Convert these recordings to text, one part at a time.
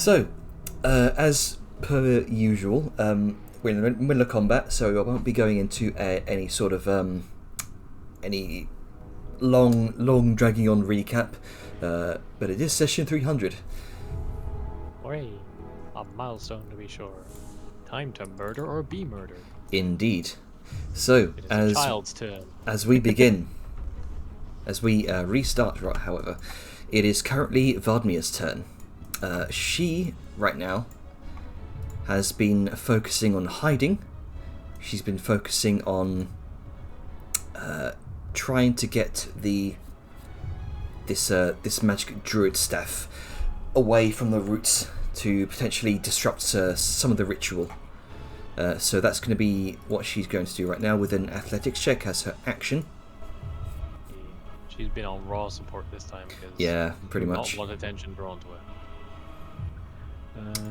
So, as per usual, we're in the middle of combat, so I won't be going into any sort of any long dragging on recap. But it is session 300. Hooray! A milestone to be sure. Time to murder or be murdered. Indeed. So, It is a child's turn. as we begin, as we restart, right, however, it is currently Vladmir's turn. She, right now, has been focusing on hiding. She's been focusing on trying to get this magic druid staff away from the roots to potentially disrupt some of the ritual. So that's going to be what she's going to do right now with an athletics check as her action. She's been on raw support this time because Yeah, pretty much. not a lot of attention drawn to her.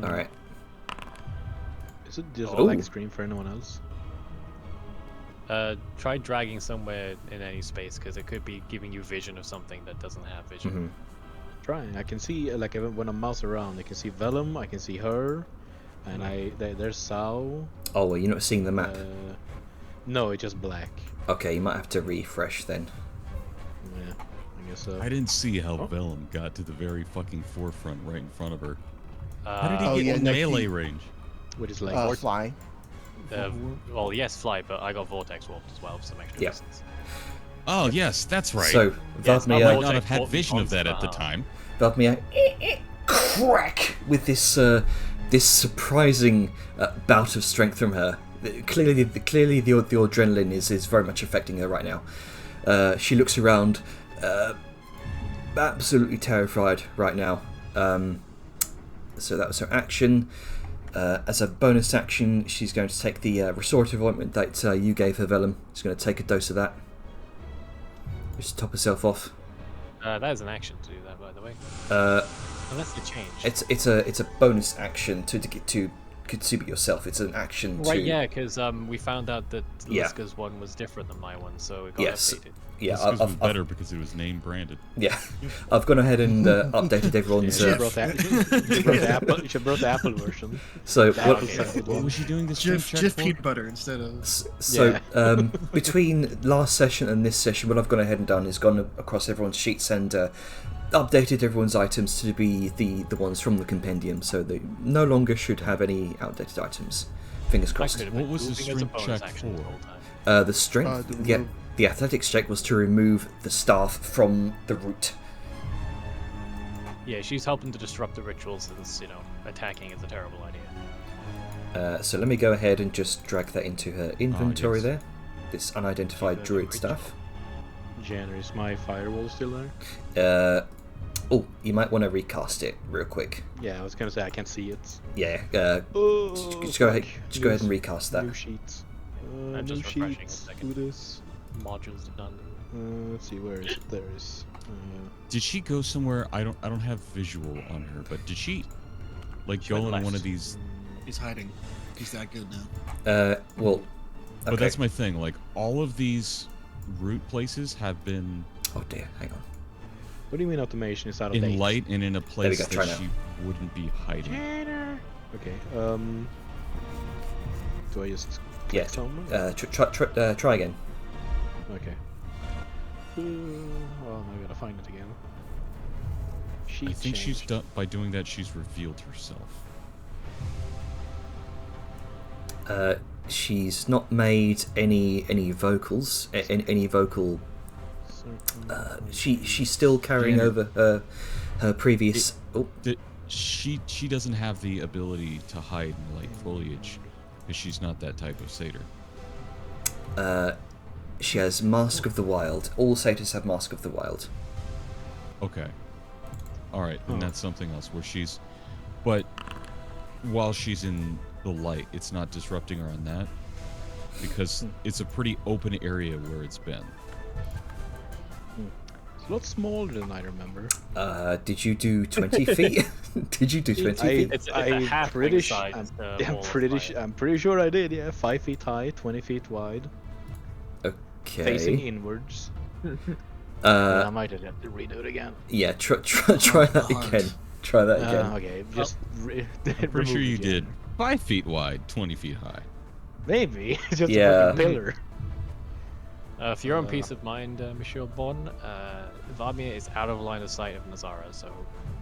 All right. Is it just a Oh. black screen for anyone else? Try dragging somewhere in any space because it could be giving you vision of something that doesn't have vision. Mm-hmm. Trying. I can see, like, when I mouse around, I can see Vellum, I can see her, and there's Sao. Oh, well, you're not seeing the map. No, it's just black. Okay, you might have to refresh then. Yeah, I guess so. I didn't see how Oh. Vellum got to the very fucking forefront right in front of her. How How did he Oh, get yeah, in no, melee he- range? With his like, Fly. well, yes, fly, but I got vortex warped as well for some extra Yeah. distance. Oh, yes, that's right. So, Yes, I might Vladimir, not have had Vortex vision of that warped at the time. Vladimir, crack with this surprising bout of strength from her. Clearly, the adrenaline is very much affecting her right now. She looks around, absolutely terrified right now. So that was her action. As a bonus action, she's going to take the restorative ointment that you gave her, Vellum. She's going to take a dose of that. Just to top herself off. That is an action to do that, by the way. Unless you change. It's a bonus action to get to consume it yourself. It's an action to. Right, yeah, because we found out that Yeah. Liska's one was different than my one, so it got Yes. updated. Yeah, This was better because it was name branded. Yeah, I've gone ahead and updated everyone's. you brought you should brought the Apple version. So That what? was the good What one. was she doing this stream Jif check for? peanut butter instead of. So between last session and this session, what I've gone ahead and done is gone across everyone's sheets and updated everyone's items to be the ones from the compendium, so they no longer should have any outdated items. Fingers That crossed. could have What been was the moving as a strength bonus check action the for? whole time. The strength, the the athletics check was to remove the staff from the root. Yeah, she's helping to disrupt the ritual since, attacking is a terrible idea. So let me go ahead and just drag that into her inventory yes. there. This unidentified She's doing a druid great stuff. Jan, is my firewall still there? Oh, you might want to recast it real quick. Yeah, I was gonna say I can't see it. Yeah, Oh, just go ahead. fuck. Just go ahead and recast that. New sheets. I'm New just refreshing a sheets. second. Do this. Modules done. Let's see, where is it? There it is. Did she go somewhere? I don't have visual on her, but did she like She go went in one left. of these? He's hiding. He's that good now. Well, okay. But that's my thing. Like all of these root places have been Oh dear, hang on. What do you mean automation is out of in date? light and in a place go, try that now. she wouldn't be hiding. Okay, do I just Yeah. click somewhere? Try again. Okay. Oh, now I gotta find it again. I think she's changed. done by doing that. She's revealed herself. She's not made any vocals, any vocal. She's still carrying Yeah. over her previous. She doesn't have the ability to hide in light foliage because she's not that type of satyr. She has Mask of the Wild. All satyrs have Mask of the Wild. Okay. All right, and Oh. that's something else where she's, but while she's in the light, it's not disrupting her on that because it's a pretty open area where it's been. It's a lot smaller than I remember. Did you do 20 feet? Did you do 20 feet? It's a halfling size, I'm pretty sure I did. Yeah, 5 feet high, 20 feet wide, facing Okay. inwards. I Uh, might have to redo it again. yeah. Try that God. again. Try that again. Okay, just I'm pretty sure you did 5 feet wide, 20 feet high. Maybe it's just Yeah. a fucking pillar. For your own peace of mind, Monsieur Bon, Vladimir is out of line of sight of Nezara, so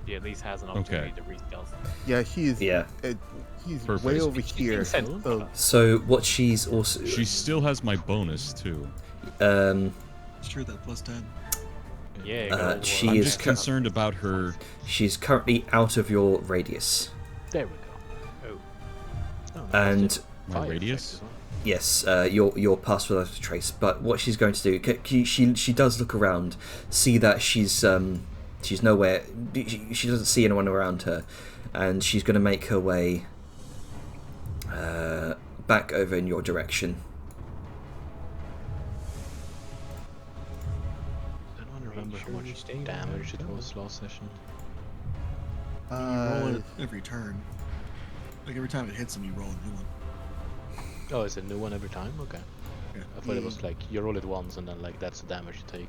he at least has an opportunity to re-stealth. Yeah, he's Perfect. way over She's being here. sent So for. So what she's also She still has my bonus too. Sure, that plus 10. Yeah, go, she I'm is just concerned about her. she's currently out of your radius. There we go. Oh. And My Fire radius? effect as well. yes, you're past without a trace. But what she's going to do, she does look around, see that she's nowhere. She doesn't see anyone around her, and she's going to make her way back over in your direction. I don't remember how much stay damage it down. was last session. You roll it every turn. Like every time it hits him, you roll a new one. Oh, is it a new one every time? Okay. Yeah. I thought it was like you roll it once and then like that's the damage you take.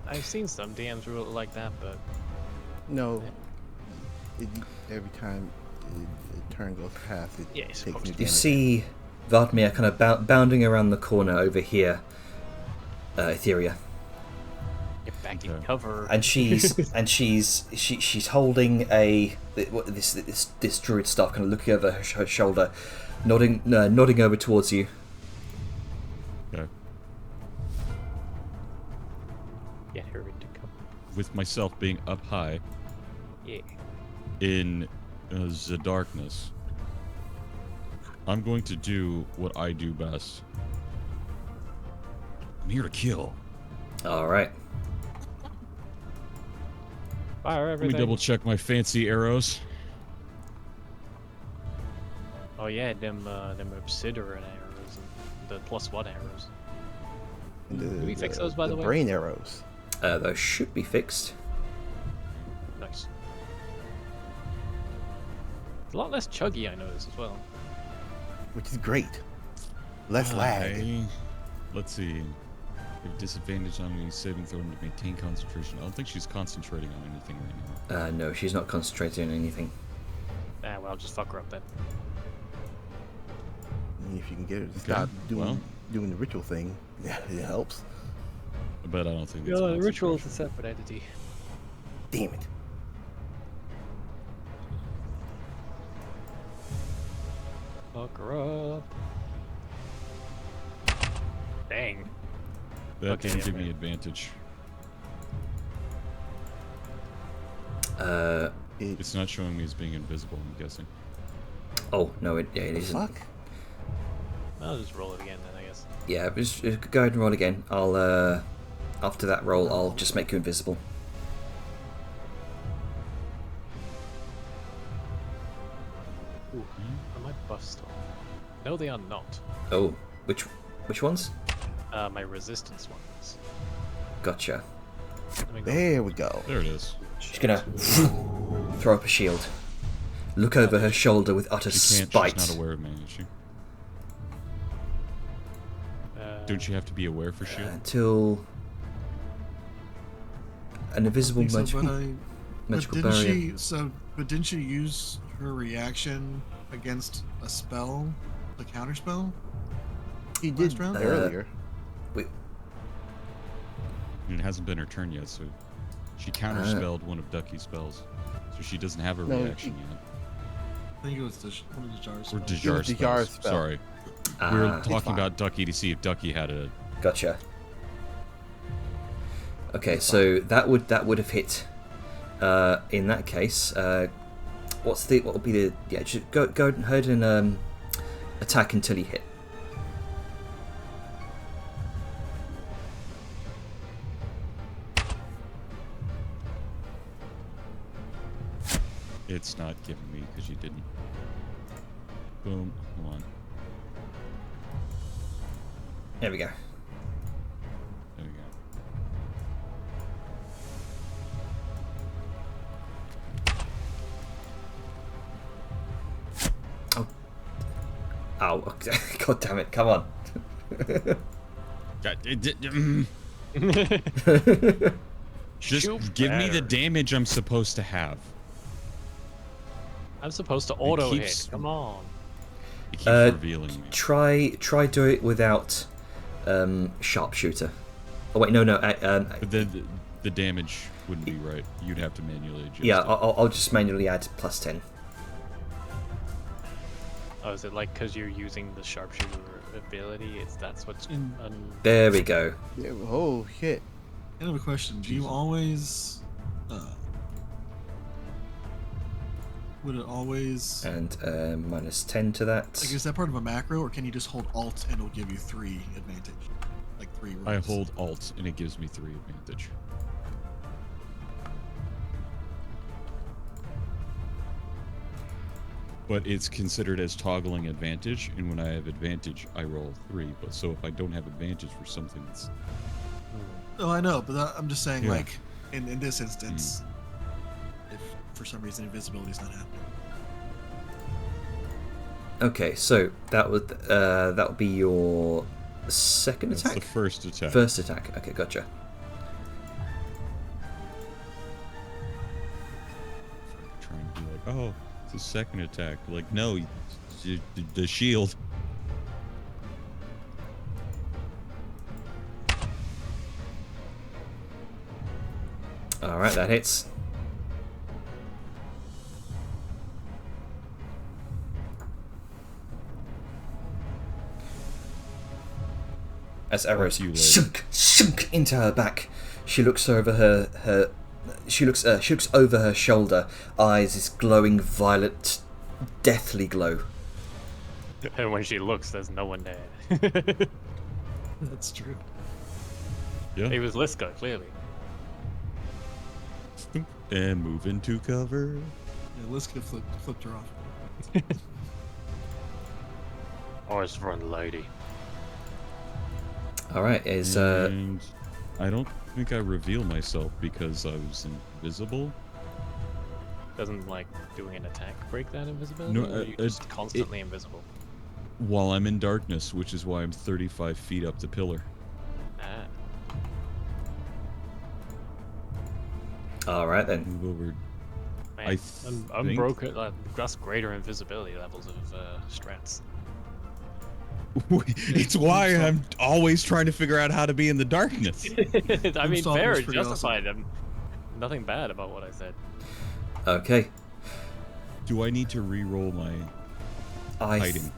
I've seen some DMs rule it like that, but no, every time a turn goes past, it Yeah, it's takes supposed new to. You damage. see Vladimir kind of bounding around the corner over here, Etheria, get back in Okay. cover. and she's holding this druid staff, kind of looking over her shoulder, nodding over towards you. Okay. Get her into cover. With myself being up high Yeah. in the darkness, I'm going to do what I do best. I'm here to kill. All right. Fire Let me everything. double check my fancy arrows. Oh yeah, them obsidian arrows and the +1 arrows. Did we fix those, by the way? brain arrows. Those should be fixed. Nice. It's a lot less chuggy, I noticed as well. Which is great. Less lag. Let's see. Have disadvantage on any saving throw to maintain concentration. I don't think she's concentrating on anything right now. No, she's not concentrating on anything. Ah, well, I'll just fuck her up then. And if you can get her to Okay, stop well. doing the ritual thing, yeah, it helps. But I don't think Yeah, it's the ritual is a concentration. separate entity. Damn it. Fuck her up. Dang. That Okay, didn't yeah, give me right. advantage. It's It's not showing me as being invisible, I'm guessing. Oh no, it isn't. fuck. I'll just roll it again then, I guess. Yeah, just go ahead and roll again. I'll after that roll, I'll just make you invisible. Ooh, are my buffs still? No, they are not. Oh, which ones? My resistance ones. Gotcha. Let me go. There we go. There it is. She's gonna throw up a shield. Look over her shoulder with utter She can't. spite. She's not aware of me, is she? Don't you have to be aware for shield? Until an invisible So, magical, but magical didn't barrier. but didn't she use her reaction against a spell, a counter spell? He did round? earlier. Wait, And it hasn't been her turn yet, so she counterspelled one of Ducky's spells. So she doesn't have a No, reaction yet. I think it was one of the jars. Or It Dejar was Dejar's spells. spell. Sorry. We were it's talking fine. about Ducky to see if Ducky had a... gotcha. Okay, so that would have hit. In that case, what will be the just go ahead and attack until you hit. It's not giving me because you didn't. Boom. Hold on. There we go. There we go. Ow! God damn it! Come on. Just Shoot give me the better. damage I'm supposed to have. I'm supposed to auto keeps- hit. Come on. It keeps revealing me. Try do it without sharpshooter. Oh wait, no. But then the damage wouldn't be right. You'd have to manually adjust. Yeah, it. I'll just manually add +10. Oh, is it like because you're using the sharpshooter ability? That's what's. There we go. Yeah, oh shit. I have a question. Do you always would it always And -10 to that. like is that part of a macro, or can you just hold Alt and it'll give you 3 advantage? Like 3 rolls? I hold Alt and it gives me 3 advantage. But it's considered as toggling advantage, and when I have advantage, I roll 3. But so if I don't have advantage for something that's Oh, I know, but I'm just saying, Yeah. like, in this instance, if for some reason invisibility is not happening. Okay, so that would be your second that's attack. the first attack. First attack. Okay, gotcha. Trying to be like, oh, it's a second attack. Like, no, the shield. All right, that hits. As arrows you, lady. shunk into her back, she looks over her she looks over her shoulder. Eyes is glowing violet, deathly glow. And when she looks, there's no one there. That's true. Yeah. It was Liska, clearly. And move into cover. Yeah, Liska flipped her off. Always run, lady. All right, is And I don't think I reveal myself because I was invisible. Doesn't like doing an attack break that invisibility? No, or are you just constantly invisible? While I'm in darkness, which is why I'm 35 feet up the pillar. Ah. all right then. Move over. Man, I I'm think- broken. That's greater invisibility levels of strats. It's why I'm always trying to figure out how to be in the darkness. I mean, Doomstalker fair, was pretty justified. Nothing bad about what I said. Okay, Do I need to re-roll my hiding?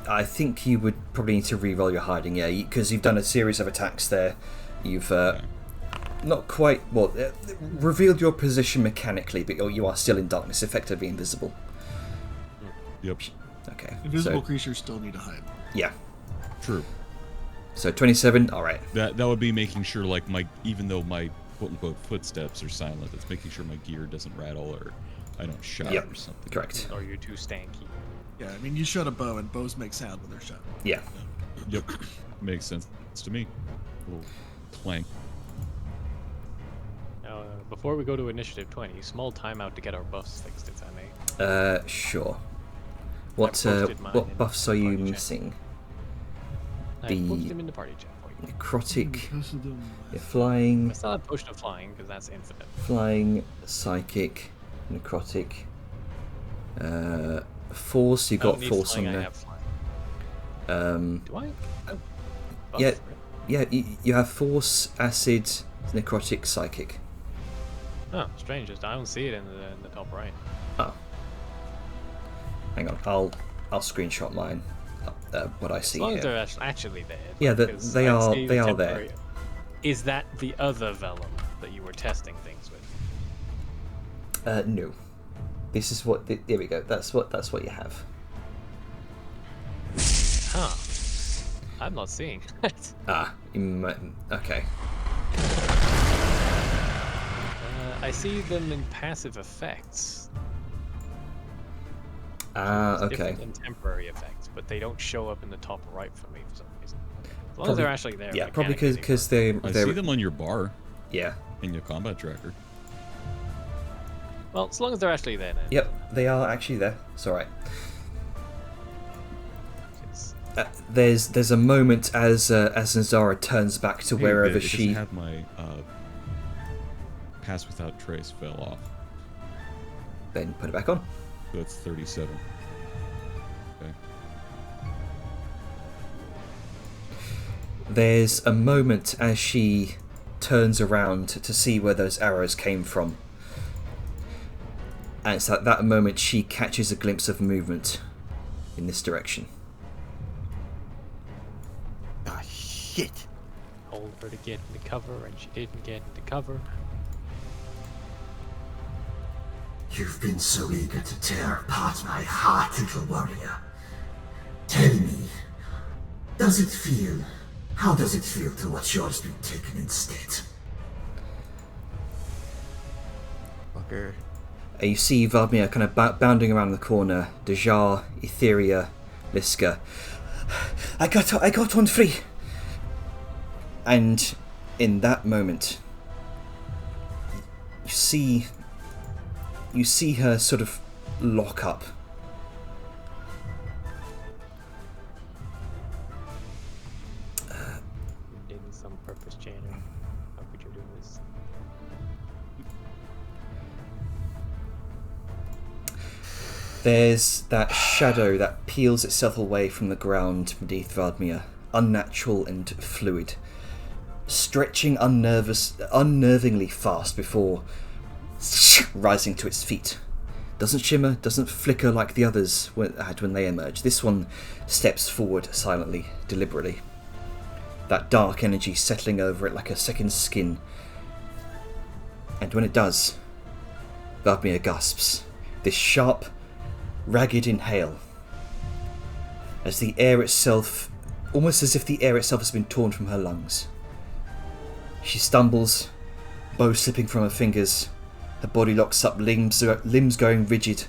I think you would probably need to re-roll your hiding, yeah, because you've done a series of attacks there. You've not quite revealed your position mechanically, but you are still in darkness, effectively invisible. Yep. Okay, Invisible so creatures still need to hide. yeah, True. so 27. All right, That would be making sure, like, even though my quote-unquote footsteps are silent, it's making sure my gear doesn't rattle or I don't shout Yep. or something. correct. Or you're too stanky. Yeah, I mean, you shot a bow, and bows make sound when they're shot. Yeah, Yep. Makes sense to me. Little clank. Now, before we go to initiative 20, small timeout to get our buffs fixed, if I may. sure. What posted mine in what buffs are you party chat. missing? I The- posted them in the party chat for you. Necrotic, Most of them, you're flying, I still have potion of flying because that's infinite. flying, psychic, necrotic, force. You I don't got need force flying, on I there. have flying. Do I? Oh, Yeah. buff, right? Yeah, you have force, acid, necrotic, psychic. Oh, strange. I don't see it in the top right. Oh, hang on. I'll screenshot mine. What I see As long here. as they're actually there. Yeah, because they I are- see they the are there. temporary- Is that the other vellum that you were testing things with? No. This is what. There we go. That's what you have. Huh. I'm not seeing that. Ah, okay. I see them in passive effects. Ah, There's okay. different and temporary effects, but they don't show up in the top right for me for some reason. As long as Probably- they're actually there. Yeah, probably mechanically, because they they're I see them on your bar yeah. in your combat tracker. work. Well, as long as they're actually there then. Yep, they are actually there. It's all right. It's- There's a moment as Nezara turns back to Hey, wherever it doesn't she. have my pass without trace fell off. Then put it back on. That's 37. Okay. There's a moment as she turns around to see where those arrows came from. And it's at that moment she catches a glimpse of movement in this direction. Ah, shit. Told her to get into cover, and she didn't get into cover. You've been so eager to tear apart my heart, little warrior. Tell me, how does it feel to watch yours be taken instead? Fucker. You see Vladimir kind of bounding around the corner. Dejar, Etheria, Liska. I got one free. And in that moment, you see her sort of lock up. Did some purpose, Janet. How could you do this? There's that shadow that peels itself away from the ground beneath Vladimir, unnatural and fluid, stretching unnervingly fast before rising to its feet. Doesn't shimmer, doesn't flicker like the others had when they emerged. This one steps forward silently, deliberately. That dark energy settling over it like a second skin. And when it does, Vladimir gasps. This sharp, ragged inhale. As the air itself, almost as if the air itself has been torn from her lungs. She stumbles, bow slipping from her fingers. Her body locks up, limbs going rigid.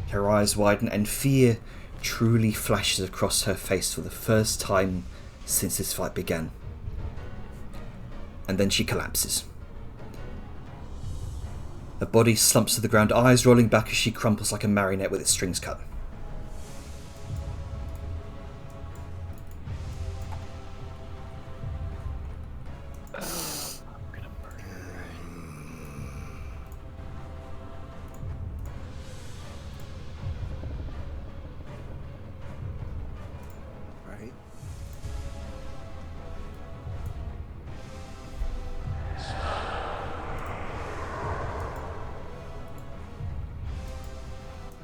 Her eyes widen, and fear truly flashes across her face for the first time since this fight began. And then she collapses. Her body slumps to the ground, eyes rolling back as she crumples like a marionette with its strings cut. Right.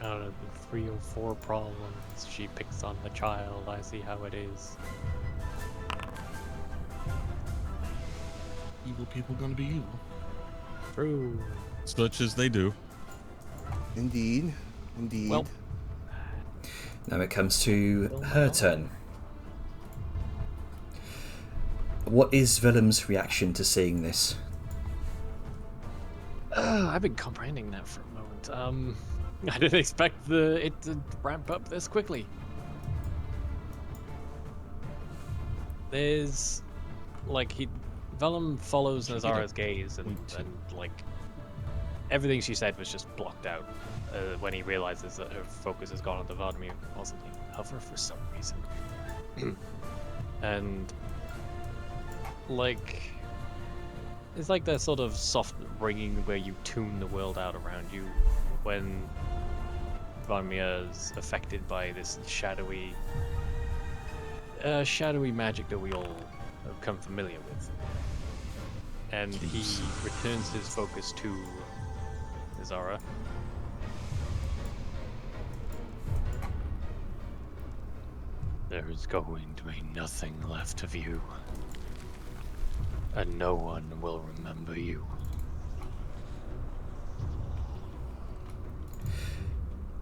Out of the 3 or 4 problems she picks on the child, I see how it is. Evil people gonna be evil. True. Such as they do. Indeed. Indeed. Well, Now it comes to her turn. What is Vellum's reaction to seeing this? I've been comprehending that for a moment. I didn't expect it to ramp up this quickly. There's, like, Vellum follows Nezara's gaze, and like, everything she said was just blocked out when he realizes that her focus has gone onto Vladimir. Wasn't he? Hover for some reason. And, like, it's like that sort of soft ringing where you tune the world out around you when Vladimir is affected by this shadowy magic that we all have become familiar with. And he returns his focus to Nezara. There is going to be nothing left of you, and no one will remember you.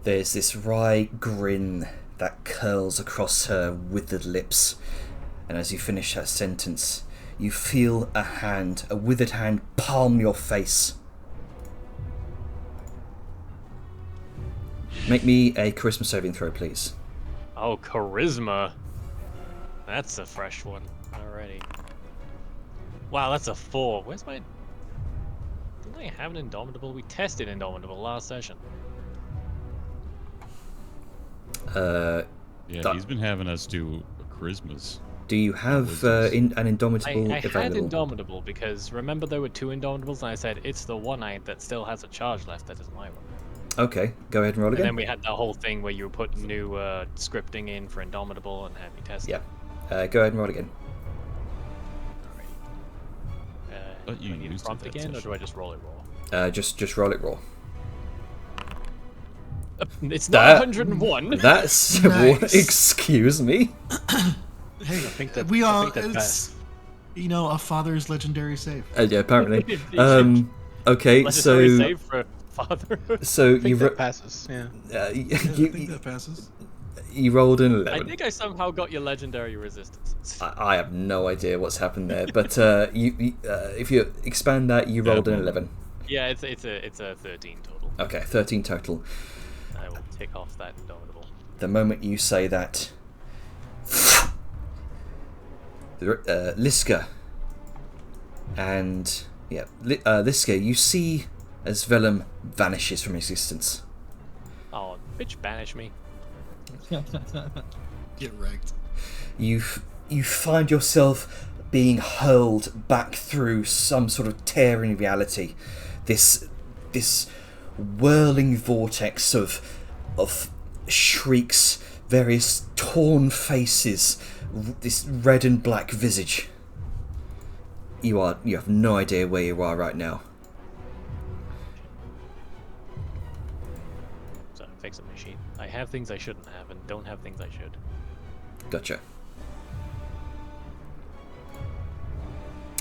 There's this wry grin that curls across her withered lips, and as you finish that sentence, you feel a withered hand, palm your face. Make me a charisma saving throw, please. Oh, charisma. That's a fresh one already. Wow, that's a 4. Where's my... Didn't I have an Indomitable? We tested Indomitable last session. Yeah, he's been having us do charismas. Do you have an Indomitable I had available? Indomitable because remember there were 2 Indomitables and I said it's the one that still has a charge left that is my one. Okay, go ahead and roll And again. then we had that whole thing where you were putting new scripting in for Indomitable and had me test Yeah. it. Go ahead and roll again. But Do you I need a used it prompt that again, or session. do I just roll it raw? Just roll it raw. It's That- not 101. That's Nice. excuse me. Hey, think that- we I all, think that it's, passed. a father's legendary save. Yeah, apparently. Indeed. Okay, Legendary so save for father. so I think you that passes. Yeah. Yeah, I think that passes. you rolled an I 11. think I somehow got your legendary resistances. I have no idea what's happened there, but if you expand that, you rolled an moment. 11. Yeah, it's a 13 total. Okay, 13 total. I will tick off that Indomitable. The moment you say that, Liska and Liska, you see as Vellum vanishes from existence. Oh, bitch, banish me. Get wrecked. You find yourself being hurled back through some sort of tear in reality. This whirling vortex of shrieks, various torn faces, this red and black visage. You have no idea where you are right now. So fix a machine. I have things I shouldn't have and don't have things I should. Gotcha.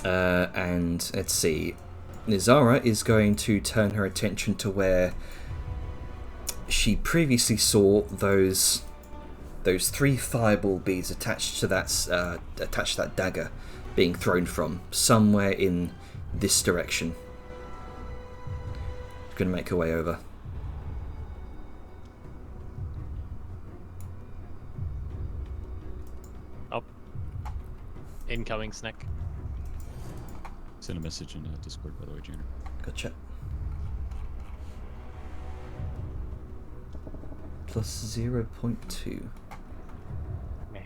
And let's see. Nezara is going to turn her attention to where she previously saw those 3 fireball beads attached to that dagger being thrown from somewhere in this direction. She's going to make her way over. Up. Incoming snack. Send a message in Discord, by the way, Janer. Gotcha. Plus 0.2. Man,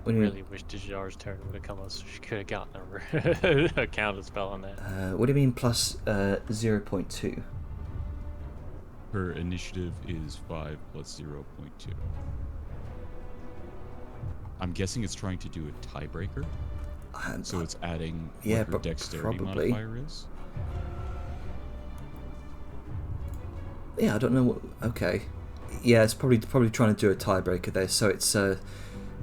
When you, really wish Dijar's turn would have come out so she could have gotten a counter spell on that. what do you mean plus 0.2? Her initiative is 5 plus 0.2. I'm guessing it's trying to do a tiebreaker, so it's adding yeah, what her but dexterity probably. modifier is. Yeah, I don't know what. Okay. Yeah, it's probably trying to do a tiebreaker there. So it's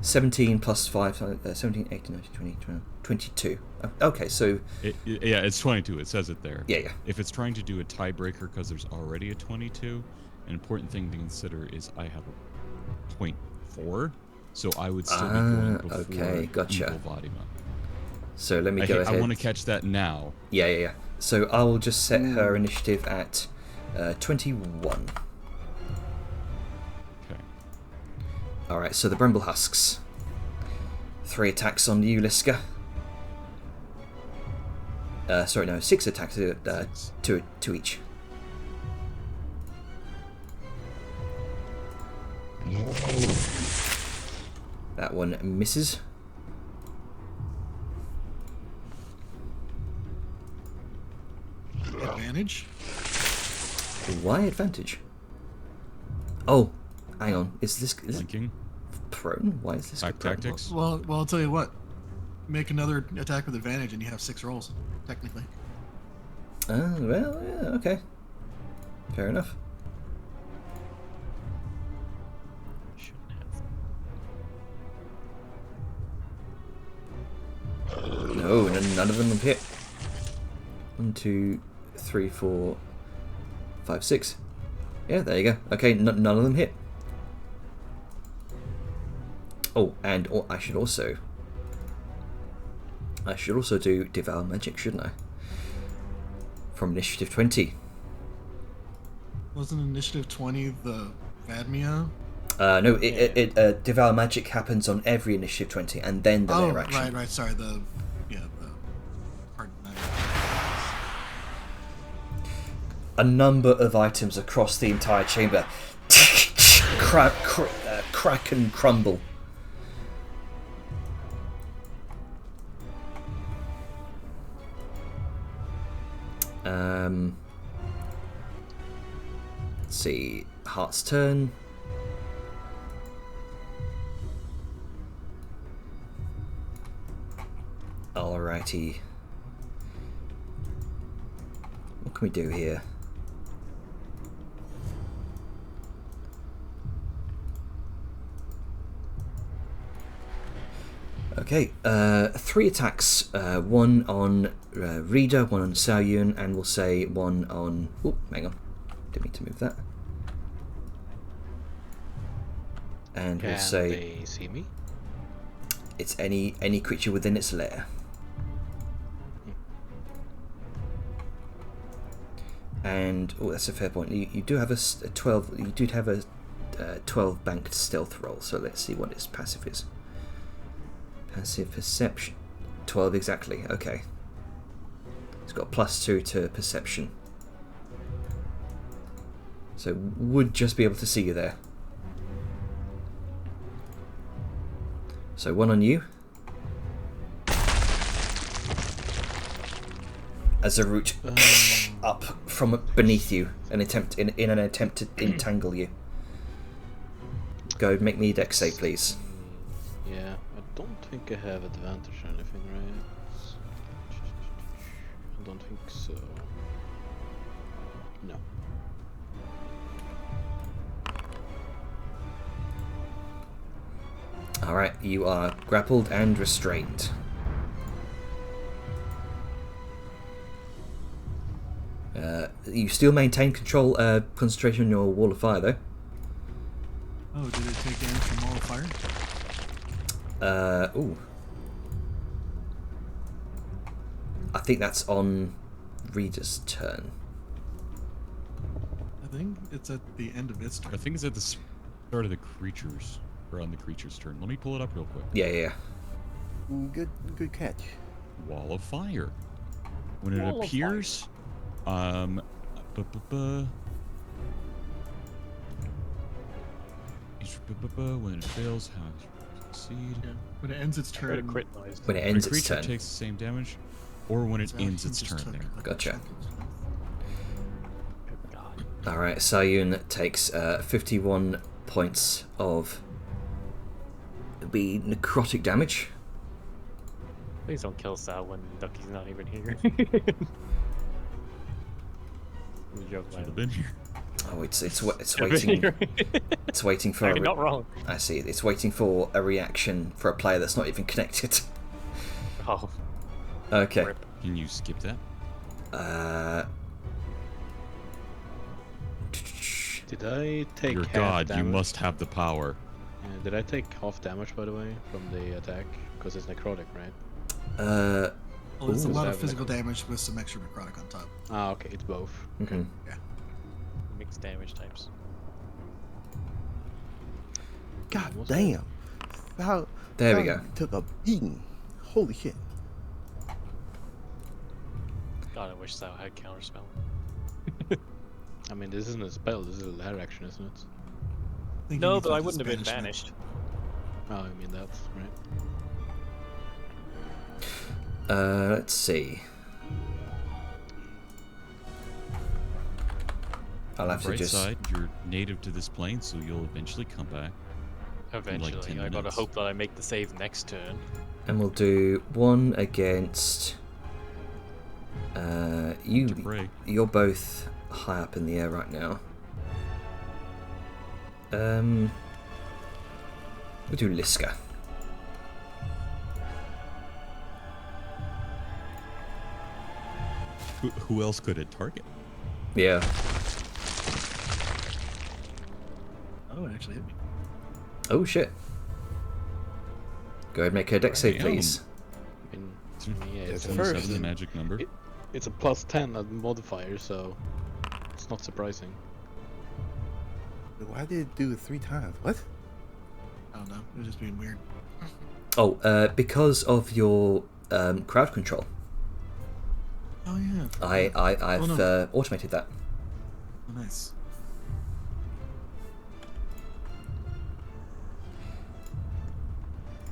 17 plus 5, 17, 18, 19, 20, 22. Okay, so Yeah, it's 22. It says it there. yeah. If it's trying to do a tiebreaker because there's already a 22, an important thing to consider is I have a 0.4, so I would still be going before okay, gotcha. Evil Vadima. So let me go ahead. I want to catch that now. Yeah. So I will just set her initiative at 21. Okay. Alright, so the Bramble Husks. 3 attacks on you, Liska. Sorry, no, 6 attacks, 2 each. That one misses. Advantage? Why advantage? Oh, hang on. Is this Blinking. prone? Why is this Attack prone? tactics. Well, I'll tell you what. Make another attack with advantage and you have 6 rolls, technically. Oh, well, yeah, okay. Fair enough. Shouldn't have. No, none of them have hit. 1, 2, 3, 4, 5, 6. Yeah, there you go. Okay, none of them hit. Oh, and I should also do Devour Magic, shouldn't I? From Initiative 20. Wasn't Initiative 20 the Vadmia? No, it Devour Magic happens on every Initiative 20, and then the layer action. right, sorry, pardon that. A number of items across the entire chamber crack and crumble. Let's see. Heart's turn. Alrighty. What can we do here? Okay, 3 attacks. One on Rita, one on Xiaoyun, and we'll say one on... Oh, hang on. Didn't mean to move that. And we'll Can say they see me? it's any creature within its lair. And oh, that's a fair point. You do have a 12. You do have a 12 banked stealth roll. So let's see what its passive is. Passive perception. 12 exactly. Okay. It's got +2 to perception. So would just be able to see you there. So one on you. As a root up from beneath you, in an attempt to entangle you. Go make me a dex save, please. Yeah, I don't think I have advantage or anything, right? I don't think so. No. Alright, you are grappled and restrained. You still maintain control, concentration on your wall of fire, though. Oh, did it take damage from wall of fire? Ooh. I think that's on Reader's turn. I think it's at the end of its I turn. think it's at the start of the creature's, or on the creature's turn. Let me pull it up real quick. Yeah. Good catch. Wall of fire. When it Wall of appears, when it fails, how to succeed. Yeah. When it ends its I heard a turn, crit noise. When it When a ends its creature turn. takes the same damage, or when it so ends he its just turn took, there. like, a Gotcha. chunk of stuff. God. Alright, Sayun takes 51 points of the necrotic damage. Please don't kill Sal when Ducky's not even here. We joke, Should man. have been here. Oh, it's Should've been waiting. here. It's waiting for. You're not wrong. I see. It's waiting for a reaction for a player that's not even connected. Oh, Okay. rip. Can you skip that? Did I take Your half god, damage? you must have the power. Did I take half damage, by the way, from the attack? Because it's necrotic, right? Well, it's a Ooh. lot of Seven. physical damage with some extra necrotic on top. Ah, okay, it's both. Mhm. Mixed damage types. God Almost damn. How? There we how go. Took a beating. Holy shit. God, I wish Sal had counterspell. I mean, this isn't a spell, this is a lair action, isn't it? Think No, you but I need wouldn't have been banishment. banished. Oh, I mean that, right? Let's see. I'll have to Bright just. side, you're native to this plane, so you'll eventually come back. Eventually, 10 I gotta minutes. hope that I make the save next turn. And we'll do one against. You. To break. You're both high up in the air right now. We'll do Liska. Who else could it target? Yeah. Oh, it actually hit me. Oh shit. Go ahead and make a dex save, Damn. please. I mean, yeah, It's it's, a a, first. 27, the magic number. it's a +10 modifier, so it's not surprising. Why did it do it 3 times? What? I don't know. It was just being weird. Oh, because of your crowd control. Oh yeah. I've Oh, no. automated that. Oh, nice.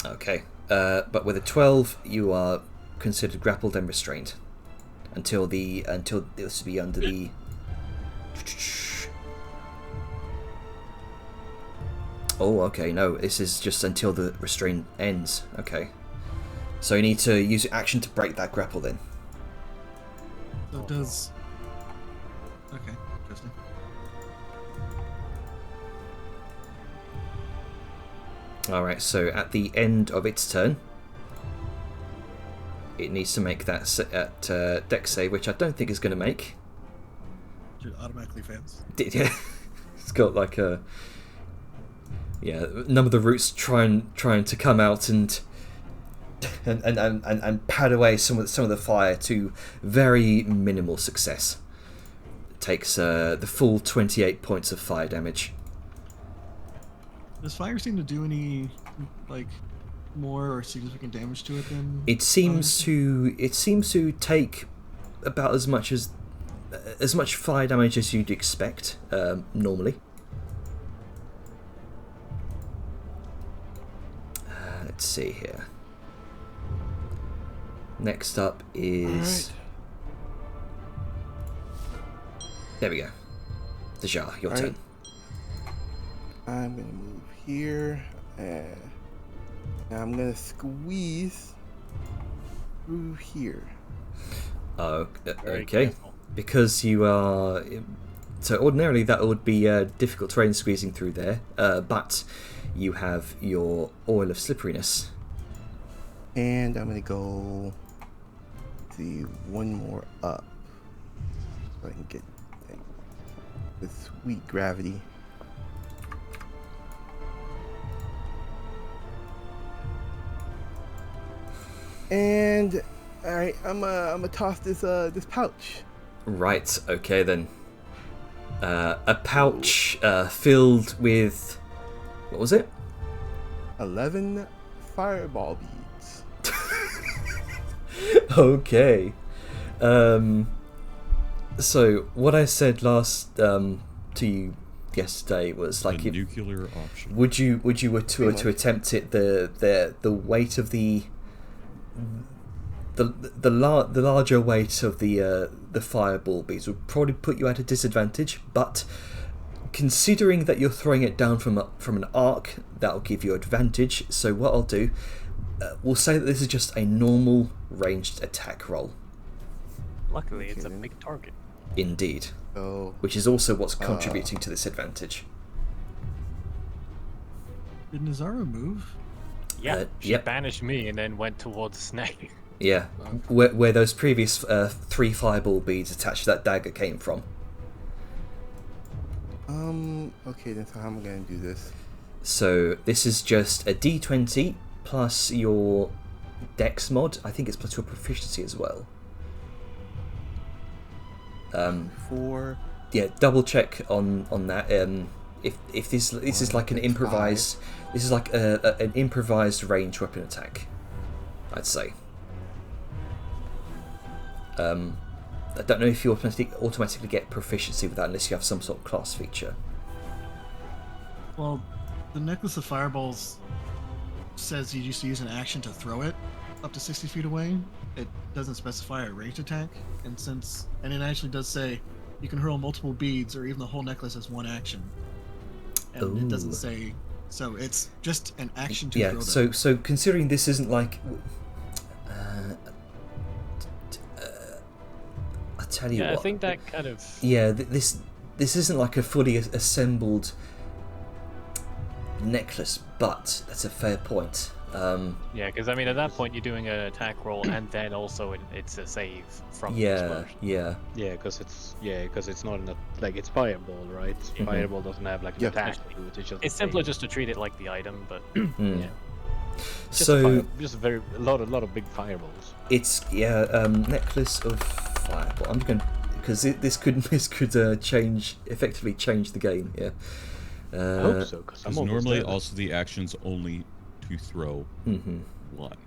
Okay. But with a 12, you are considered grappled and restrained until this will be under the Oh, okay. No, this is just until the restraint ends. Okay. So you need to use your action to break that grapple then. So it does. Okay, interesting. Alright, so at the end of its turn, it needs to make that dex save, which I don't think it's going to make. It automatically fails. Yeah. It's got like a... Yeah, none of the roots trying to come out and pad away some of the fire to very minimal success. It takes the full 28 points of fire damage. Does fire seem to do any like more or significant damage to it than? It seems to take about as much fire damage as you'd expect normally. Let's see here. Next up is... There we go. Nezara, your turn. I'm gonna move here, and I'm gonna squeeze through here. Oh, Very okay. careful. Because you are... So ordinarily that would be difficult terrain squeezing through there, but you have your oil of slipperiness. And I'm gonna go the one more up so I can get like, the sweet gravity. And all right, I'm gonna toss this pouch. Right, okay then. A pouch filled with... What was it? 11 fireball beads. Okay. So what I said last to you yesterday was like, The nuclear option. would you were to attempt it, the weight of the larger weight of the fireball beads would probably put you at a disadvantage, but considering that you're throwing it down from an arc, that'll give you advantage. So what I'll do, we'll say that this is just a normal ranged attack roll. Luckily, it's a Okay. big target. Indeed. So Which is also what's contributing to this advantage. Did Nezara move? Yeah, she yep. banished me and then went towards Snake. Yeah, where those previous 3 fireball beads attached to that dagger came from. okay, then so how am I gonna do this? So this is just a d20 plus your dex mod. I think it's plus your proficiency as well. 4. Yeah, double check on that. If this is like an improvised, this is like an improvised ranged weapon attack, I'd say. I don't know if you automatically get proficiency with that unless you have some sort of class feature. Well, the necklace of fireballs says you used to use an action to throw it up to 60 feet away. It doesn't specify a ranged attack, and it actually does say you can hurl multiple beads or even the whole necklace as one action. And it doesn't Ooh. say, so it's just an action to Yeah. throw them. So considering this isn't like, I tell you Yeah, what. I think that kind of... Yeah, this isn't like a fully assembled necklace, but that's a fair point. Yeah, because I mean, at that point, you're doing an attack roll, and then also it's a save from the Yeah, explosion. yeah. Yeah, because it's not like it's fireball, right? Mhm. Fireball doesn't have like an Yeah. attack to it. It's just It's simpler just to treat it like the item, but Mm. Yeah. Just So just a lot of big fireballs. it's necklace of fireball. I'm going because this could effectively change the game. Yeah. I hope so, because I'm Because almost normally there. also the action's only to throw Mhm. one.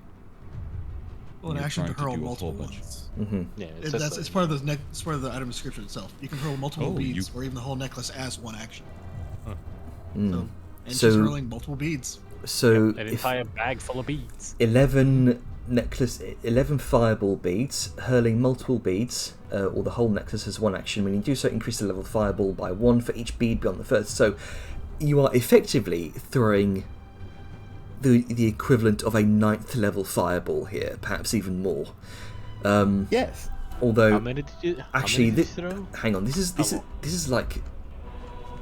Well, an you're action to trying to hurl do a multiple whole bunch. ones. Mhm. Yeah, It's part of the it's part of the item description itself. You can hurl multiple Oh, beads you- or even the whole necklace as one action. Mm. So, and So- she's hurling multiple beads. So an if entire bag full of beads. 11 fireball beads, hurling multiple beads, or the whole necklace as one action. When you do so, increase the level of fireball by 1 for each bead beyond the first. So you are effectively throwing the equivalent of a 9th level fireball here, perhaps even more. Yes. Although, How many did you? actually, how many did you throw? hang on, this is like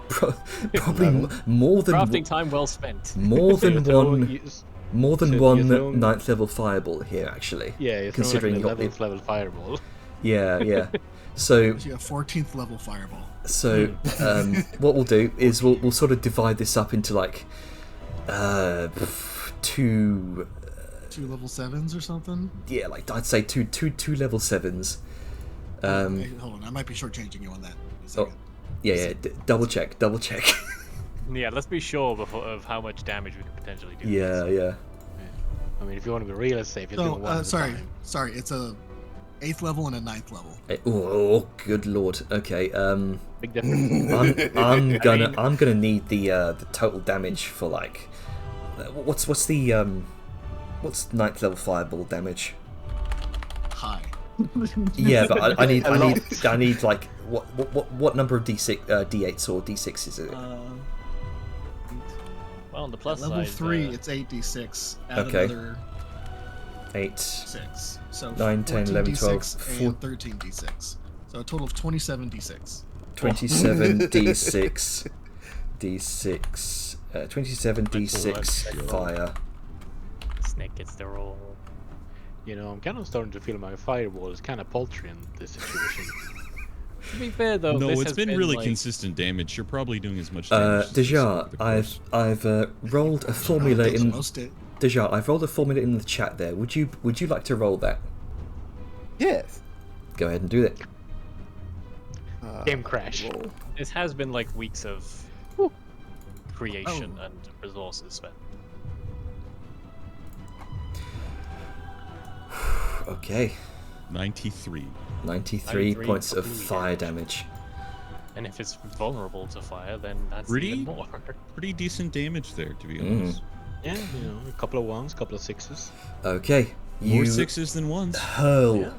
probably Eleven. more than Crafting time well spent. more So you're than throwing- one. you- More than So one you're throwing- 9th level fireball here, actually. Yeah, you're throwing considering like you an got 11th level fireball. Yeah. So You have 14th level fireball. what we'll do is we'll sort of divide this up into like two. 2 level 7s or something. Yeah, like I'd say two level 7s. Hey, hold on, I might be shortchanging you on that. In a second. Yeah. Double check. Yeah, let's be sure of how much damage we could potentially do. Yeah. I mean, if you want to be real safe, you're doing one at a time. Sorry, it's a 8th level and a 9th level. Oh, good lord. Okay. Big difference. I'm gonna need the total damage for like what's the 9th level fireball damage? High. Yeah, but I need A lot. I need like what number of d8s or d6s is it? Well, on the plus Level side, 3, it's 8d6. Add Okay. another 8, 6. So 9, 10, 11, 12, 14d6 and 13d6. So a total of 27d6. 27 d6 d6 27 d6 fire. Snake gets the roll. You know, I'm kind of starting to feel my fireball is kind of paltry in this situation. To be fair, though, No, this it's has been really like, consistent damage. You're probably doing as much damage. as this Dejar, over the course. I've rolled a formula Those are in most it. Dejar, I've rolled a formula in the chat there. Would you like to roll that? Yes. Go ahead and do that. Game crash. Roll. This has been like weeks of creation and resources spent. Okay. 93. 93 points of blue fire damage. damage. And if it's vulnerable to fire, then that's Pretty? even more. Pretty decent damage there, to be Mm. honest. Yeah, you know, a couple of ones, couple of sixes. Okay. More You sixes than ones. hurl. Yeah.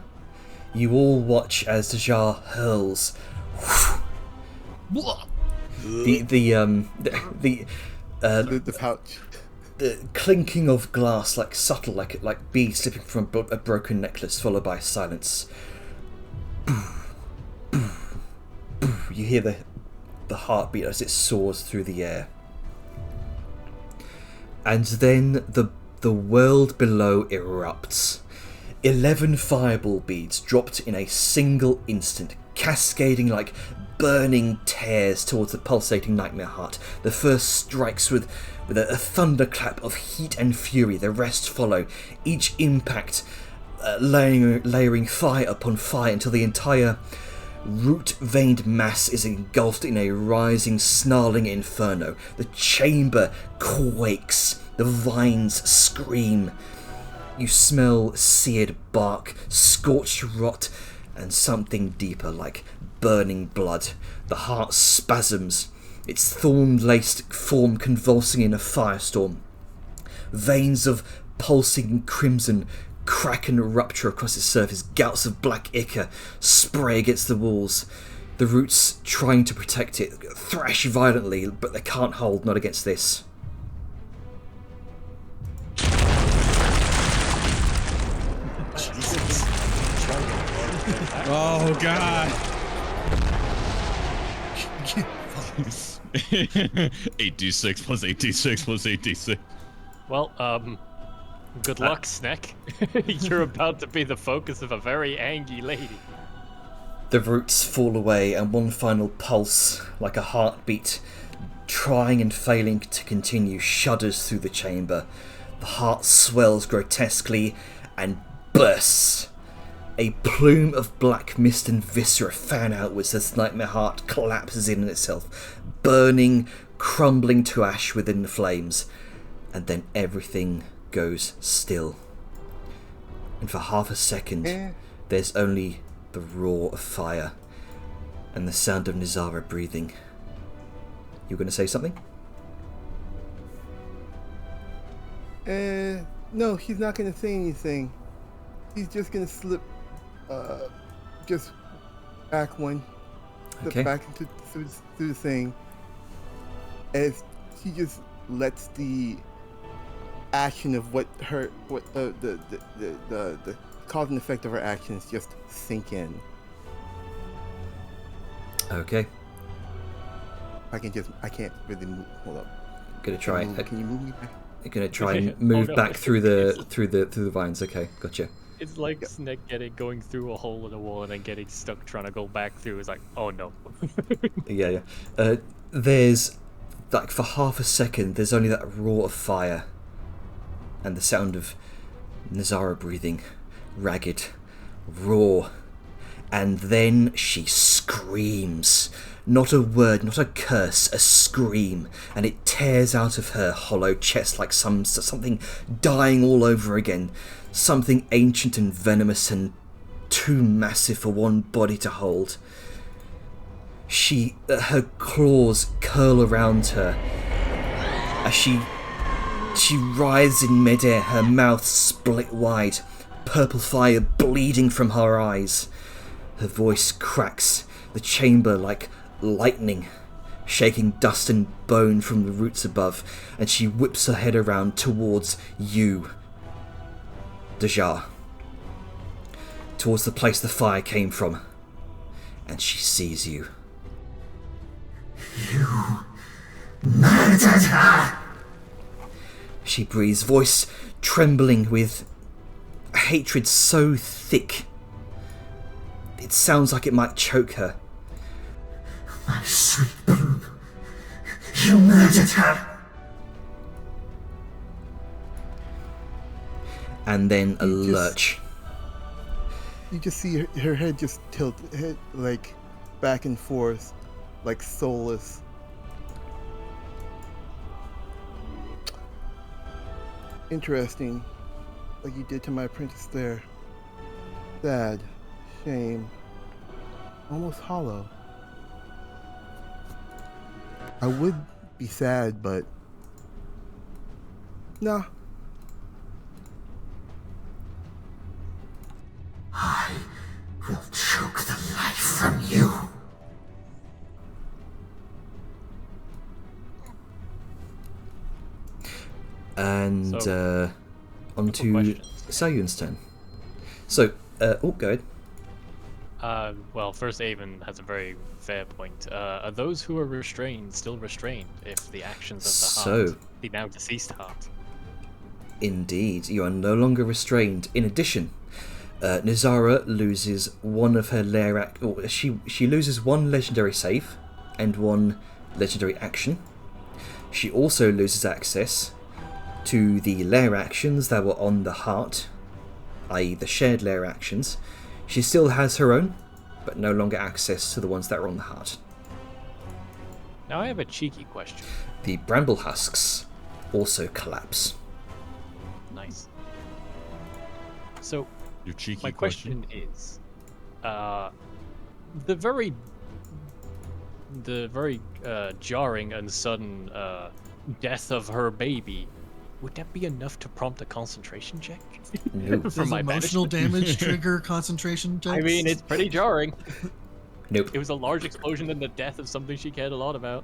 You all watch as Dejar hurls. The The pouch. the clinking of glass, like subtle, like beads slipping from a broken necklace, followed by silence. You hear the heartbeat as it soars through the air, and then the world below erupts. 11 fireball beads dropped in a single instant, cascading like burning tears towards the pulsating nightmare heart. The first strikes with a thunderclap of heat and fury. The rest follow, each impact layering fire upon fire until the entire root-veined mass is engulfed in a rising, snarling inferno. The chamber quakes. The vines scream. You smell seared bark, scorched rot, and something deeper like burning blood. The heart spasms, its thorn-laced form convulsing in a firestorm. Veins of pulsing crimson crack and rupture across its surface. Gouts of black ichor spray against the walls. The roots, trying to protect it, thrash violently, but they can't hold, not against this. Oh god! 8d6 plus 8d6 plus 8d6. Well, good luck, Snack. You're about to be the focus of a very angry lady. The roots fall away, and one final pulse, like a heartbeat, trying and failing to continue, shudders through the chamber. The heart swells grotesquely and bursts. A plume of black mist and viscera fan outwards as the nightmare heart collapses in on itself, burning, crumbling to ash within the flames. And then everything goes still. And for half a second, there's only the roar of fire and the sound of Nezara breathing. You going to say something? No, he's not gonna say anything. He's just gonna slip, just back one. Slip Okay. back into through the thing. as she just lets the action of what the cause and effect of her actions just sink in. Okay. I can't really move. Hold up. Gonna try. Can you move me back? You're gonna try and move no. back through the vines. Okay, gotcha. It's like Snake going through a hole in the wall and then getting stuck trying to go back through. It's like, oh no. Yeah. There's like for half a second, there's only that roar of fire, and the sound of Nezara breathing, ragged, raw, and then she screams. Not a word, not a curse, a scream, and it tears out of her hollow chest like something dying all over again, something ancient and venomous and too massive for one body to hold. Her claws curl around her as she writhes in midair, her mouth split wide, purple fire bleeding from her eyes. Her voice cracks the chamber like lightning, shaking dust and bone from the roots above, and she whips her head around towards you, Deja, towards the place the fire came from, and she sees you. You murdered her! She breathes, voice trembling with hatred so thick it sounds like it might choke her. My sweet Bloom, you murdered her! And then a lurch. You just see her head just tilt, like back and forth, like soulless. Interesting, like you did to my apprentice there. Sad, shame, almost hollow. I would be sad, but nah. I will choke the life from you. And on to questions. Sayun's turn. So, go ahead. Well, first Avon has a very fair point. Are those who are restrained still restrained if the actions of the heart, the now deceased heart? Indeed, you are no longer restrained. In addition, Nezara loses one of her she loses one legendary save and one legendary action. She also loses access to the lair actions that were on the heart, i.e. the shared lair actions. She still has her own, but no longer access to the ones that are on the heart. Now I have a cheeky question. The bramble husks also collapse. Nice. So, Your cheeky my question is, the very jarring and sudden death of her baby, would that be enough to prompt a concentration check? No. From Does my emotional damage trigger concentration checks? I mean, it's pretty jarring. Nope. It was a large explosion and the death of something she cared a lot about.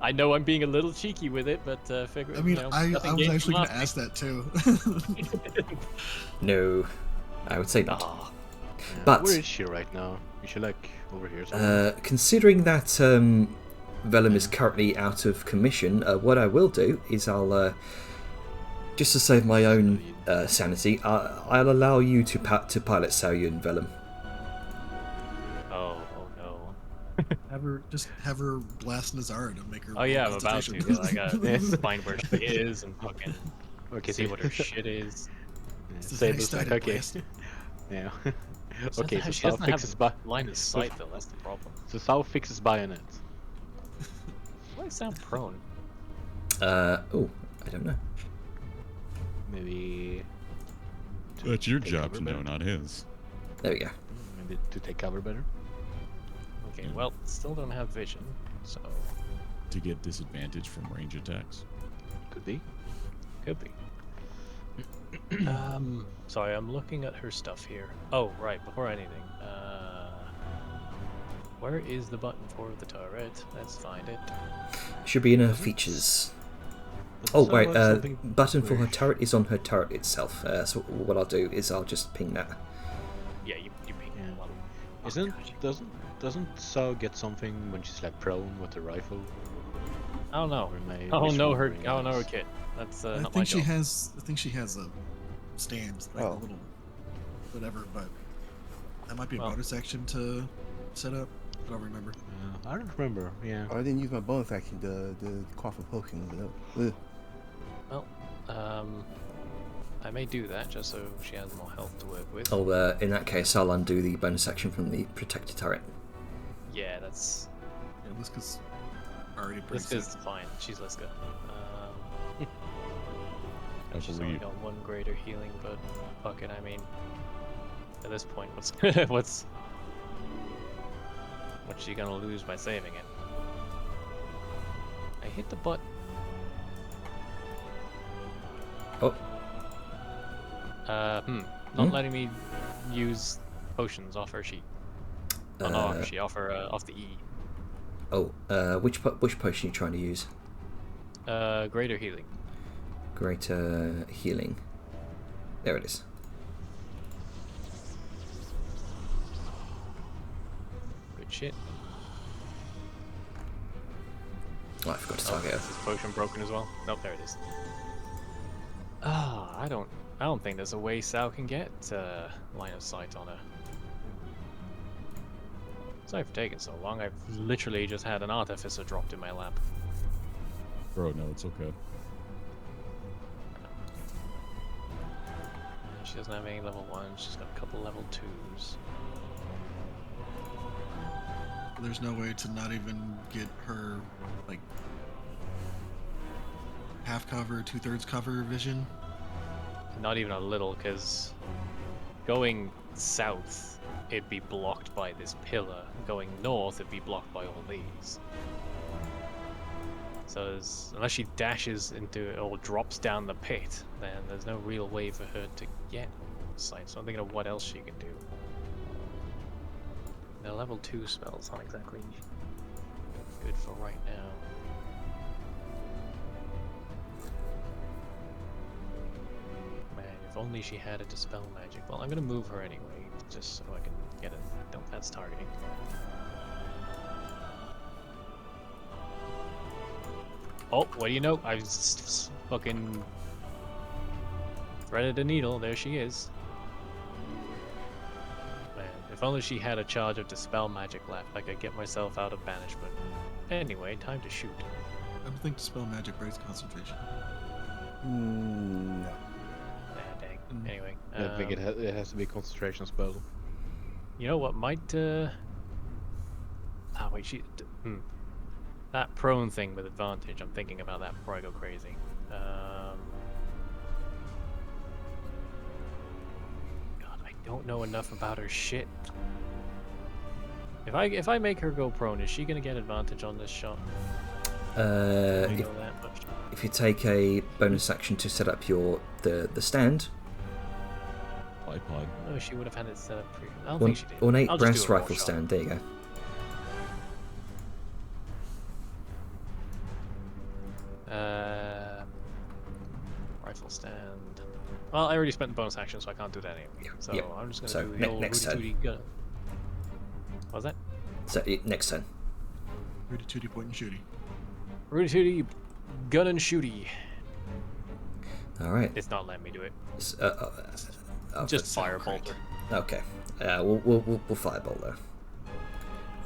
I know I'm being a little cheeky with it, but figure. I mean, you know, I nothing was gained actually from going to ask that too. No. I would say not. Ah, But Where is she right now? Is she like over here somewhere? considering that Vellum is currently out of commission, what I will do is I'll, just to save my own sanity, I'll allow you to pilot Sayun, Vellum. oh no. have her blast Nezara to make her. Oh yeah, I'm about to. concentration. Like, find where she is and fucking Okay, see so what her shit is. It's the say next this like static okay. blast. Yeah. She Okay, doesn't so have- Sal she fixes doesn't have line of sight though. That's the problem. So Sal fixes bayonet. Why do I sound prone? I don't know. Maybe. to That's your take job cover to know, better? not his. There we go. Maybe to take cover better. Okay, well, still don't have vision, so To get disadvantage from range attacks. Could be. could be. Sorry, I'm looking at her stuff here. Oh, right, before anything. Where is the button for for the turret. Let's find it. Should be in her features. That Oh sounds wait, like something button for her British. turret is on her turret itself. So what I'll do is I'll just ping that. Yeah, you ping Yeah. one. Oh, Isn't God. doesn't Sao get something when she's like prone with the rifle? I don't know. Or am I I don't know her. I misremembering don't know her this? kit. That's I not my think she job. has. I think she has a stand, like a Oh. little, whatever. But that might be a Well. bonus action to set up. I don't remember. I don't remember. Yeah. Oh, I didn't use my bonus action to cough a potion. But, Well, I may do that just so she has more health to work with. Oh, in that case, I'll undo the bonus action from the protected turret. Yeah, that's. Yeah, Liska's already pretty Liska's sick. fine. She's Liska. I She's only believe. got one greater healing, but fuck it. I mean, at this point, what's she gonna lose by saving it? I hit the button. Oh, Not letting me use potions off her sheet. Oh, no, Uh, she off the E. which potion are you trying to use? Greater healing. Greater healing. There it is. Good shit. Oh, I forgot to Oh, target is her. this potion broken as well? Nope, there it is. Ah, I don't think there's a way Sal can get line of sight on her. Sorry for taking so long. I've literally just had an artificer dropped in my lap. Bro, no, it's okay. She doesn't have any level 1s, she's got a couple level 2s. There's no way to not even get her like half cover, 2/3 cover vision. Not even a little, because going south, it'd be blocked by this pillar. Going north, it'd be blocked by all these. So unless she dashes into it or drops down the pit, then there's no real way for her to get sight. So I'm thinking of what else she can do. The level 2 spells aren't exactly good for right now. Man, if only she had a dispel magic. Well, I'm gonna move her anyway, just so I can get it. Nope, that's targeting. Oh, what do you know? I fucking threaded a needle. There she is. Man, if only she had a charge of dispel magic left, I could get myself out of banishment. Anyway, time to shoot. I don't think dispel magic breaks concentration. no. Nah, dang. Anyway, I think it has to be a concentration spell. you know what might Ah, wait, that prone thing with advantage, I'm thinking about that before I go crazy. God, I don't know enough about her shit. If I make her go prone, is she gonna get advantage on this shot? I If, know that much. if you take a bonus action to set up the stand, Bipod. Oh, she would have had it set up pre. I don't one, think she did. ornate I'll just brass do a roll rifle shot. stand. There you go. Rifle stand. Well, I already spent the bonus action, so I can't do that anyway. So Yep. I'm just gonna So, do the ne- old next Rudy Tooty gun. What was that? So next turn. Rudy Tooty point and shooty. Rudy Tooty gun and shooty. All right. It's not letting me do it. Just firebolt her. Okay. We'll firebolt her.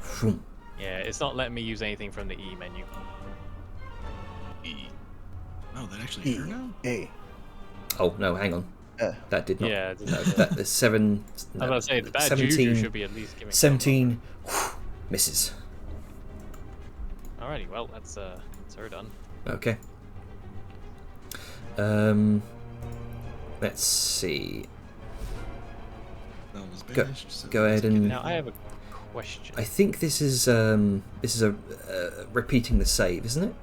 Vroom. Yeah, it's not letting me use anything from the E menu. Oh, that actually hit her now? Hey. Oh no, hang on. That did not. Yeah, it No, that is 7. I was about to say, the bad 17, juju should be at least giving 17 misses. Alrighty, well, that's her done. Okay. Let's see. That one was Go- banished. So go ahead and- Now, I have a question. I think this is a repeating the save, isn't it?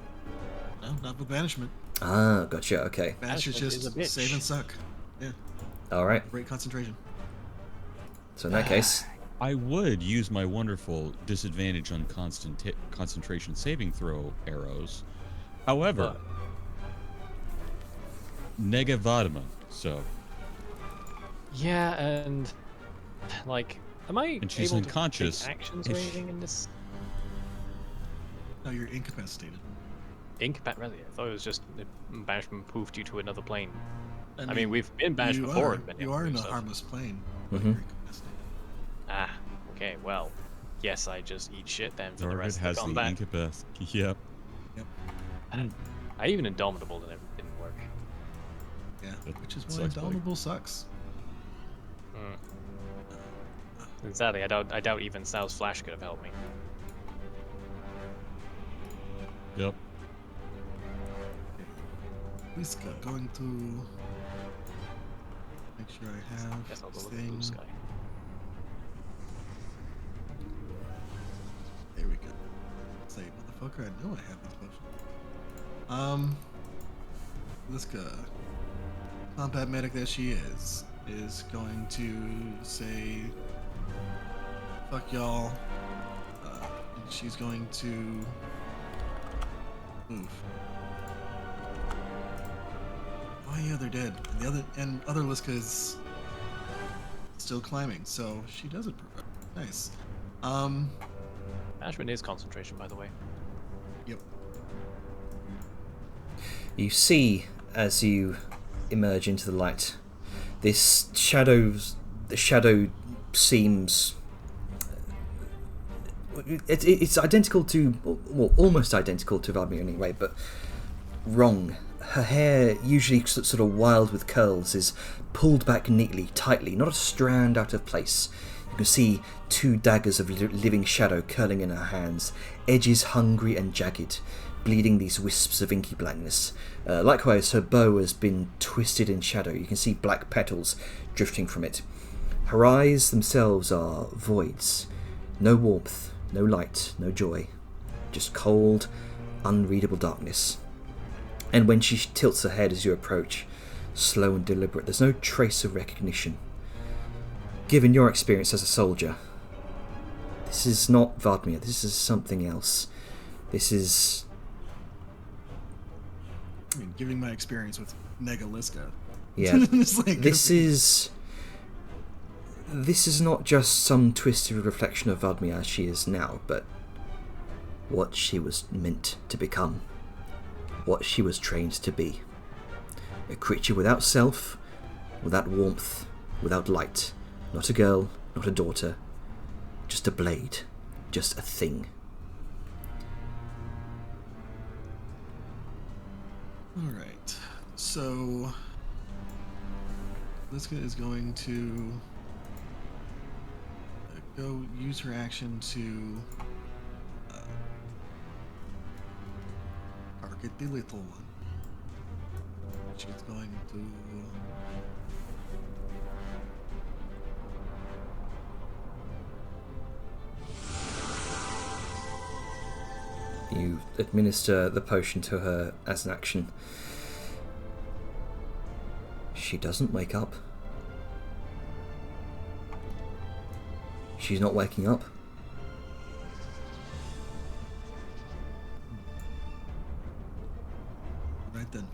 No, not with banishment. Ah, gotcha. Okay. Banish is Banishment is a just bitch. save and suck. Yeah, All right. great concentration. So in that case, I would use my wonderful disadvantage on concentration saving throw arrows. However, Negavadima, so. Yeah, and like, am I And she's able unconscious. to take actions or anything in this? No, you're incapacitated. Really? I thought it was just banishment poofed you to another plane. I mean, mean, we've been banished before. You are in a stuff. harmless plane. But Mhm. you're incapacitated. Ah, okay. Well, yes, I just eat shit then for the Target rest of has the the combat. incapacity. Yep. I even Indomitable and it didn't work. Yeah, That which is why sucks, buddy. Indomitable sucks. And sadly, I doubt even Sal's flash could have helped me. Yep. Liska, going to make sure I have Guess I'll go this with the blue thing. sky. There we go. Say, motherfucker, I know I have these potions. Liska, combat medic that she is going to say, fuck y'all. And she's going to move. Oh yeah, they're dead. And other Liska is still climbing, so she does it perfect. Nice. Banishment is concentration, by the way. Yep. You see, as you emerge into the light, the shadow seems... It's identical to, well, almost identical to Vladimir anyway, but wrong. Her hair, usually sort of wild with curls, is pulled back neatly, tightly, not a strand out of place. You can see 2 daggers of living shadow curling in her hands, edges hungry and jagged, bleeding these wisps of inky blackness. Likewise, her bow has been twisted in shadow. You can see black petals drifting from it. Her eyes themselves are voids. No warmth, no light, no joy. Just cold, unreadable darkness. And when she tilts her head as you approach, slow and deliberate, there's no trace of recognition. Given your experience as a soldier, this is not Vladimir, this is something else. This is... I mean, giving my experience with Mega Liska. Yeah, It's like, this is not just some twisted reflection of Vladimir as she is now, but what she was meant to become. What she was trained to be. A creature without self, without warmth, without light. Not a girl, not a daughter. Just a blade. Just a thing. Alright. So Liska is going to go use her action to target the little one. She's going to You administer the potion to her as an action. She doesn't wake up. She's not waking up. right then.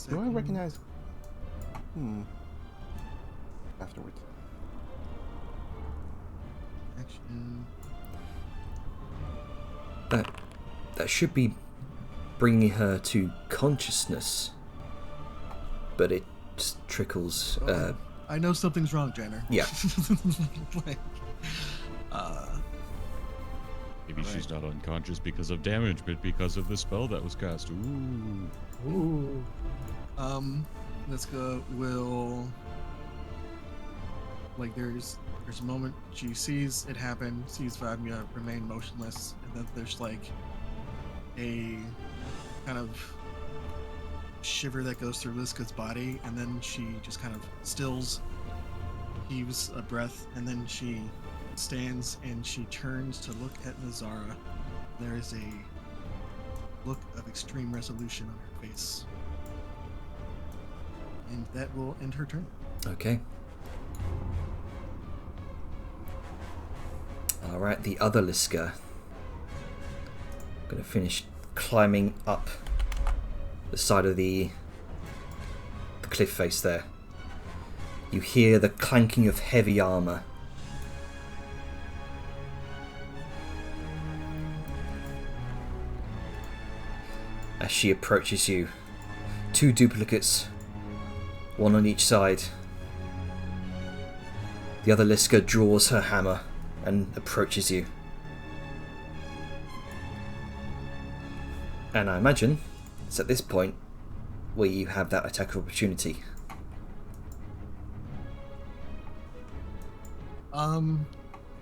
Do I recognize? Afterwards. Action. That should be bringing her to consciousness, but it just trickles. Okay. I know something's wrong, Jenner. Yeah. Like, Maybe she's not unconscious because of damage, but because of the spell that was cast. Ooh. Niska will, like, there's a moment she sees it happen, sees Vladimir remain motionless, and then there's like a kind of shiver that goes through Liska's body, and then she just kind of stills, heaves a breath, and then she stands and she turns to look at Nezara. There is a look of extreme resolution on her face. And that will end her turn. Okay. Alright, the other Liska. Gonna finish climbing up the side of the cliff face there. You hear the clanking of heavy armor. As she approaches you, 2 duplicates, one on each side. The other Liska draws her hammer and approaches you. And I imagine it's at this point where you have that attack of opportunity.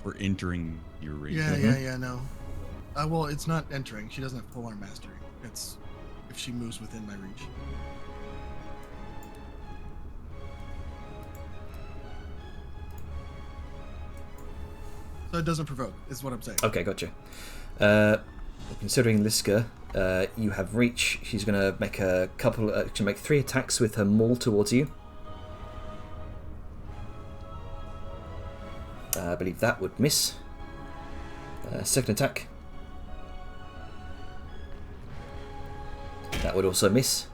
We're entering your range. Yeah, no. Well, it's not entering. She doesn't have full arm mastery. It's if she moves within my reach. So it doesn't provoke, is what I'm saying. Okay, gotcha. Considering Liska, you have reach. She's gonna make a couple. To make 3 attacks with her maul towards you. I believe that would miss. Second attack. That would also miss.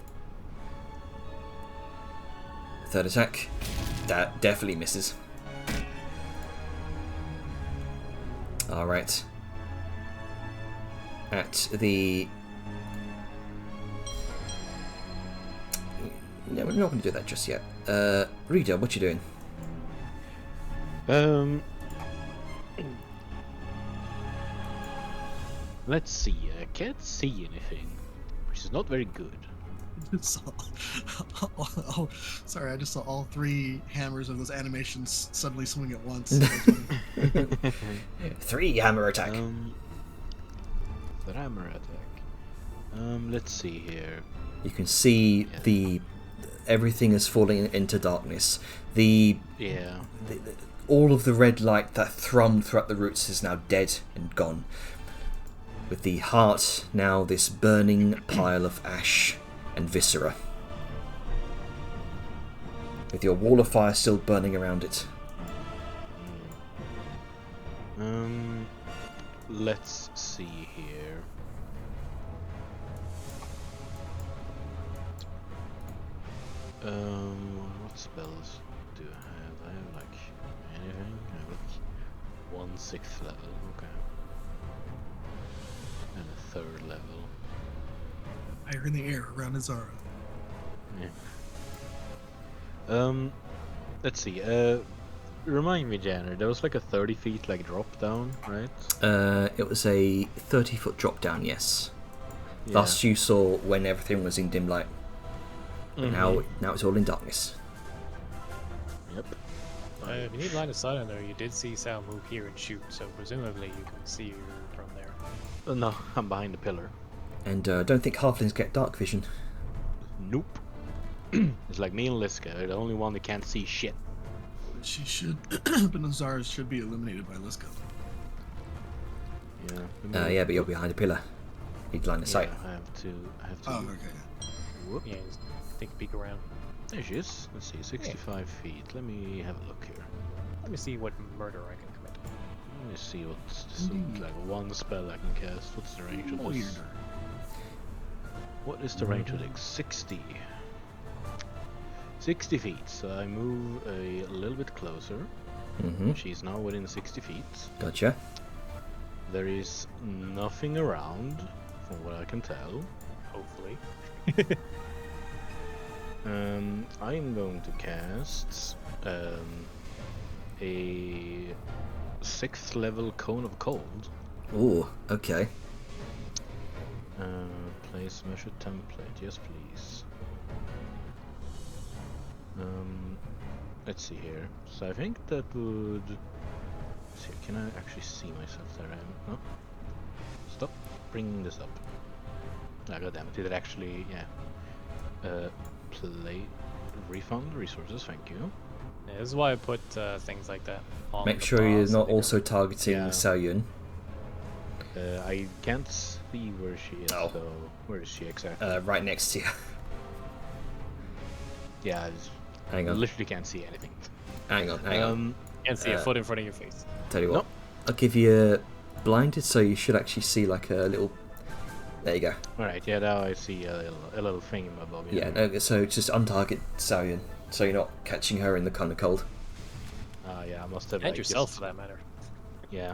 Third attack. That definitely misses. Alright. At the... No, we're not going to do that just yet. Rita, what you doing? Let's see. I can't see anything, which is not very good. Sorry, I just saw all 3 hammers of those animations suddenly swing at once. 3 hammer attack. The hammer attack. Let's see here. You can see everything is falling into darkness. All of the red light that thrummed throughout the roots is now dead and gone. With the heart now this burning pile of ash and viscera. With your wall of fire still burning around it. Let's see here. What spells do I have? I have like anything? I have like 1/6 level, okay. And a 3rd level. Fire in the air around Nezara. Yeah. Let's see. Remind me, Janner. There was like a 30 feet like drop down, right? It was a 30-foot drop down, yes. Yeah. Last you saw when everything was in dim light. But now it's all in darkness. Yep. If you need line of sight on there, you did see Sal move here and shoot, so presumably you can see her from there. No, I'm behind the pillar. And don't think halflings get dark vision. Nope. It's like me and Liska. They're the only one that can't see shit. She should, but Nezara should be illuminated by Liska. Yeah. Yeah, but you're behind a pillar. Need line of sight. I have to. Oh, okay. Whoop. Yeah, just take a peek around. There she is. Let's see, 65 feet. Let me have a look here. Let me see what murder I can commit. Let me see what's this looks like. 1 spell I can cast. What's the range of this? What is the range of this? 60. 60 feet. So I move a little bit closer. Mm-hmm. She's now within 60 feet. Gotcha. There is nothing around, from what I can tell. Hopefully. I'm going to cast a 6th level Cone of Cold. Ooh, okay. Place measure template, yes please. Let's see here. So I think that would... Let's see, can I actually see myself there? No? Stop bringing this up. Ah, goddammit, did it actually... yeah. Play... Refund resources, thank you. Yeah, this is why I put things like that on Make the sure you're bars, not they also can- targeting Yeah. Saoyun. I can't see where she is Oh. though. Where is she exactly? Right next to you. Yeah, Hang I on, literally can't see anything. hang on. Can't see a foot in front of your face. Tell you what, Nope. I'll give you blinded, so you should actually see like a little. There you go. Alright, yeah, now I see a little thing in my bob. Yeah. No, so just untarget Salian, so you're not catching her in the kind of cold. Yeah, I must have. And like, yourself, just- for that matter. Yeah.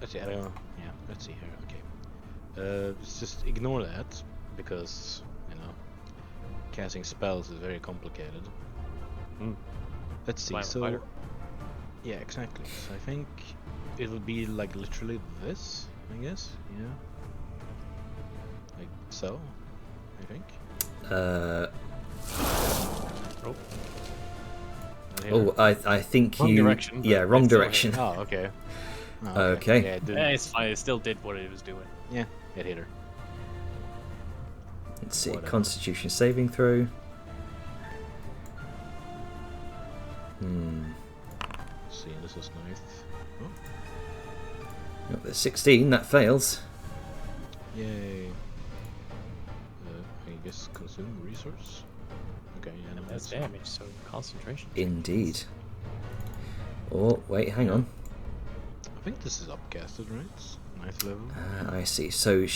Let's see. I don't know. Yeah. Let's see here. Okay. Let's just ignore that because casting spells is very complicated. Mm. Let's see. Climb a So. fighter. Yeah, exactly. So I think it will be like literally this. I guess. Yeah. Like so. I think. Oh, Here. I think Wrong you. direction, Yeah, but wrong it's still direction. Oh, okay. Oh, Okay. Yeah, it, yeah, it's fine. It still did what it was doing. yeah, it hit her. Let's see. Whatever. Constitution saving throw. Let's see, this is nice. Oh, Got the 16. That fails. yay. I guess consume resource. Okay, yeah, no, That's that's damage, so concentration. Indeed. Oh wait, hang on. I think this is upcasted, right? Ninth level. I see. So,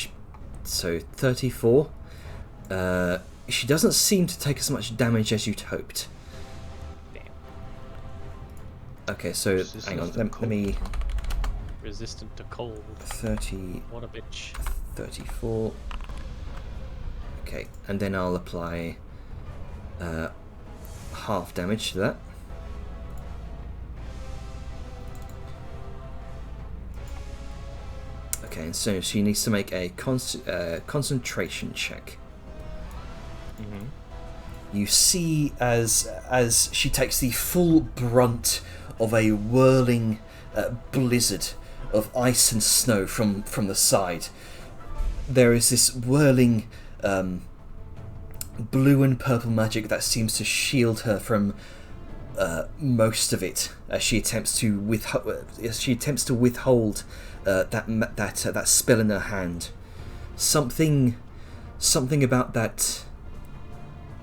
so 34. She doesn't seem to take as much damage as you'd hoped. Damn. Okay, so Resistance hang on. to Let me. cold. Resistant to cold. 30, What a bitch. 34. Okay, and then I'll apply half damage to that. Okay, and so she needs to make a concentration check. You see as she takes the full brunt of a whirling blizzard of ice and snow from the side. There is this whirling blue and purple magic that seems to shield her from most of it as she attempts to withhold that spell in her hand. Something about that.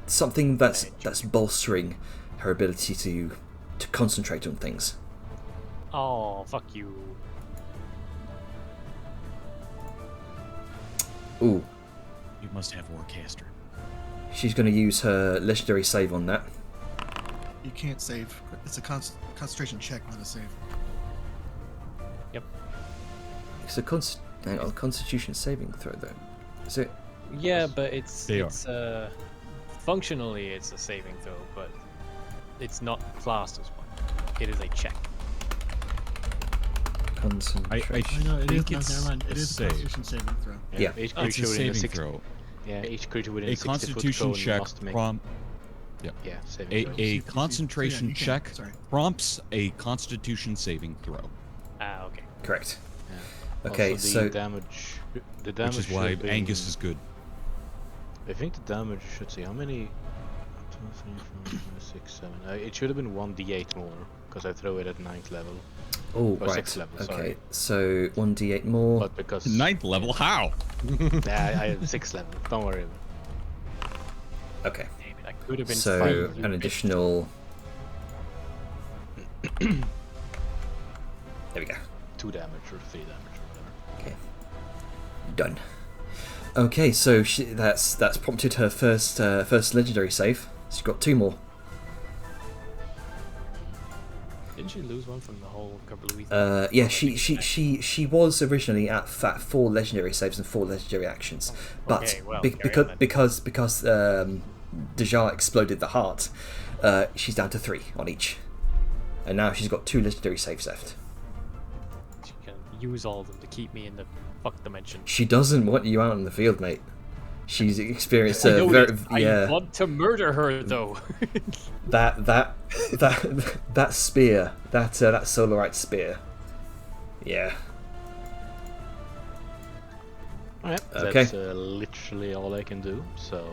Something that's bolstering her ability to concentrate on things. Oh, fuck you. Ooh, You must have Warcaster. she's going to use her legendary save on that. You can't save. It's a concentration check, not a save. Yep. It's a Constitution saving throw though. Is it? Yeah, but it's They are. functionally it's a saving throw, but it's not classed as one. It is a check. Concentration. I know it is. think No, it's never mind. a It is a save. Constitution saving throw. Yeah. Each It's a creature within saving six. throw. Yeah, each creature within A 60 foot Constitution cone check must make. prompt. Yeah, saving A, throws. a concentration you can. check Sorry. prompts a Constitution saving throw, Ah, okay. Correct. Yeah. Okay, Also, so the damage. The damage. which is should why have been- Angus is good. I think the damage should see how many. 2, 3, 4, 5, 6, 7. It should have been 1d8 more because I throw it at 9th level. oh or right. sixth level, Okay, sorry. so 1d8 more. But because Ninth level? How? I have 6th level. Don't worry. Okay, Damn it, I could have been so five. an additional. There we go. 2 damage or 3 damage or whatever. Okay. Done. Okay, so that's prompted her first legendary save. She's got 2 more. Didn't she lose one from the whole kablooey thing? Yeah, she was originally at 4 legendary saves and 4 legendary actions, but okay, well, carry on because then. Deja exploded the heart, she's down to 3 on each, and now she's got 2 legendary saves left. She can use all of them to keep me in the fuck dimension. She doesn't want you out in the field, mate. She's experienced I a know very it. yeah. I want to murder her though. That spear, that Solarite spear. Yeah. Alright, Okay. that's literally all I can do. So,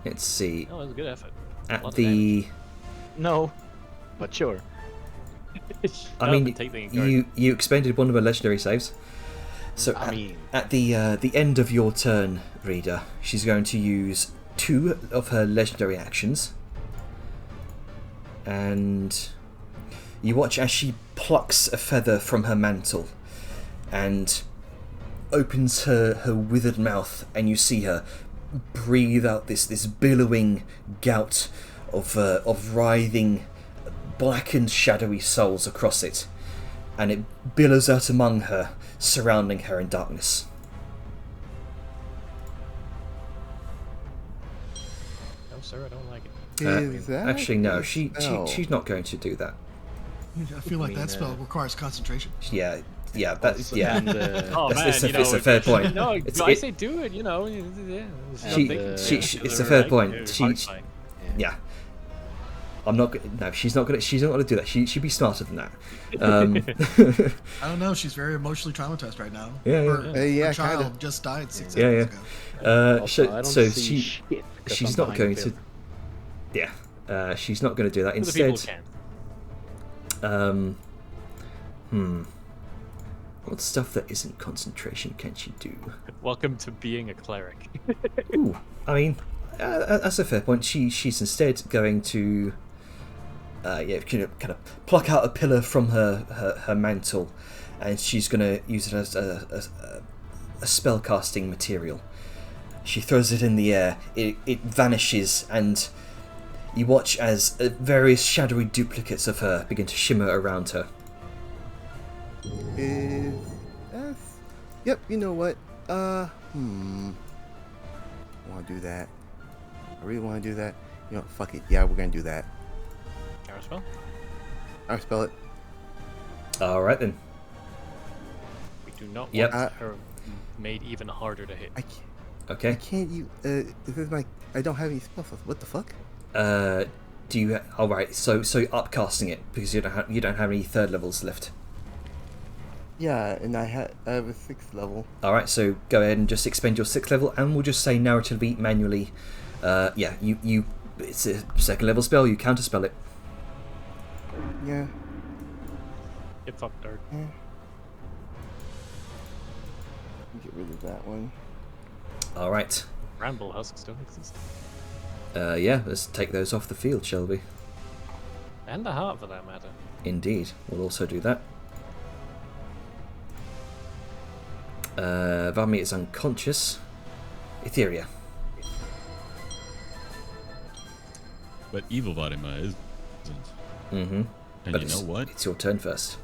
Let's see. Oh, that was a good effort. At Lot of the, no, but sure. I mean, you expended one of her legendary saves. So I mean, at the end of your turn, Reader, she's going to use 2 of her legendary actions, and you watch as she plucks a feather from her mantle and opens her withered mouth, and you see her breathe out this billowing gout of writhing, blackened, shadowy souls across it, and it billows out among her, surrounding her in darkness. No, sir, I don't like it. Is that Actually, no, a she's not going to do that. I feel like that spell requires concentration. Yeah, that Also- yeah. and, Oh man, It's a you know, fair point. No, It's- I it- say do it. You know, yeah. It's a fair point. Yeah. I'm not. No, she's not gonna. She's not gonna do that. She'd be smarter than that. I don't know. She's very emotionally traumatized right now. Yeah, yeah. Her, Yeah, her child kinda. just died 6 Yeah, seconds yeah. ago. Also, I don't So see shit 'cause she's I'm not behind going the to. pillar. Yeah. She's not going to do that. For the people Instead, who can't. What stuff that isn't concentration can she do? Welcome to being a cleric. Ooh, I mean, that's a fair point. She's instead going to, kind of pluck out a pillar from her mantle, and she's going to use it as a spell casting material. She throws it in the air. It vanishes, and you watch as various shadowy duplicates of her begin to shimmer around her. Yep, you know what? I want to do that. I really want to do that. You know, fuck it. Yeah, we're gonna do that. Counterspell? I spell it. All right then. We do not Yep. want her made even harder to hit. I can't. Okay. Can't you? This is my. I don't have any spell slots. What the fuck? Do you? All right. So upcasting it because you don't have any 3rd levels left. Yeah, and I have a 6th level. All right. So go ahead and just expend your 6th level, and we'll just say narratively manually. You. It's a 2nd level spell. You counterspell it. Yeah. Get fucked, Dark. Yeah. Get rid of that one. All right. Ramble husks don't exist. Yeah. Let's take those off the field, shall we? And the heart, for that matter. Indeed. We'll also do that. Vami is unconscious. Etheria. But Evil Vadima isn't. Mm-hmm. And But you know what? It's your turn first.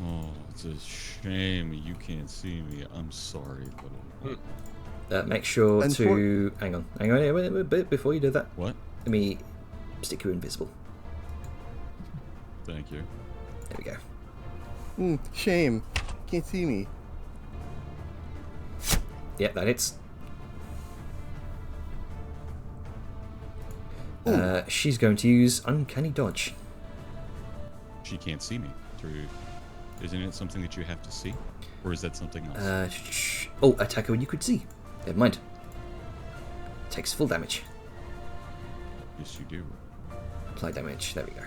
Oh, it's a shame you can't see me. I'm sorry, little. Make sure And to hang on. Wait a bit before you do that. What? Let me stick you invisible. Thank you. There we go. Shame. Can't see me. Yeah, that hits. She's going to use Uncanny Dodge. She can't see me through. Isn't it something that you have to see, or is that something else? Attacker you could see. Never mind. Takes full damage. Yes, you do. Apply damage. There we go.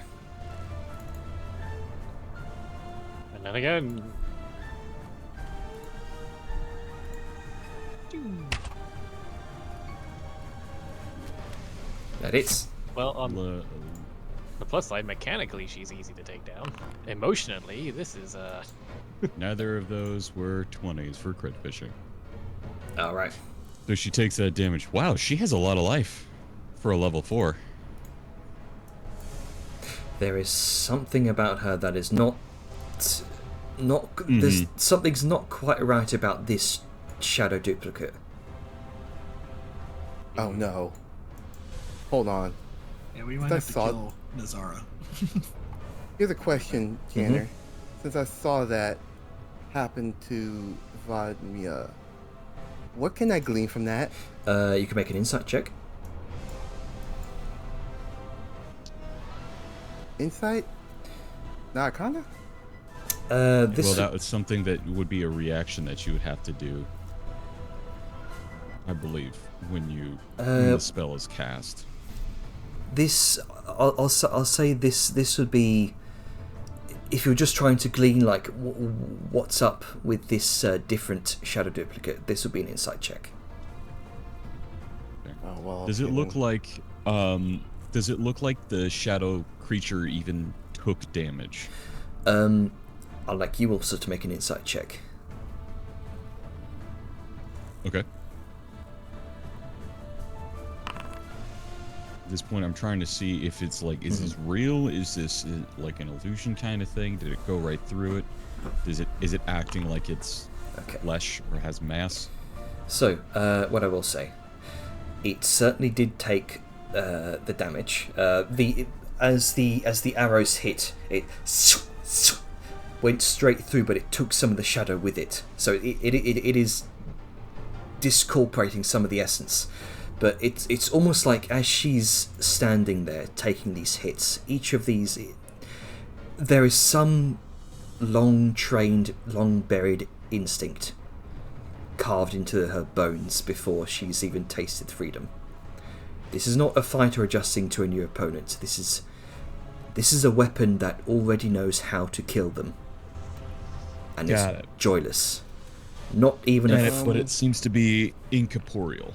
And then again. That hits. Well, on Le- the plus side, mechanically she's easy to take down. Emotionally, this is Neither of those were 20s for crit fishing. All right. So she takes that damage. Wow, she has a lot of life for a level 4. There is something about her that is not. There's something's not quite right about this shadow duplicate. Oh no. Hold on. Yeah, we might I have to saw- kill Nezara. Here's a question, Tanner. Since I saw that happen to Vadmia, what can I glean from that? You can make an insight check. Insight? Arcana? This Well, that was something that would be a reaction that you would have to do, I believe, when the spell is cast. I'll say this would be if you're just trying to glean what's up with this different shadow duplicate. This would be an insight check. Oh well. Does it okay look then. like the shadow creature even took damage? I'd like you also to make an insight check. Okay. At this point, I'm trying to see if it's like, is this real? Is this like an illusion kind of thing? Did it go right through it? Is it acting like it's Okay. flesh or has mass? So, what I will say, it certainly did take the damage. As the arrows hit, it went straight through, but it took some of the shadow with it. So it is discorporating some of the essence. But it's almost like as she's standing there taking these hits, each of these, there is some long-trained, long-buried instinct carved into her bones before she's even tasted freedom. This is not a fighter adjusting to a new opponent. This is a weapon that already knows how to kill them. And Got it's it. joyless. Not even But it seems to be incorporeal.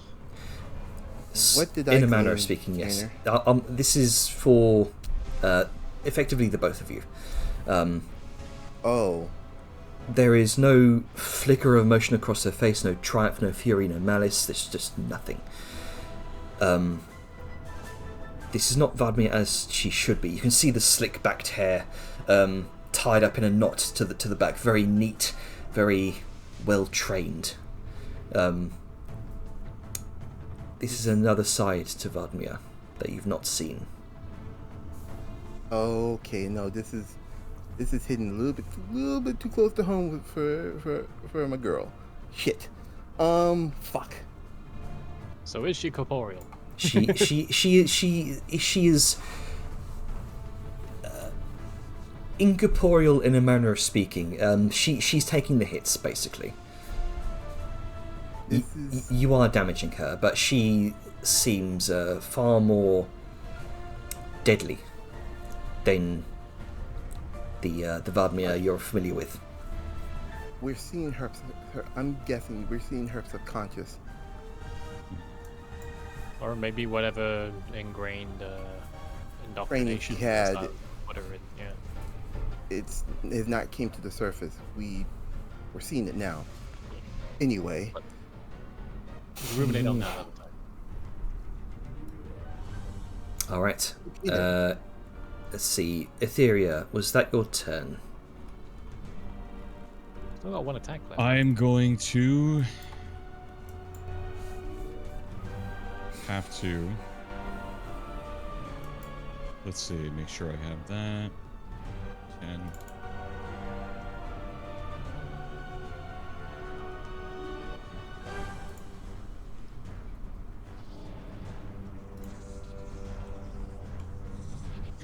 What did in I a manner of claim, speaking, yes. Tanner? This is for effectively the both of you. Oh, There is no flicker of emotion across her face, no triumph, no fury, no malice. There's just nothing. This is not Vladimir as she should be. You can see the slick-backed hair tied up in a knot to the back. Very neat, very well trained. This is another side to Vladimir that you've not seen. okay. No, this is hidden a little bit too close to home for my girl. Shit. Fuck. So is she corporeal? She is incorporeal in a manner of speaking. She's taking the hits basically. You are damaging her, but she seems far more deadly than the Vladimir you're familiar with. We're seeing her. I'm guessing we're seeing her subconscious. Or maybe whatever ingrained indoctrination she had. style, whatever it, yeah. It has not came to the surface. We're seeing it now. Anyway. But ruminate on that another time. All right. Let's see. Etheria, was that your turn? Still got one attack left. I'm going to have to. Let's see. Make sure I have that. 10.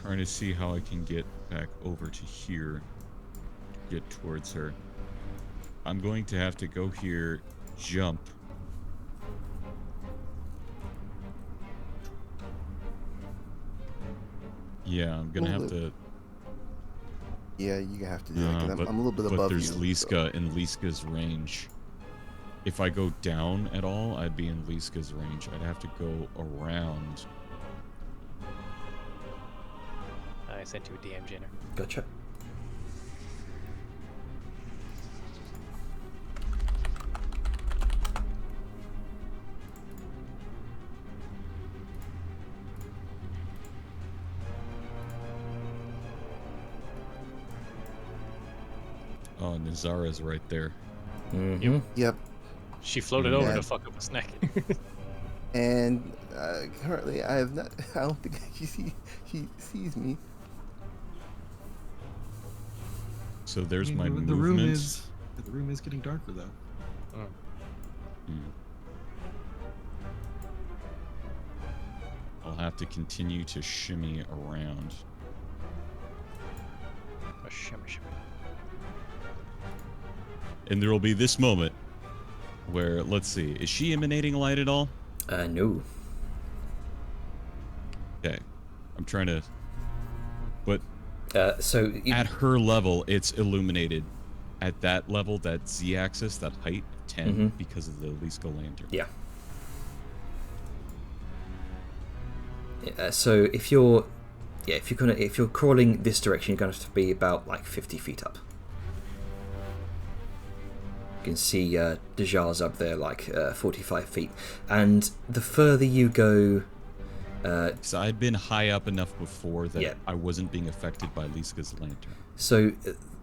Trying to see how I can get back over to here, get towards her. I'm going to have to go here, jump. Yeah, I'm gonna have to. Yeah, you have to do that because I'm a little bit but above there's you. Liska in Liska's range. If I go down at all, I'd be in Liska's range. I'd have to go around. I sent you a DM, Jenner. Gotcha. Oh, Nezara's right there. Mm-hmm. Yep. She floated over Yeah. to fuck up a snack. And currently, I have not. I don't think she sees me. So there's I mean, my the movement. room is getting darker though. I'll have to continue to shimmy around. A shimmer, shimmer. And there will be this moment where, let's see, is she emanating light at all? No. Okay. I'm trying to. But So at her level, it's illuminated. At that level, that Z-axis, that height, 10, because of the Liska lantern. yeah. So if you're crawling this direction, you're going to have to be about like 50 feet up. You can see Dejar's up there like 45 feet, and the further you go. So I'd been high up enough before that Yeah. I wasn't being affected by Liska's lantern. So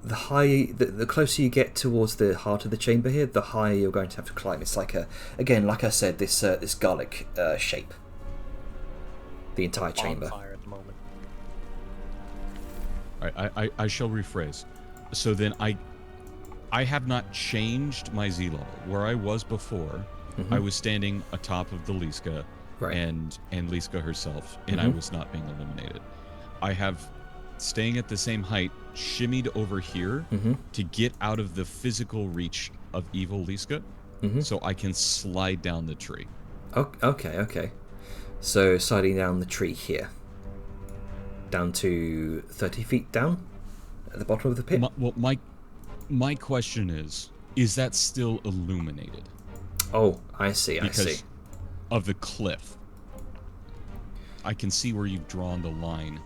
the closer you get towards the heart of the chamber here, the higher you're going to have to climb. It's like like I said, this garlic shape. The entire On chamber. fire at the moment. I shall rephrase. So then I have not changed my Z level. Where I was before, I was standing atop of the Liska Right. and Liska herself, and I was not being eliminated. I have, staying at the same height, shimmied over here to get out of the physical reach of evil Liska, so I can slide down the tree. Okay. So sliding down the tree here. Down to 30 feet down? At the bottom of the pit? My question is that still illuminated? Oh, I see. Because of the cliff. I can see where you've drawn the line.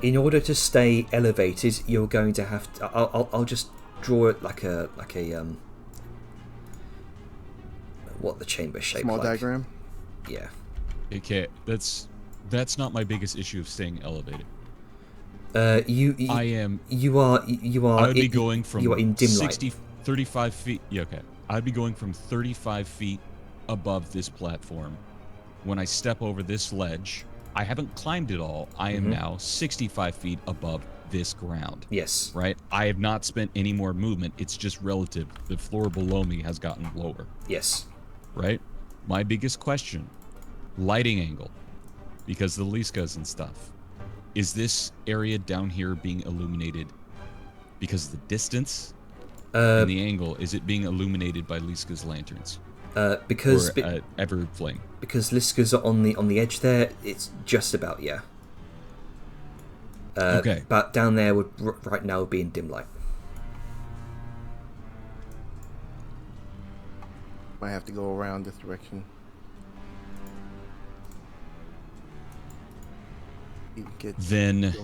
In order to stay elevated, you're going to have to. I'll just draw it like a what the chamber shape Small like. diagram. Yeah. Okay, that's not my biggest issue of staying elevated. You are. I would be going from you are in dim 35 feet. Yeah, okay. I'd be going from 35 feet above this platform. When I step over this ledge, I haven't climbed it all. I am now 65 feet above this ground. Yes. Right? I have not spent any more movement. It's just relative. The floor below me has gotten lower. Yes. Right? My biggest question, lighting angle, because the Liskas and stuff. Is this area down here being illuminated because of the distance and the angle? Is it being illuminated by Liska's lanterns? Because or Everflame? Because Liska's are on the edge there, it's just about, yeah. Okay. But down there would right now would be in dim light. Might have to go around this direction. You get Then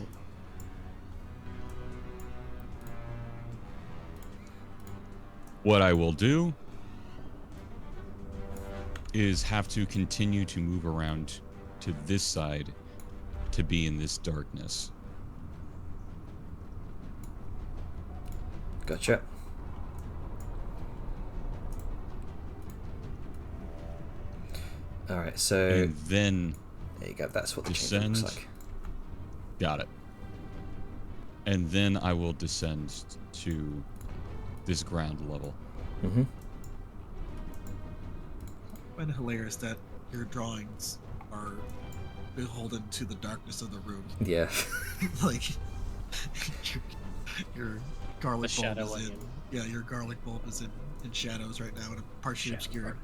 what I will do is have to continue to move around to this side to be in this darkness. Gotcha. Alright, so And then there you go, that's what the chamber descend. looks like. Got it. And then I will descend to this ground level. Mm-hmm. I find it hilarious that your drawings are beholden to the darkness of the room. Yeah. Like your garlic The bulb shadow is in. onion. Yeah, your garlic bulb is in shadows right now and partially Shadow obscured.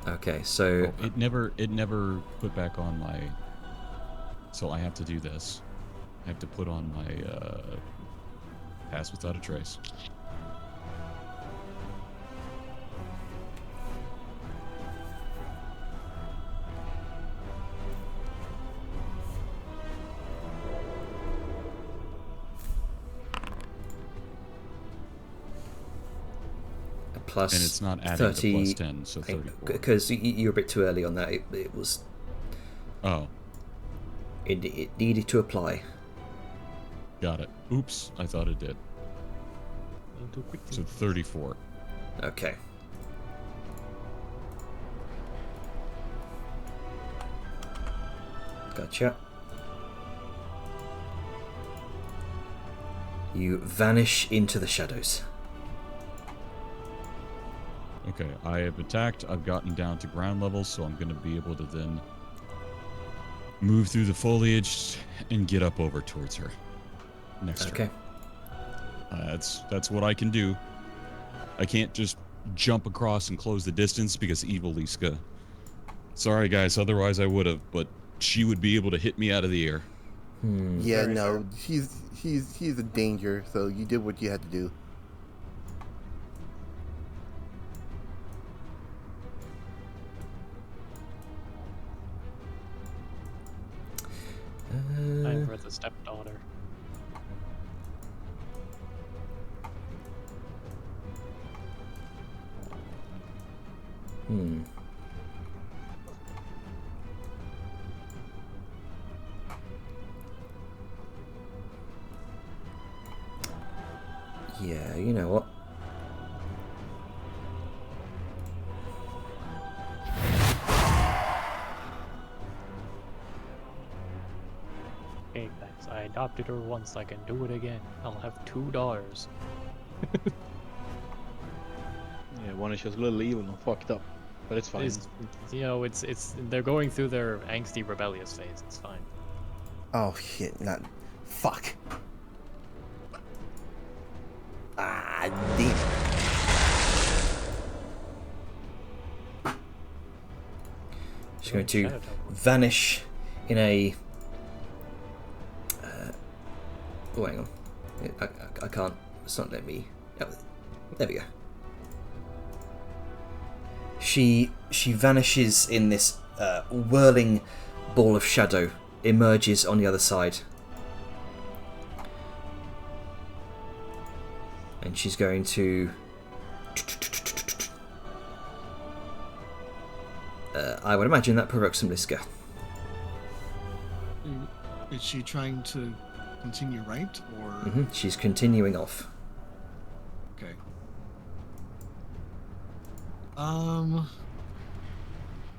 Okay, so It never put back on my. So I have to do this. I have to put on my pass without a trace. plus And it's not adding 30, the plus 10, so 34. because you're a bit too early on that. It was Oh, it needed to apply. got it. Oops, I thought it did. So 34. Okay. Gotcha. You vanish into the shadows. Okay, I have attacked. I've gotten down to ground level, so I'm going to be able to then move through the foliage and get up over towards her. Next turn. Okay. That's what I can do. I can't just jump across and close the distance because evil Liska. Sorry guys, otherwise I would have, but she would be able to hit me out of the air. Yeah, Very no, he's a danger. So you did what you had to do. Time for the stepdaughter. Hmm. Yeah, you know what? Hey, thanks. I adopted her once. I can do it again. I'll have $2. Yeah, one is just a little evil and fucked up, but it's fine. It's, they're going through their angsty, rebellious phase. It's fine. Oh shit! Not fuck. Ah, damn. She's going to Shadow Token. vanish in a. Oh, hang on. I can't. It's not letting me. Oh, there we go. She vanishes in this whirling ball of shadow, emerges on the other side, and she's going to. I would imagine that provokes some Liska. Is she trying to continue right, or She's continuing off. okay?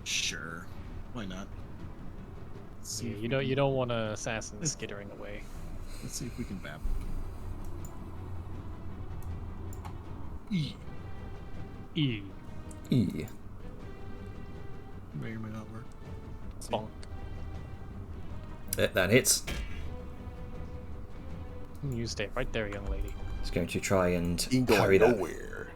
Sure. Why not? Let's see. Yeah, if you we don't want an assassin skittering away. Let's see if we can bap. E. E. E. May or may not work. Let's see. Bonk. That hits. You stay right there, young lady. He's going to try and Ain't parry going that. nowhere.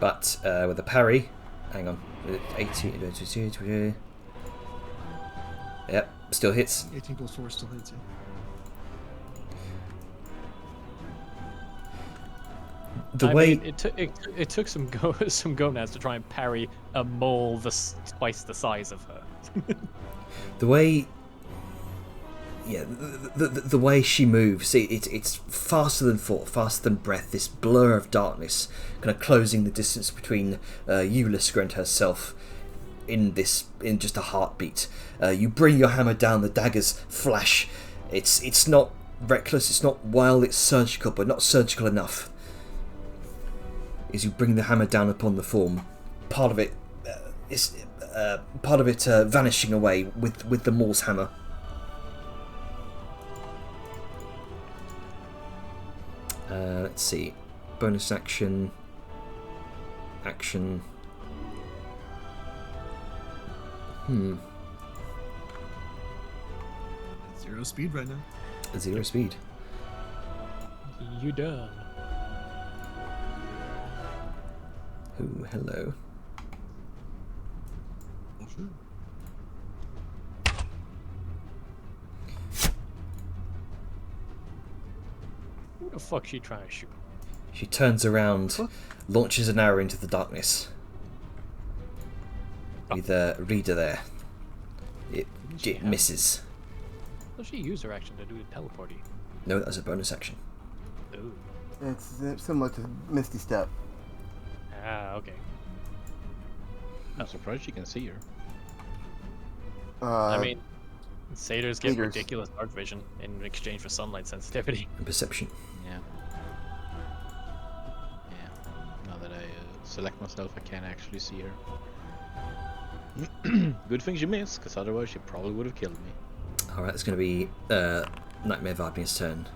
But with a parry, hang on, 18. Yep, still hits. 18 plus 4 still hits you. The I way mean, it took some gonads to try and parry a mole twice the size of her. the way, yeah, the way she moves, it's faster than thought, faster than breath. This blur of darkness, kind of closing the distance between Liska and herself. In just a heartbeat, you bring your hammer down. The daggers flash. It's not reckless. It's not wild. It's surgical, but not surgical enough. As you bring the hammer down upon the form, part of it vanishing away with the Maul's hammer. Let's see, bonus action. Zero speed right now. 0 speed. You done. Ooh, hello. Oh, sure. Who the fuck she trying to shoot? She turns around, launches an arrow into the darkness. With a reader there. It misses. Well, she used her action to do the teleporting. No, that was a bonus action. Ooh. It's similar to Misty Step. Ah, okay. I'm surprised you can see her. I mean, satyrs get leaders. ridiculous dark vision in exchange for sunlight sensitivity. And perception. Yeah. Yeah. Now that I select myself, I can actually see her. Good thing she missed, because otherwise she probably would have killed me. Alright, it's going to be Nightmare Vardnir's turn.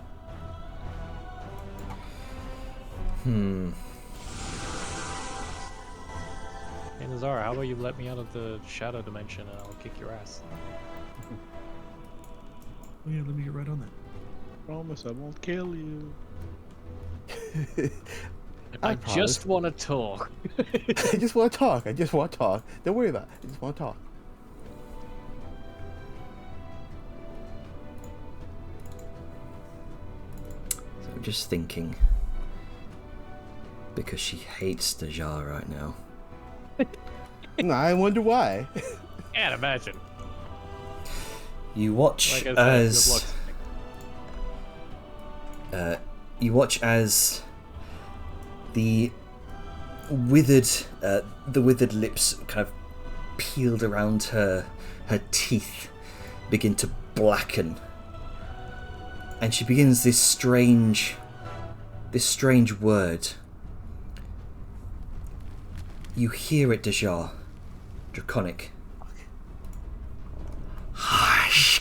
Hey, Nezara, how about you let me out of the shadow dimension and I'll kick your ass? Oh yeah, let me get right on that. Promise I won't kill you. I promise. just want to talk. I just want to talk. I just want to talk. Don't worry about it. I just want to talk. So I'm just thinking, because she hates Nezara right now. No, I wonder why. Can't imagine. You watch Like I said, good as luck. you watch as the withered lips kind of peeled around her teeth begin to blacken, and she begins this strange word. You hear it, Dejar. Draconic.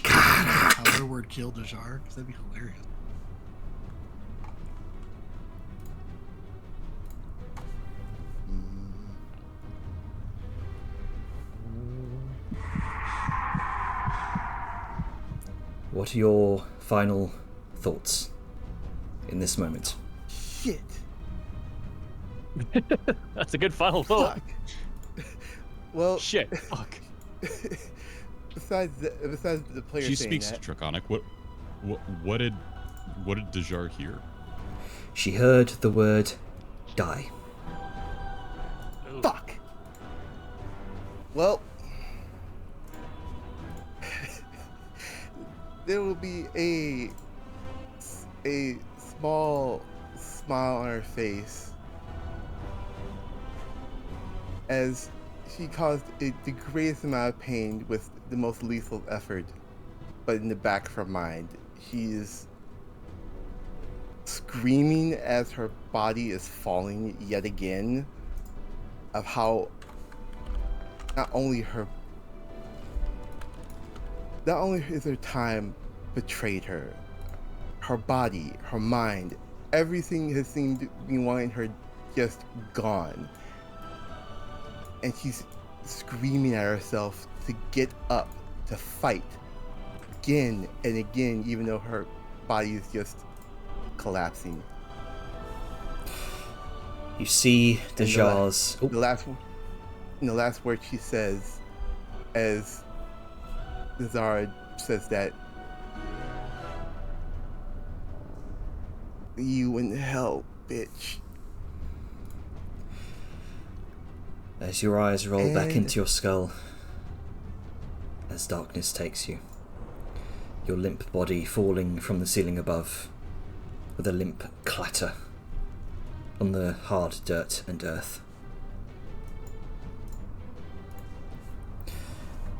Another word killed Dejar, because that'd be hilarious. What are your final thoughts in this moment? Shit. That's a good final thought. Fuck. Well, Shit. Fuck. besides the player She saying speaks that, Draconic. What did Dejar hear? She heard the word die. Ooh. fuck. Well, there will be a small smile on her face as she caused the greatest amount of pain with the most lethal effort, but in the back of her mind, she is screaming as her body is falling yet again of how not only is her time betrayed her, her body, her mind, everything has seemed to be wanting her just gone. And she's screaming at herself to get up, to fight again and again, even though her body is just collapsing. You see And Dejar's. the last word she says, as Nezara says that, "You in hell, bitch." As your eyes roll back And- into your skull, as darkness takes you, your limp body falling from the ceiling above with a limp clatter on the hard dirt and earth.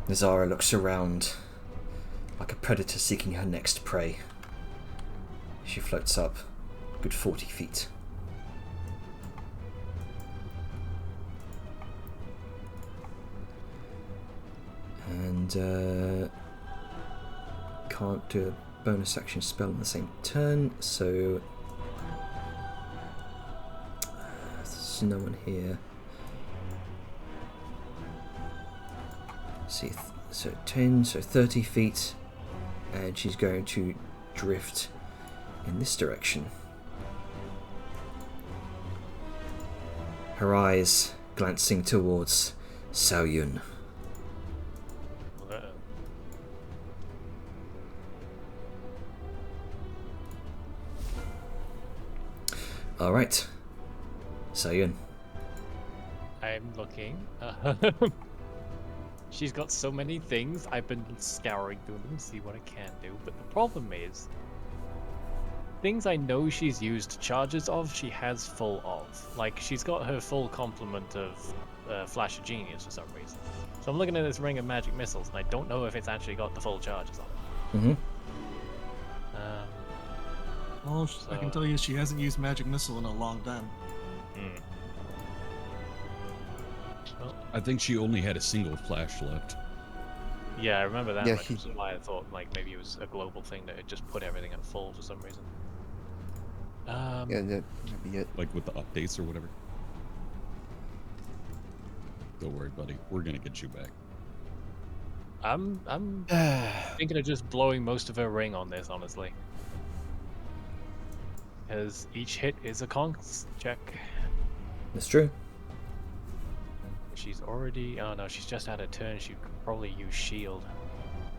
Nezara looks around like a predator seeking her next prey. She floats up a good 40 feet. And can't do a bonus action spell on the same turn, so there's no one here. See, so 10, so 30 feet, and she's going to drift in this direction. Her eyes glancing towards Xiaoyun. Alright. Xiaoyun. I'm looking. She's got so many things. I've been scouring through them to see what I can do. But the problem is, things I know she's used charges of, she has full of. Like, she's got her full complement of Flash of Genius for some reason. So I'm looking at this ring of magic missiles, and I don't know if it's actually got the full charges on it. Mm-hmm. Well, I can tell you she hasn't used magic missile in a long time. Well, I think she only had a single flash left. yeah, I remember that. Yeah, Which she- is why I thought like maybe it was a global thing that had just put everything at full for some reason. Yeah, that'd be it. Like with the updates or whatever. Don't worry, buddy. We're gonna get you back. I'm thinking of just blowing most of her ring on this, honestly. Because each hit is a const check. That's true. She's already... Oh no, she's just had a turn. She could probably use shield.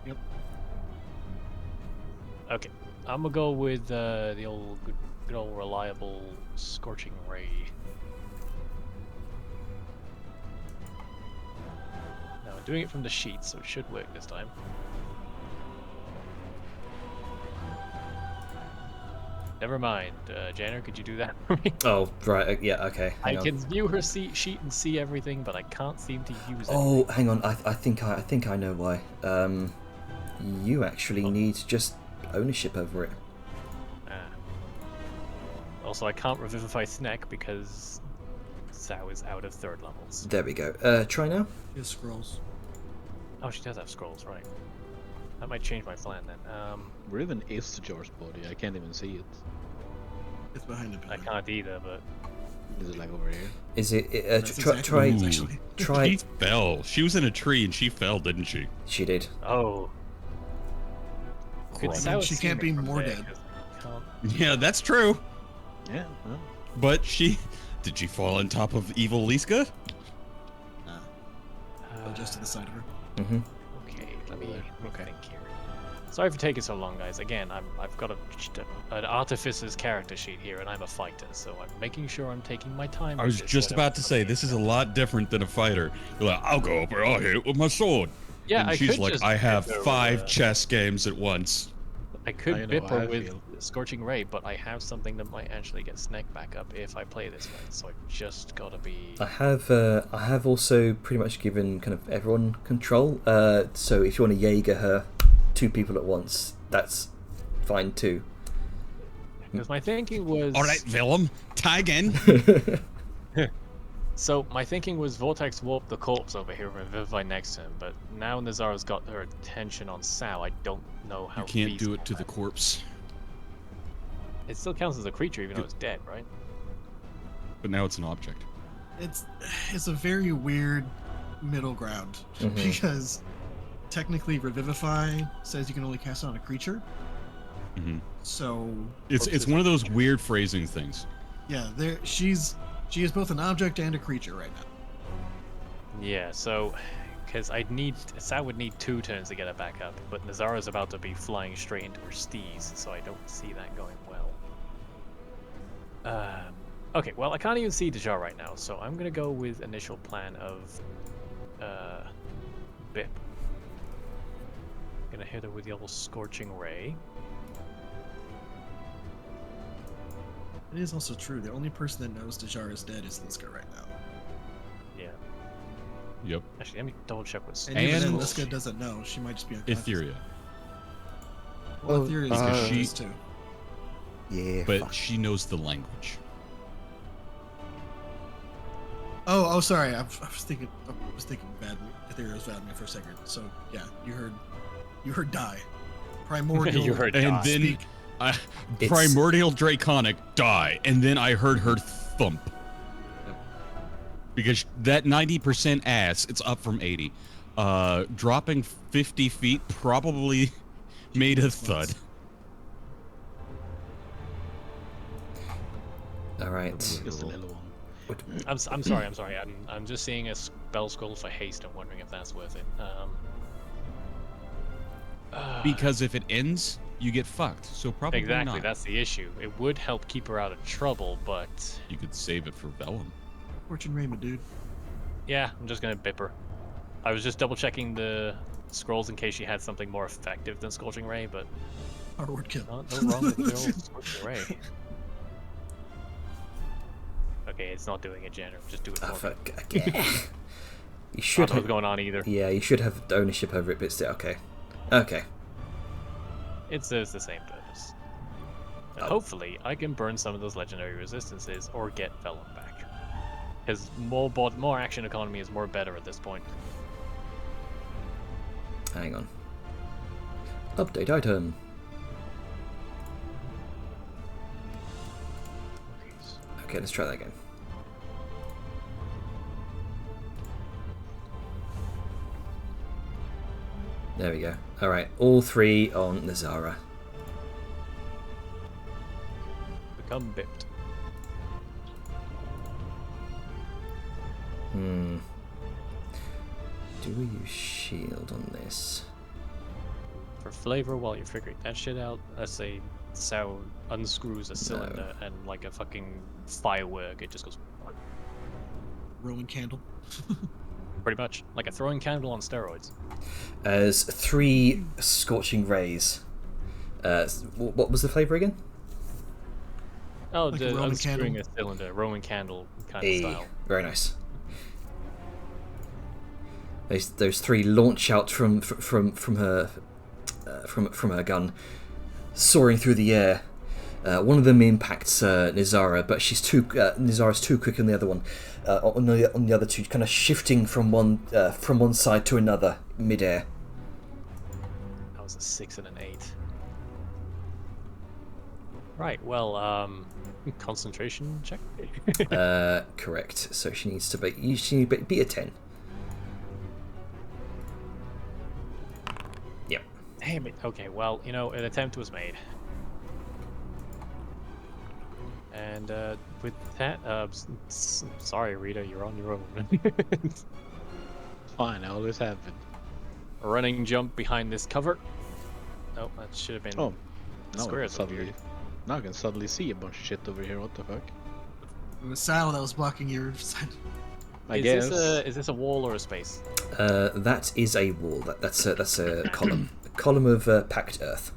Yep. Okay. I'm gonna go with the old good old reliable Scorching Ray. Now I'm doing it from the sheet, so it should work this time. Never mind. Janner, could you do that for me? Oh, right. Yeah, okay. I Hang on. can view her sheet and see everything, but I can't seem to use it. Oh, hang on. I think I know why. You actually need just ownership over it. Also, I can't revivify Snack because Sao is out of 3rd levels. There we go. Try now. His scrolls. Oh, she does have scrolls, right? That might change my plan then. Where even is Jar's body? I can't even see it. It's behind the pillar. I can't either, but Is it like over here? Is it? That's Try. exactly Try. what it is, actually. Try. She fell. She was in a tree and she fell, didn't she? She did. oh, could Crap. Sao She see can't me be from more there, dead. 'cause I can't- Yeah, that's true. Yeah. Well, But did she fall on top of evil Liska? Just to the side of her. Mm-hmm. Okay, let me think here. Sorry for taking so long, guys. Again, I've got an artificer's character sheet here, and I'm a fighter, so I'm making sure I'm taking my time. I with was this, just so I about don't- to say, this is a lot different than a fighter. You're like, I'll go over, I'll hit it with my sword. Yeah, and I she's could like, just I have bip her with 5 a- chess games at once. I could I know bip how her I with feel. Scorching Ray, but I have something that might actually get Snack back up if I play this way. So I just gotta be. I have also pretty much given kind of everyone control. So if you want to Jaeger her 2 people at once, that's fine too. Because my thinking was. All right, Willem, tag in. So my thinking was Vortex warp the corpse over here and revivify next to him, but now Nezara's got her attention on Sao. I don't know how. You can't do feasible it to the that- corpse. It still counts as a creature, even though it's dead, right? But now it's an object. It's a very weird middle ground Mhm. because technically revivify says you can only cast it on a creature. hmm So It's one of those weird phrasing things. yeah, she is both an object and a creature right now. Yeah. So, because Sao would need 2 turns to get it back up, but Nezara's about to be flying straight into her steez, so I don't see that going well. Okay, well, I can't even see Dejar right now, so I'm gonna go with initial plan of Bip. Gonna hit her with the old Scorching Ray. It is also true. The only person that knows Dejar is dead is Liska right now. Yeah. Yep. Actually, let me double check what. And even then, And- Liska doesn't know. She might just be unconscious. Etheria. Well, Oh, Etheria is because unconscious she- too. Yeah. But fuck. she knows the language. Oh, sorry. I was thinking Etheria was Vadmir for a second. So yeah, you heard die. Primordial. You heard And die. then Speak. It's- primordial draconic die, and then I heard her thump. Because that 90% ass, it's up from 80. Dropping 50 feet probably made a thud. All right. Just a little one. I'm sorry. I'm just seeing a spell scroll for haste. I'm wondering if that's worth it. Because if it ends, you get fucked. So probably Exactly, not. that's the issue. It would help keep her out of trouble, but You could save it for Vellum. Fortune Raymond, dude. yeah, I'm just gonna bip her. I was just double checking the scrolls in case she had something more effective than Scorching Ray, but Hard word kill. no wrong with the old Scorching Ray. Okay, it's not doing it, Jenner. Just do it Oh, for me. fuck. Okay. You I should don't know what's have. going on either. Yeah, you should have ownership over it, but still, okay. Okay. It serves the same purpose. And Oh. hopefully, I can burn some of those legendary resistances or get Vellum back. Because more action economy is more better at this point. Hang on. Update item. Okay, let's try that again. There we go. Alright, all 3 on Nezara. become bipped. Do we use shield on this? For flavor, while you're figuring that shit out, let's say Sao unscrews a cylinder and like a fucking firework, it just goes. Roman candle. Pretty much like a throwing candle on steroids. As 3 scorching rays. What was the flavor again? Oh, Like a the Roman unscrewing candle? a cylinder, Roman candle kind of style. Very nice. Those 3 launch out from her from her gun, soaring through the air. One of them impacts Nezara, but Nezara's too quick on the other one. On the other 2, kind of shifting from one side to another mid-air. That was a 6 and an 8. Right. Well, concentration check. Correct. So she needs to be a 10. Yep. Damn it. Okay. Well, an attempt was made. And with that, sorry, Rita, you're on your own. Fine, all this happened. A running jump behind this cover. Oh, that should have been. Oh, now I squares can over here. now I can suddenly see a bunch of shit over here. What the fuck? It was Sal that was blocking your side. I guess. Is this a wall or a space? That is a wall. That's a column. A column of packed earth.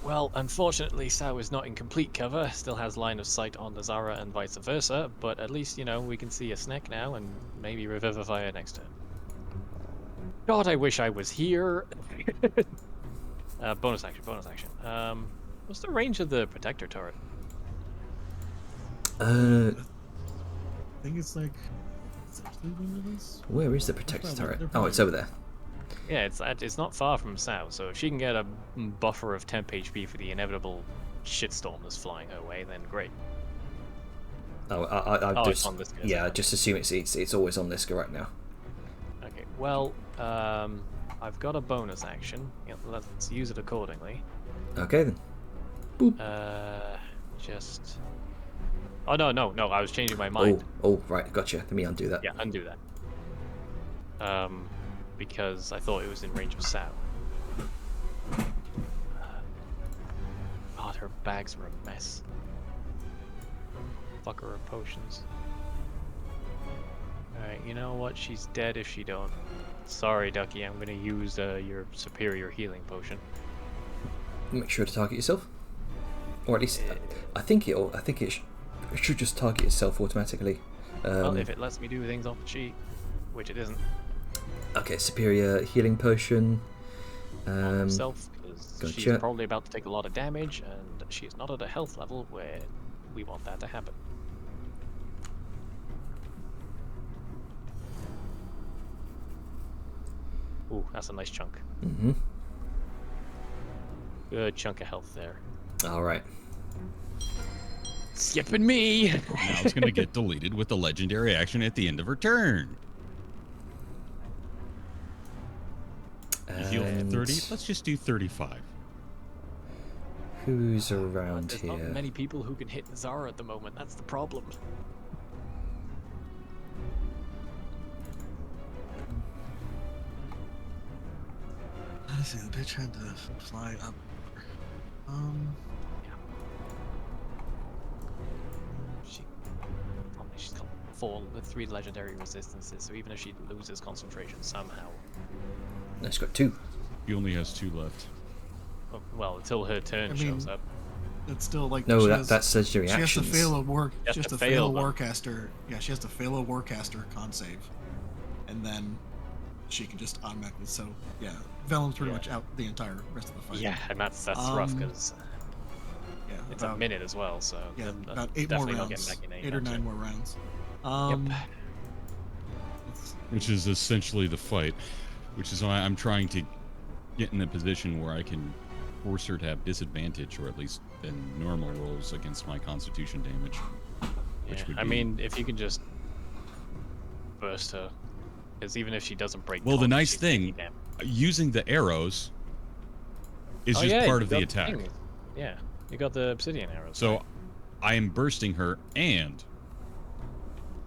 Well, unfortunately, Sao is not in complete cover. Still has line of sight on Nezara and vice versa. But at least we can see a snack now and maybe revivify her next turn. God, I wish I was here. Bonus action. What's the range of the protector turret? I think it's like. Is that 3 windows? Where is the protector They're turret? probably- Oh, it's over there. Yeah, it's not far from Sao, so if she can get a buffer of temp HP for the inevitable shitstorm that's flying her way, then great. Oh, I it's just on this guy, yeah, sorry. I just assume it's always on Liska right now. Okay, well, I've got a bonus action. Yeah, let's use it accordingly. Okay then. Just. Oh no, I was changing my mind. Oh, right, gotcha. Let me undo that. Yeah, undo that. Because I thought it was in range of Sao. God, her bags were a mess. Fuck her potions. Alright, you know what? She's dead if she don't. Sorry, Ducky, I'm gonna use your superior healing potion. Make sure to target yourself, or at least I think it should just target itself automatically. Well, if it lets me do things off the sheet, which it isn't. Okay, superior healing potion. Herself, because she's gotcha. probably about to take a lot of damage, and she is not at a health level where we want that to happen. Ooh, that's a nice chunk. Mm-hmm. Good chunk of health there. All right. Skipping me! Now it's going to get deleted with the legendary action at the end of her turn. You heal for 30? Let's just do 35. Who's around There's here? not many people who can hit Nezara at the moment, that's the problem. Let's see, the bitch had to fly up. She's got 3 legendary resistances, so even if she loses concentration somehow, No, she's got 2. He only has 2 left. well, until her turn shows up. It's still like No, she that's legendary She has actions. to fail a war. has She has to to fail fail a them. warcaster. Yeah, she has to fail a warcaster con save, and then she can just automatically. So yeah, Vellum's pretty much out the entire rest of the fight. Yeah, and that's rough because yeah, it's a minute as well. So Yeah, I'm about 8 more definitely not rounds. getting back in 8 or 9 anytime more rounds. It's- Which is essentially the fight. Which is why I'm trying to get in a position where I can force her to have disadvantage, or at least in normal rolls against my constitution damage. Which would I be- mean, if you can just burst her, because even if she doesn't break. Well, the con, nice she's thing, taking damage. using the arrows is Oh, just yeah, part you of the got attack. thing. Yeah, you got the obsidian arrows. So right? I am bursting her, and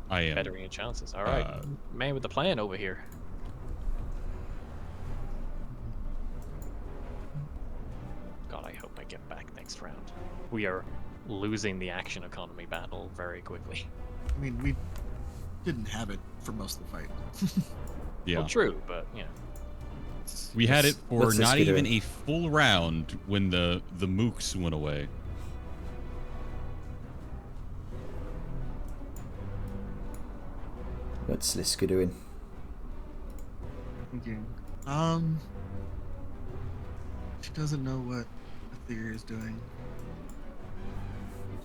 I am Bettering your chances. All right, man with the plan over here. God, I hope I get back next round. We are losing the action economy battle very quickly. I mean, we didn't have it for most of the fight. yeah. Well, true, but you know. We had it for what's this not guy even doing? a full round when the mooks went away. What's Liska doing? Thinking, she doesn't know what Etheria is doing.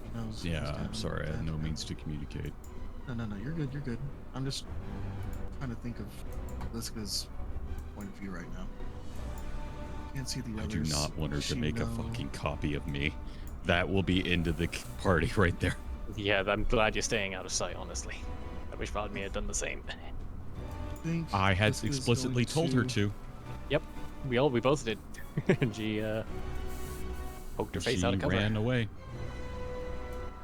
She knows what's Yeah, I'm happening sorry, I with had that. no means to communicate. No, you're good, you're good. I'm just trying to think of Liska's point of view right now. Can't see the I others. do not want her Does to she make a know- fucking copy of me. That will be into the party right there. Yeah, I'm glad you're staying out of sight, honestly. I wish Vladimir had done the same. think I had Liska's explicitly going told her to. Yep, we both did. And she poked her face She out of cover. ran away.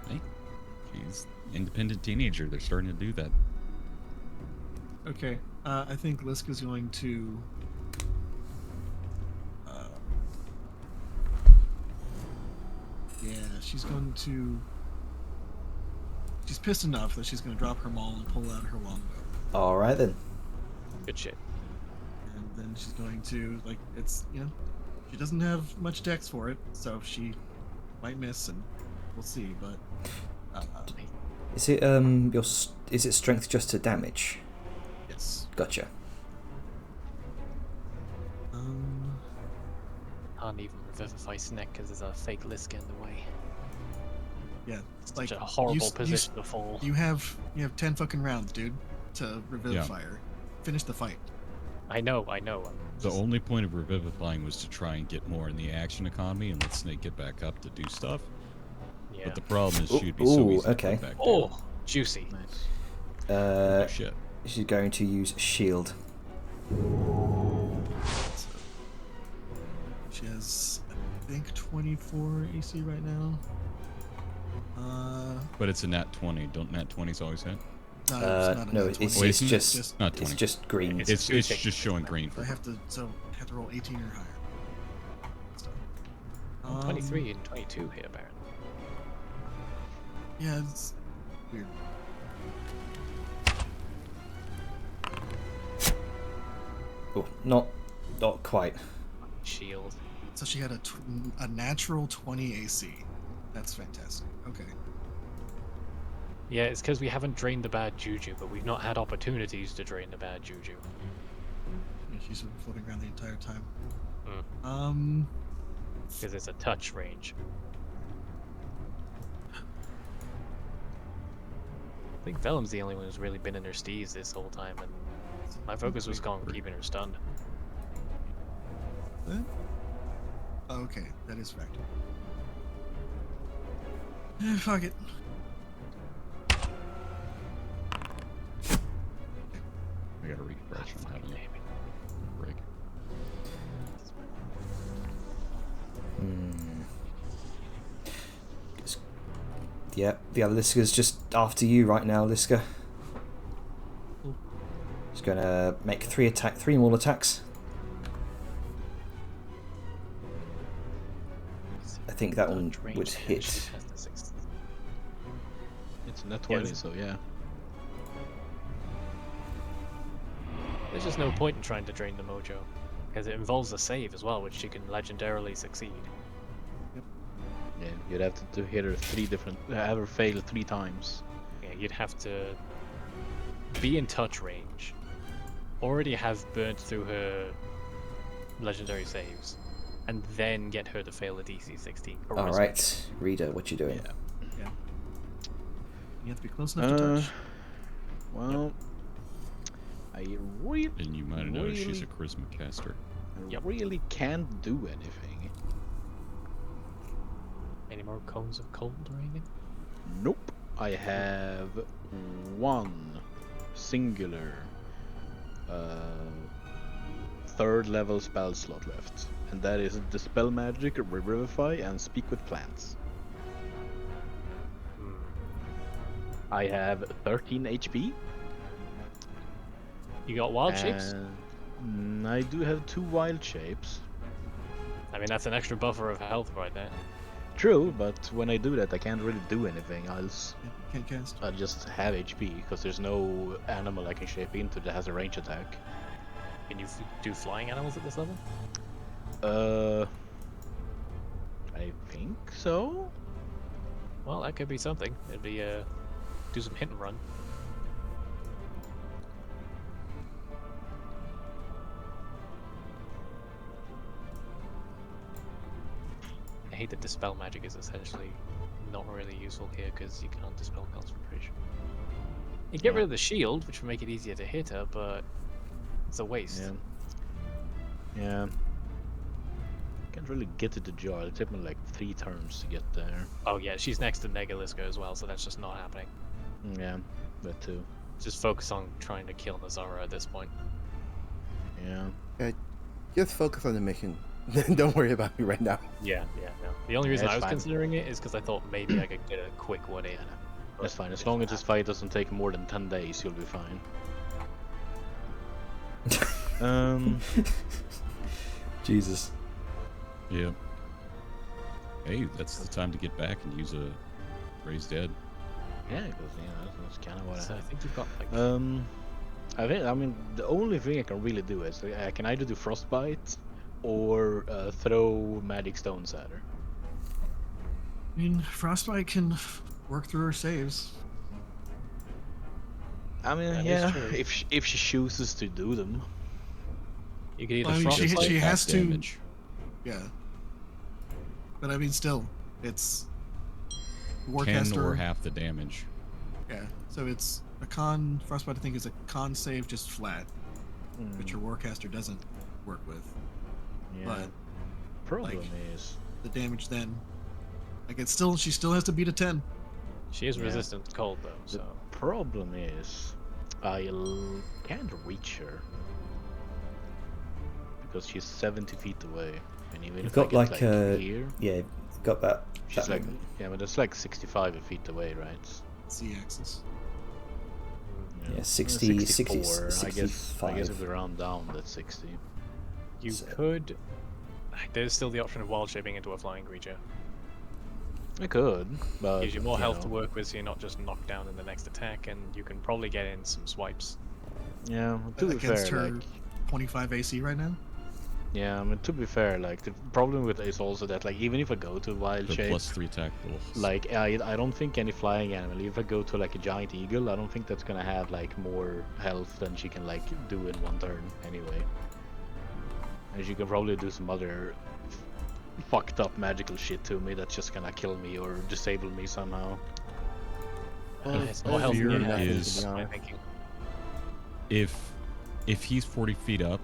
Hey, she's an independent teenager. They're starting to do that. Okay, I think Liska's going to. Yeah, she's going to. She's pissed enough that she's going to drop her maul and pull out her longbow. All right then. Good shit. And then she's going to, like, it's, she doesn't have much dex for it, so she might miss, and we'll see, but. Is it is it strength just to damage? Yes. Gotcha. Can't even revivify Sneck because there's a fake Liska in the way. Yeah. Such a horrible position to fall. You have 10 fucking rounds, dude, to revivify her. Finish the fight. I know. The only point of revivifying was to try and get more in the action economy and let Snake get back up to do stuff. Yeah. But the problem is she'd be so Ooh, easy okay. to put back down. Oh, juicy. Nice. Oh, shit. She's going to use shield. So, she has, I think, 24 AC right now. But it's a nat 20. Don't nat 20s always hit? No, it's not a No, nat it's 20. just Not it's 20. just green. It's two just tickets. showing green for I have to roll 18 or higher. So, 23 and 22 hit apparently. Yeah, it's weird. Oh, not quite. Shield. So she had a natural 20 AC. That's fantastic. Okay. Yeah, it's because we haven't drained the bad juju, but we've not had opportunities to drain the bad juju. Yeah, she's been floating around the entire time. Mm. Because it's a touch range. I think Vellum's the only one who's really been in her steez this whole time, and my focus was on keeping her stunned. Okay, that is fact. Fuck it. I gotta refresh on having a break. Yeah, the other Liska's just after you right now, Liska. She's gonna make three more attacks. I think that one Touch range would and she hit. has the 6. It's a nat 20, Yeah. so yeah. There's just no point in trying to drain the mojo, because it involves a save as well, which she can legendarily succeed. Yeah, you'd have to hit her have her fail 3 times. Yeah, you'd have to be in touch range, already have burnt through her legendary saves, and then get her to fail a DC 16. All right, Reader, what you doing? Yeah. You have to be close enough to touch. Well, I really, And you might know she's a charisma caster. really can't do anything. Any more cones of cold or anything? Nope. I have 1 singular 3rd level spell slot left, and that is Dispel Magic, Revivify, and Speak with Plants. I have 13 HP. You got wild shapes? I do have 2 wild shapes. I mean, that's an extra buffer of health right there. True, but when I do that, I can't really do anything else. Can't cast. I just have HP, because there's no animal I can shape into that has a range attack. Can you do flying animals at this level? I think so? Well, that could be something. It'd be, do some hit and run. I hate that dispel magic is essentially not really useful here because you can't dispel concentration. You get rid of the shield, which would make it easier to hit her, but it's a waste. Yeah. Can't really get to the jar. It took me like 3 turns to get there. Oh yeah, she's next to Negaliska as well, so that's just not happening. Yeah, that too. Just focus on trying to kill Nezara at this point. Yeah. Just focus on the mission. Don't worry about me right now. Yeah, no. The only Yeah, reason it's I was fine. considering it is because I thought maybe I could get a quick 1-in. That's fine. As long as this fight doesn't take more than 10 days, you'll be fine. Jesus. Yeah. Hey, that's the time to get back and use a raised dead. Yeah, because that's kind of what So I I have. think you've got like I mean, the only thing I can really do is I can either do frostbite or throw magic stones at her. I mean, Frostbite can work through her saves. I mean, That is yeah, true. if she chooses to do them. you could either I mean, frostbite. she has Half to. damage. Yeah. But I mean, still, it's 10 Warcaster. or half the damage. Yeah. So it's a con. Frostbite, I think, is a con save just flat, which your Warcaster doesn't work with. Yeah. But Problem like- is, the damage then, like it's still, she still has to beat a 10. She is Yeah. resistant to cold though, the so problem is, can't reach her because she's 70 feet away, and even You've if I got get, like here, yeah, you've got that. she's that like, movement. yeah, but it's like 65 feet away, right? C axis. Yeah, 60, 64. I guess 65. if we round down, that's 60. you So- could. There's still the option of wild shaping into a flying creature. I could, but Gives you more health know, to work with, so you're not just knocked down in the next attack, and you can probably get in some swipes. Yeah, to be Against fair, her like, 25 AC right now. yeah, I mean, to be fair, like, the problem with it is also that, like, even if I go to wild The shape, +3 attack rules. like, I don't think any flying animal, if I go to, like, a giant eagle, I don't think that's gonna have, like, more health than she can, like, do in one turn, anyway. And she can probably do some other fucked up magical shit to me that's just gonna kill me or disable me somehow. It's more health fear than you have, is- is my thinking. if he's 40 feet up,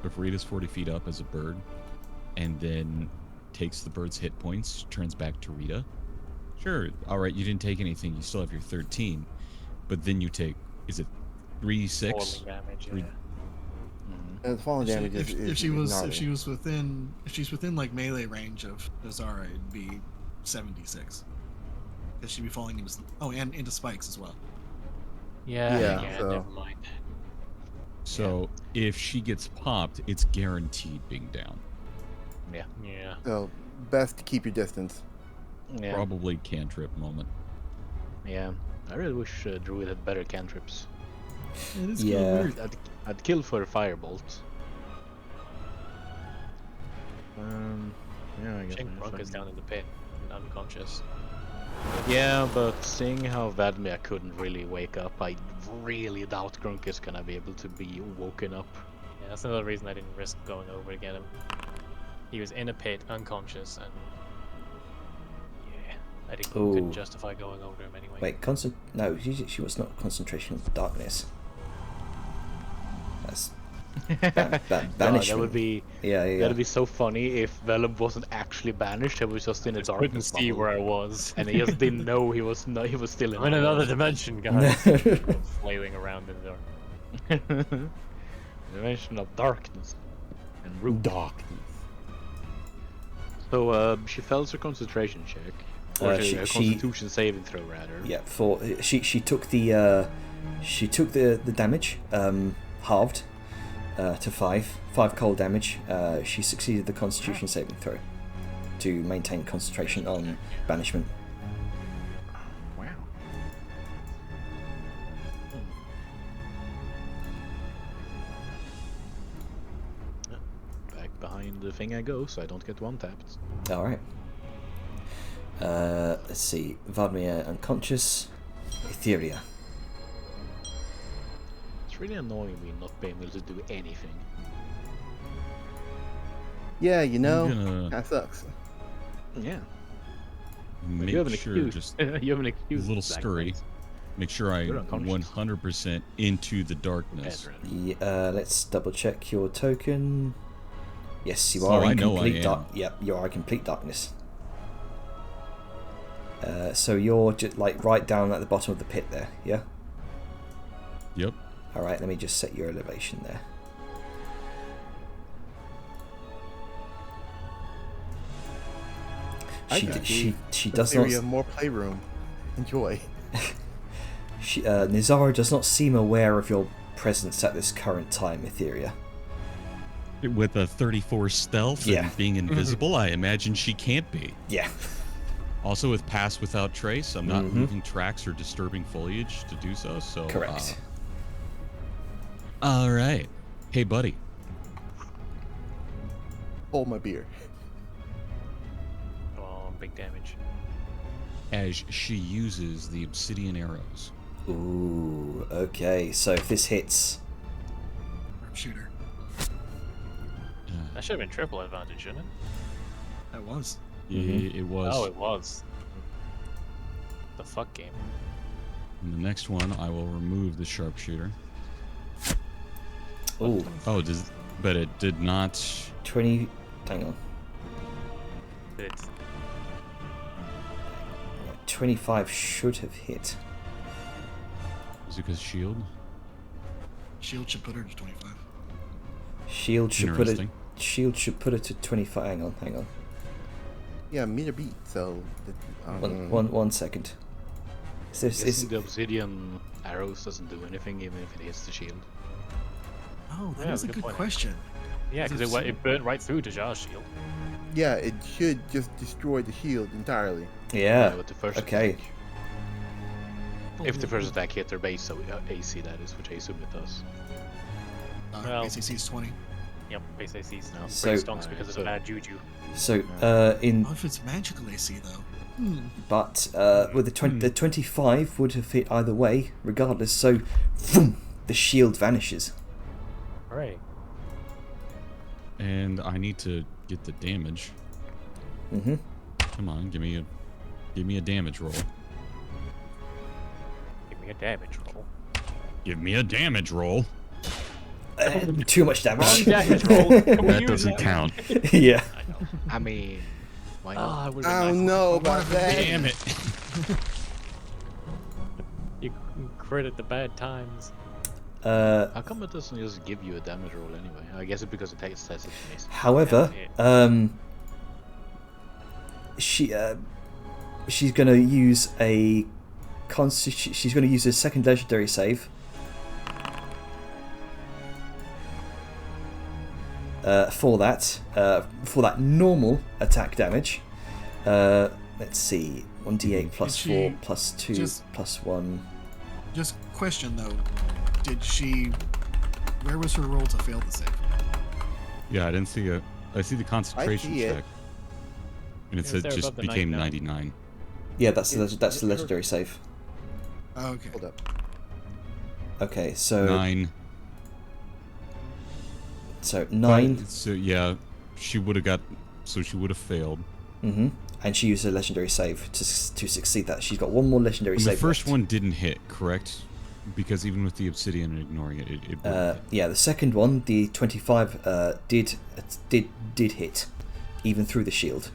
if Rita's 40 feet up as a bird, and then takes the bird's hit points, turns back to Rita. Sure, all right, you didn't take anything. You still have your 13, but then you take, is it 3d6? Falling damage, Three- yeah. The falling damage if, is if she was gnarly. if she was within if she's within like melee range of Nezara, it'd be 76. Because she'd be falling into and into spikes as well. Yeah, Yeah, so- never mind. So if she gets popped, it's guaranteed being down. Yeah. So best to keep your distance. Yeah, Probably cantrip moment. yeah. I really wish Druid had better cantrips. It is Yeah. kind of weird. I'd kill for a firebolt. Yeah, I guess. Shane I'm Brunk is fine. down in the pit and unconscious. Yeah, but seeing how Vadmir couldn't really wake up, I really doubt Grunk is gonna be able to be woken up. Yeah, that's another reason I didn't risk going over to get him. He was in a pit, unconscious, and yeah, I couldn't Ooh. justify going over to him anyway. Wait, no, she was not concentration of darkness. That's God, banishment. that would be yeah. that'd be so funny if Vellum wasn't actually banished. He was just in a I couldn't darkness see bubble, where I was. and he just didn't know he was still in. I'm in another dimension, guys. Flailing around in the dark. dimension of darkness and root. Darkness. So she fails her concentration check, Or a she Constitution saving throw, rather. yeah for she took the damage halved to 5 cold damage. She succeeded the Constitution saving throw to maintain concentration on banishment. Wow. Back behind the thing I go, so I don't get one tapped. All right. Let's see. Vladimir unconscious. Etheria. It's really annoying me not being able to do anything. Yeah, you know, gonna- that sucks. Yeah. Make you have an sure excuse. just you have an excuse. a little Zach, scurry. thanks. Make sure I You're unconscious. 100% into the darkness. Better. Yeah, let's double check your token. Yes, you Oh, are I in know I complete am. dark. Yep, you are in complete darkness. So you're just like right down at the bottom of the pit there. Yeah. Yep. All right. Let me just set your elevation there. I She got d- you. she The does theory not. of more playroom. Enjoy. Nezara does not seem aware of your presence at this current time, Etheria. With a 34 stealth Yeah. and being invisible, I imagine she can't be. Yeah. Also, with Pass Without Trace, I'm not Mhm. moving tracks or disturbing foliage to do so. So Correct. All right. Hey, buddy. Hold my beer. Oh, big damage. As she uses the obsidian arrows. Ooh. Okay. So if this hits, Sharpshooter. That should have been triple advantage, shouldn't it? That was. It was. Oh, it was. The fuck game. In the next one, I will remove the sharpshooter. ooh, But it did not. 20. Hang on. It's 25 should have hit. Is it because shield? Shield should put her to 25. Shield should put it. Interesting. Shield should put it to 25. Hang on. Yeah, meter beat. So, One second. So Guessing the obsidian arrows doesn't do anything, even if it hits the shield. Oh, that Yeah, is a good good point. question. yeah, because it burnt right through Dajar's shield. yeah, it should just destroy the shield entirely. yeah. With the first Okay. attack. If the first attack hit their base, so AC that is, which I assume it does. Well- ACC is 20. Yep, base AC's now. So- Pretty stonks because of so- the bad juju. So Oh, if it's magical AC though. but with the 25 would have hit either way, regardless. So, boom, the shield vanishes. Hooray. And I need to get the damage. Mhm. Come on, give me a damage roll. Give me a damage roll. Give me a damage roll. Too much damage. damage roll. Can we That use doesn't that? count. Yeah. I know. I mean, why not? Ah, it would've I been don't nice. know about that. Damn it. You credit the bad times. How come it doesn't just give you a damage roll anyway? I guess it's because it says it's missed. However, she's going to use a she's going to use a second legendary save. For that normal attack damage. Let's see, 1d8 plus Did 4 she plus 2 just- plus 1. Just question though, did she? Where was her roll to fail the save? Yeah, I didn't see a. I see the concentration see it. check. And it Yeah, said they're just above the became 99. 99. Yeah, that's the legendary save. Oh, okay. Hold up. Okay, so 9. so 9. But- So yeah, she would have got. So she would have failed. Mm-hmm. And she used a legendary save to succeed that. She's got one more legendary The save. first left. one didn't hit, correct? Because even with the obsidian and ignoring it, it wouldn't hit. Yeah, the second one, the 25, did hit, even through the shield.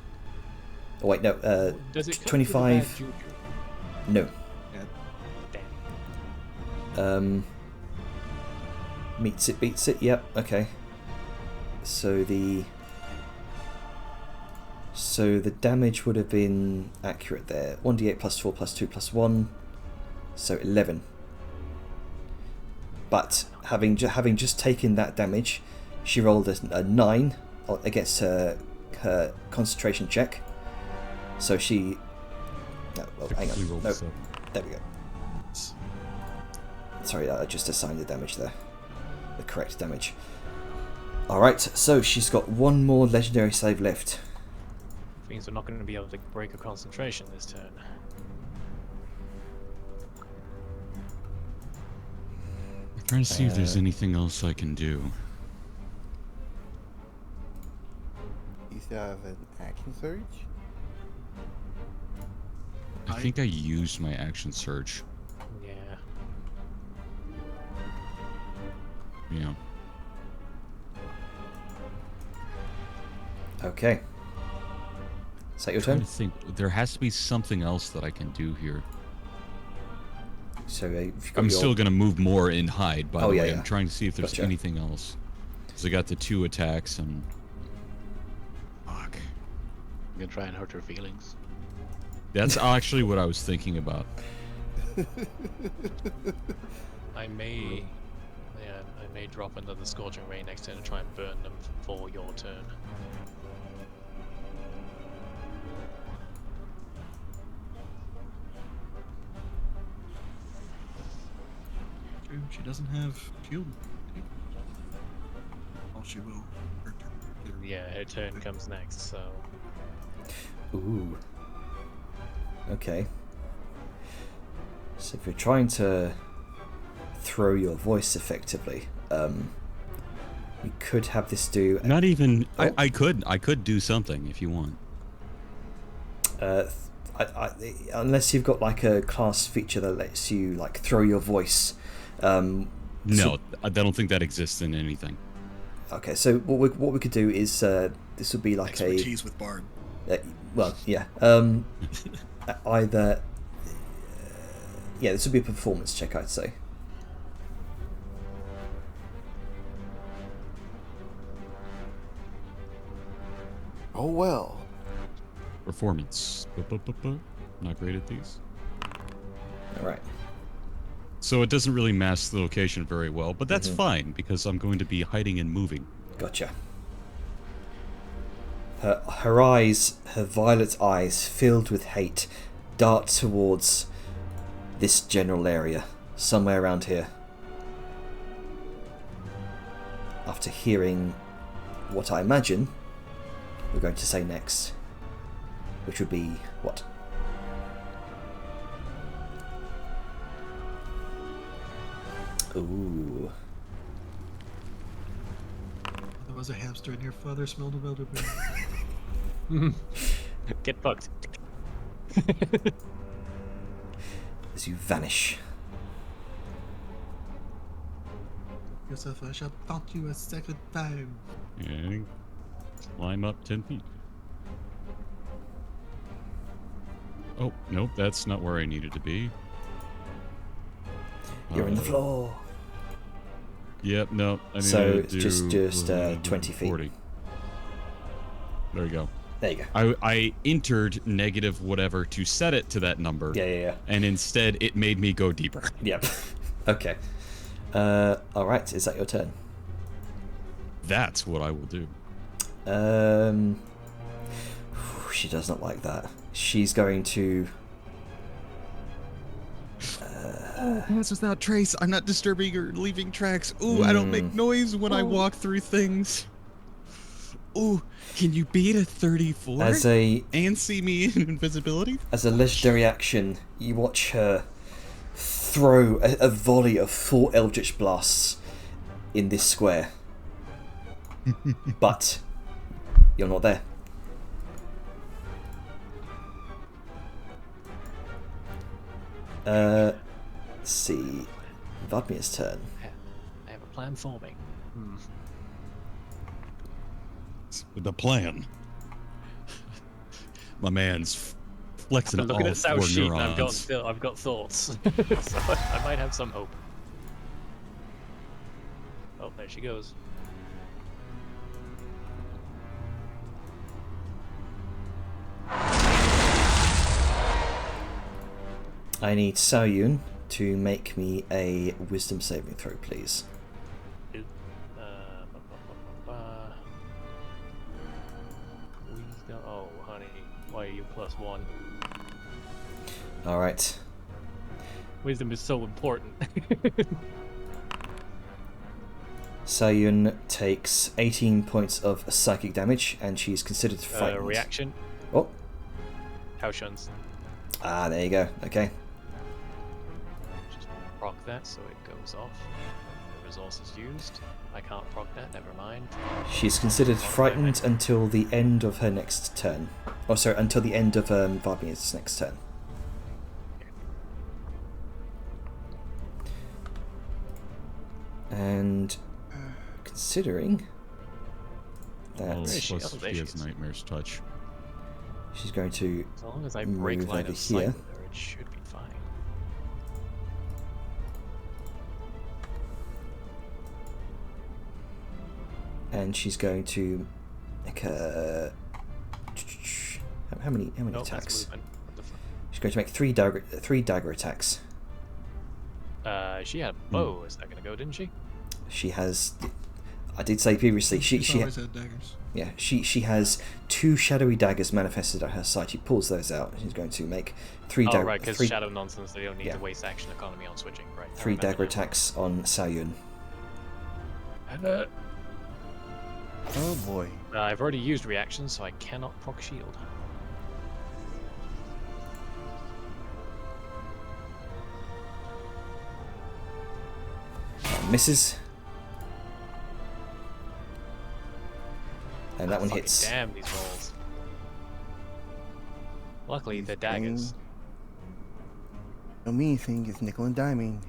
Oh wait, no. Does it come 25. with the bad juju? No. Damn. Meets it, beats it. Yep. Okay. So So the damage would have been accurate there. 1d8 plus 4 plus 2 plus 1. So 11. But having just taken that damage, she rolled a 9 against her concentration check. So she... No, well, hang Technically on. rolled No, a 7. there we go. Sorry, I just assigned the damage there. The correct damage. Alright, so she's got one more legendary save left. Means we're not going to be able to break her concentration this turn. I'm trying to see if there's anything else I can do. You still have an action surge? I think I used my action surge. Yeah. Yeah. Okay. Is that your I'm trying turn? to think. There has to be something else that I can do here. So you've got I'm your... still going to move more and hide, by Oh, the yeah, way. yeah. I'm trying to see if there's Gotcha. anything else. So I got the 2 attacks and... Fuck. I'm gonna try and hurt her feelings. That's actually what I was thinking about. I may drop into the Scorching Ray next turn and try and burn them for your turn. True, she doesn't have shield. Oh, she will. Yeah, her turn comes next, so... Ooh. Okay. So if you're trying to throw your voice effectively, we could have this do... Not even... Oh. I could do something if you want. Unless you've got like a class feature that lets you like throw your voice. No, I don't think that exists in anything. Okay, so what we could do is this would be like Expertise with Bard. well, yeah. Either yeah, this would be a performance check, I'd say. Oh well. Performance. Not great at these. All right. So it doesn't really mask the location very well, but that's fine because I'm going to be hiding and moving. Gotcha. Her eyes, her violet eyes, filled with hate, dart towards this general area, somewhere around here. After hearing what I imagine we're going to say next, which would be what? Ooh. There was a hamster and your father smelled of elderberry. Get fucked. As you vanish. Yourself, I shall taunt you a second time. And climb up 10 feet. Oh, nope, that's not where I needed to be. You're in the floor. Yep, no. I need So to it's do, just 20 feet. 40. There you go. There you go. I entered negative whatever to set it to that number. Yeah. And instead, it made me go deeper. Yep. Okay. Alright, is that your turn? That's what I will do. She does not like that. She's going to... Pass without trace. I'm not disturbing or leaving tracks. Ooh, I don't make noise when I walk through things. Ooh, can you beat a 34? As a And see me in invisibility? As a legendary action, you watch her throw a volley of 4 Eldritch Blasts in this square. But you're not there. Let's see. Vadmir's turn. I have a plan forming. The plan. My man's flexing I'm all looking at 4 South Sheet and neurons. I've got thoughts. So I might have some hope. Oh, there she goes. I need Saoyun to make me a wisdom saving throw, please. Oh, honey, why are you +1? Alright. Wisdom is so important. Saoyun takes 18 points of psychic damage, and she's considered frightened. Reaction. Oh. House shuns. Ah, there you go. Okay. Just proc that so it goes off. The resource is used. I can't proc that, never mind. She's considered frightened until the end of her next turn. Oh, sorry, until the end of Varmir's next turn. And considering that Where is she? Plus, Oh, there she she has is. Nightmare's touch. she's going to As long as I break move line over of sight here. with her, it should be fine. And she's going to make a... How many Nope, that's attacks? movement. What the fuck? She's going to make three dagger attacks. She had a bow a second ago, didn't she? She has... I did say previously, She's always had daggers. yeah, she has 2 shadowy daggers manifested at her side. She pulls those out. She's going to make 3 Oh, dagger... right, because three- shadow nonsense, they don't need yeah. to waste action economy on switching, right? I 3 remember dagger now. attacks on Saoyun. Oh boy. I've already used reactions, so I cannot proc shield. Misses. And that one Fucking hits. Damn these rolls. Luckily, they're daggers. The main thing is nickel and diming.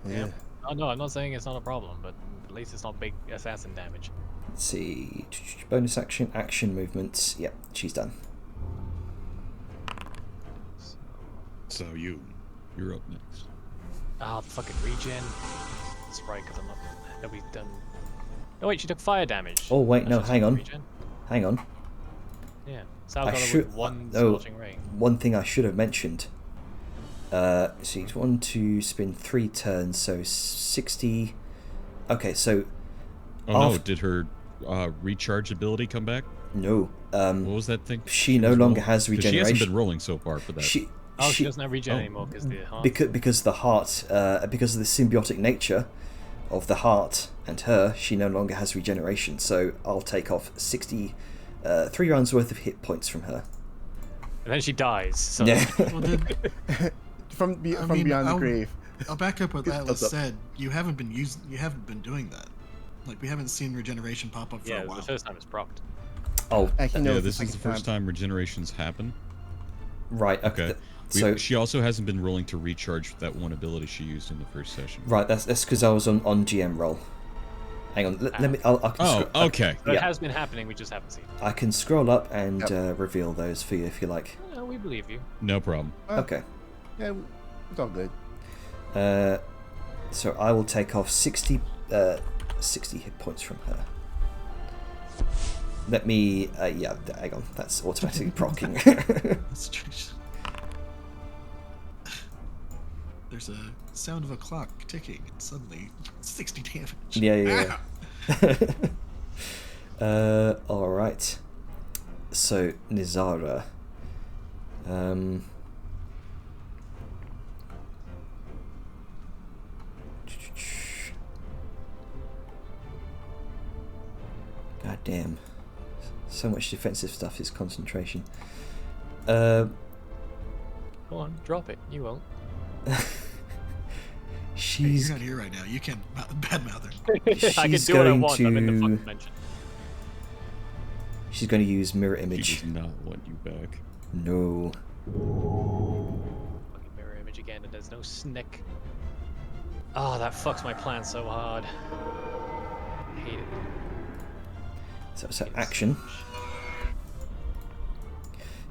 Yeah. Oh no, I'm not saying it's not a problem, but at least it's not big assassin damage. Let's see. Bonus action, action movements. Yep, she's done. So you're up next. Ah, fucking regen. That's right, because I'm not. Nobody's done. Oh wait, she took fire damage. Oh wait, no, That's just hang on. regen. Hang on. Yeah. Sal I got her should. with one oh, scorching ray. one thing I should have mentioned. See, it's 1 to spin 3 turns, so 60. Okay, so. Oh no, After- did her recharge ability come back? No. What was that thing? She no longer has 'Cause she hasn't regeneration. been rolling so far for that. She She doesn't have regen oh, anymore because the heart. because the heart, because of the symbiotic nature of the heart and her, she no longer has regeneration. So I'll take off 3 rounds worth of hit points from her. And then she dies. So Yeah. Well, then, From I from mean, beyond the I'll- grave. I'll back up what Atlas up. said. You haven't been doing that. Like we haven't seen regeneration pop up for yeah, a while. the first time it's procced. Oh, Actually, no, yeah, it's this is the second first time regenerations happen. right. Okay. Okay. So She also hasn't been rolling to recharge that one ability she used in the first session. right, that's because I was on GM roll. Hang on, let me. I can Oh, okay. So Yeah. it has been happening, we just haven't seen it. I can scroll up and reveal those for you if you like. No, we believe you. No problem. Okay. Yeah, it's all good. So I will take off 60 hit points from her. Let me. Yeah, hang on. That's automatically proccing. That's true. There's a sound of a clock ticking, and suddenly 60 damage. Yeah. All right. So Nezara. God damn. So much defensive stuff is concentration. Go on, drop it. You won't. Hey, She's you're not here right now. You can't badmouth her. I can She's do what I going want. I'm in the to- fucking dimension. she's going to use mirror She image. does not want you back. No. Fucking mirror image again, and there's no snick. Oh, that fucks my plan so hard. I hate it. So action.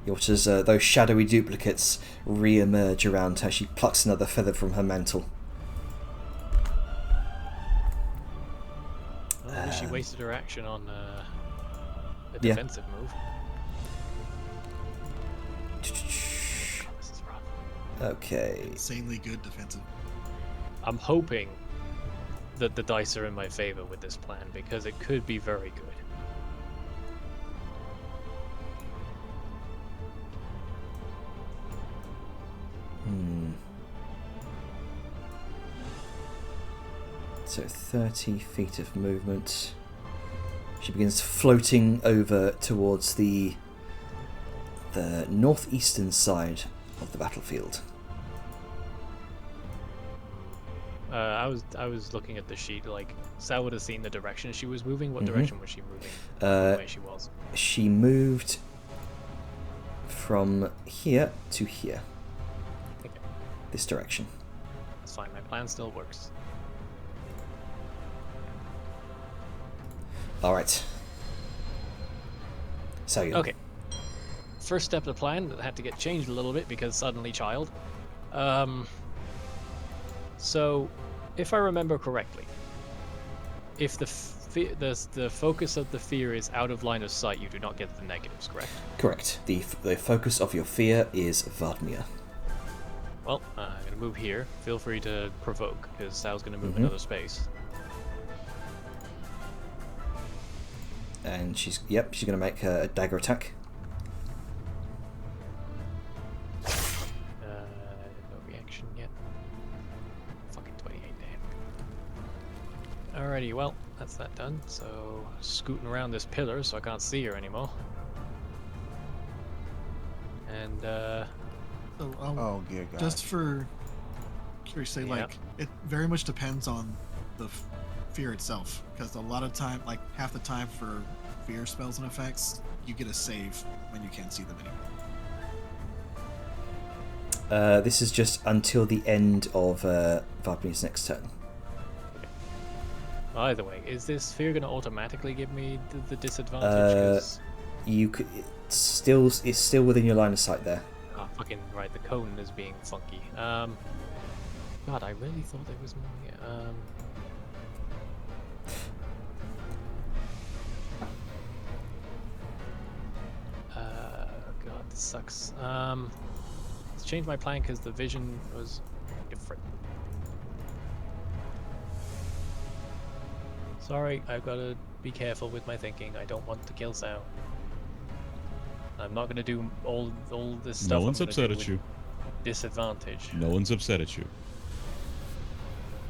You watch as those shadowy duplicates re-emerge around her. She plucks another feather from her mantle. Well, at least she wasted her action on a Yeah. defensive move. Oh, this is rough. Okay. Insanely good defensive. I'm hoping that the dice are in my favor with this plan because it could be very good. So 30 feet of movement. She begins floating over towards the northeastern side of the battlefield. I was looking at the sheet. Like, Sal would have seen the direction she was moving. What direction was she moving? From where she was. She moved from here to here. Okay, This direction. that's fine. My plan still works. All right. So you. Okay. First step of the plan that had to get changed a little bit because suddenly child. So, if I remember correctly, if the focus of the fear is out of line of sight, you do not get the negatives, correct? Correct. The focus of your fear is Vladimir. Well, I'm gonna move here. Feel free to provoke because Sal's gonna move another space. And she's gonna make a dagger attack. No reaction yet. Fucking 28, damn. Alrighty, well, that's that done. So, scooting around this pillar so I can't see her anymore. And, So, Oh, dear God. just for curious sake, Yeah. like, it very much depends on the fear itself, because a lot of time, like half the time for fear spells and effects, you get a save when you can't see them anymore. This is just until the end of Vladmir's next turn. either way, is this fear gonna automatically give me the disadvantage? 'Cause- It's still within your line of sight there. Ah, fucking right, the cone is being funky. God, I really thought there was more here. God, this sucks. Let's change my plan because the vision was different. Sorry, I've got to be careful with my thinking. I don't want to kill Sal. I'm not gonna do all this stuff. No I'm one's gonna upset do at with you. Disadvantage. No one's upset at you.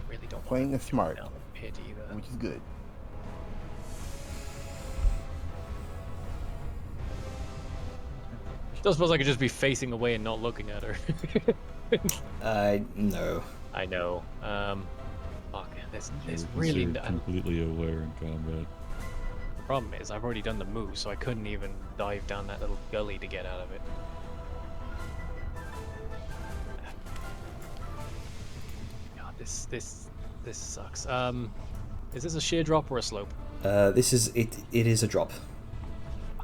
Really don't Playing want it to smart, down the pit either. which is good. Don't suppose I could just be facing away and not looking at her. No. I know. Fuck. There's Because really you're completely aware in combat. the problem is I've already done the move, so I couldn't even dive down that little gully to get out of it. God, this sucks. Is this a sheer drop or a slope? This is it. It is a drop.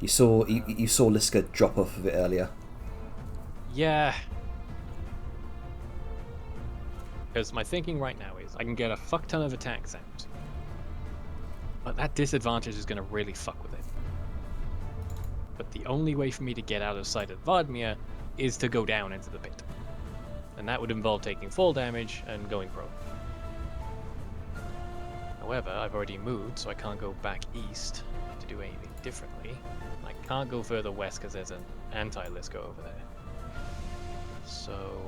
You saw Liska drop off of it earlier. Yeah. Because my thinking right now is I can get a fuck ton of attacks out. But that disadvantage is going to really fuck with it. But the only way for me to get out of sight of Vladimir is to go down into the pit. And that would involve taking fall damage and going prone. However, I've already moved, so I can't go back east to do anything differently. I can't go further west because there's an anti-Liska over there. So...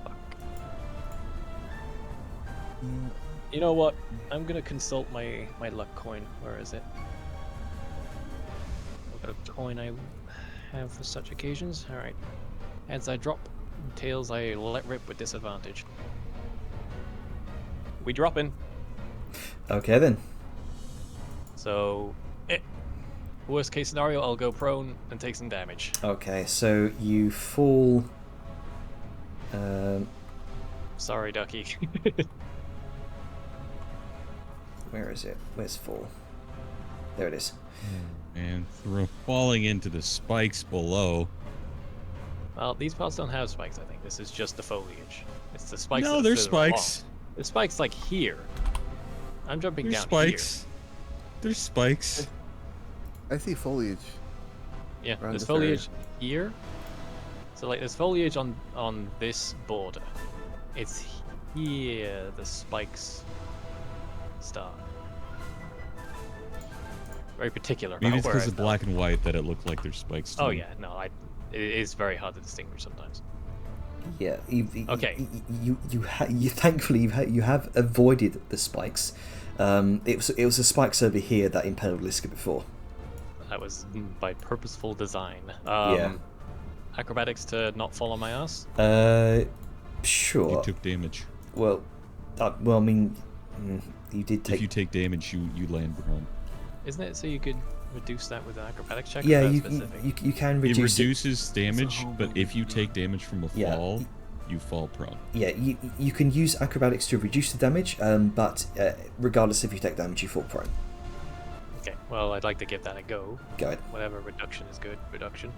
fuck. You know what? I'm gonna consult my luck coin. Where is it? I've got a coin I have for such occasions. Alright. Heads I drop, tails I let rip with disadvantage. We dropping. Okay then. So, worst case scenario, I'll go prone and take some damage. Okay, so you fall. Sorry, Ducky. Where is it? Where's fall? There it is. And falling into the spikes below. Well, these parts don't have spikes, I think. This is just the foliage. It's the spikes. No, that are there's further along. spikes. The spikes like here. I'm jumping There's down spikes. There's spikes. I see foliage. here. Yeah, around there's this foliage here. So like there's foliage on this border. It's here the spikes start. Very particular. Maybe about it's where because I of black and white that it looked like there's spikes. Oh too. yeah, no, it is very hard to distinguish sometimes. Yeah. Okay. You thankfully you have avoided the spikes. It was the spikes over here that impaled Liska before. That was by purposeful design. Yeah. Acrobatics to not fall on my ass. Sure. You took damage. Well, I mean, you did take. If you take damage, you land prone. Isn't it so you could reduce that with an acrobatics check? Yeah, Or is you, that specific? you can It reduce it. reduces damage, whole but if you movement. take damage from a Yeah. fall, you fall prone. Yeah, you can use acrobatics to reduce the damage, but regardless if you take damage, you fall prone. Okay, well, I'd like to give that a go. Go ahead. Whatever reduction is good. Reduction.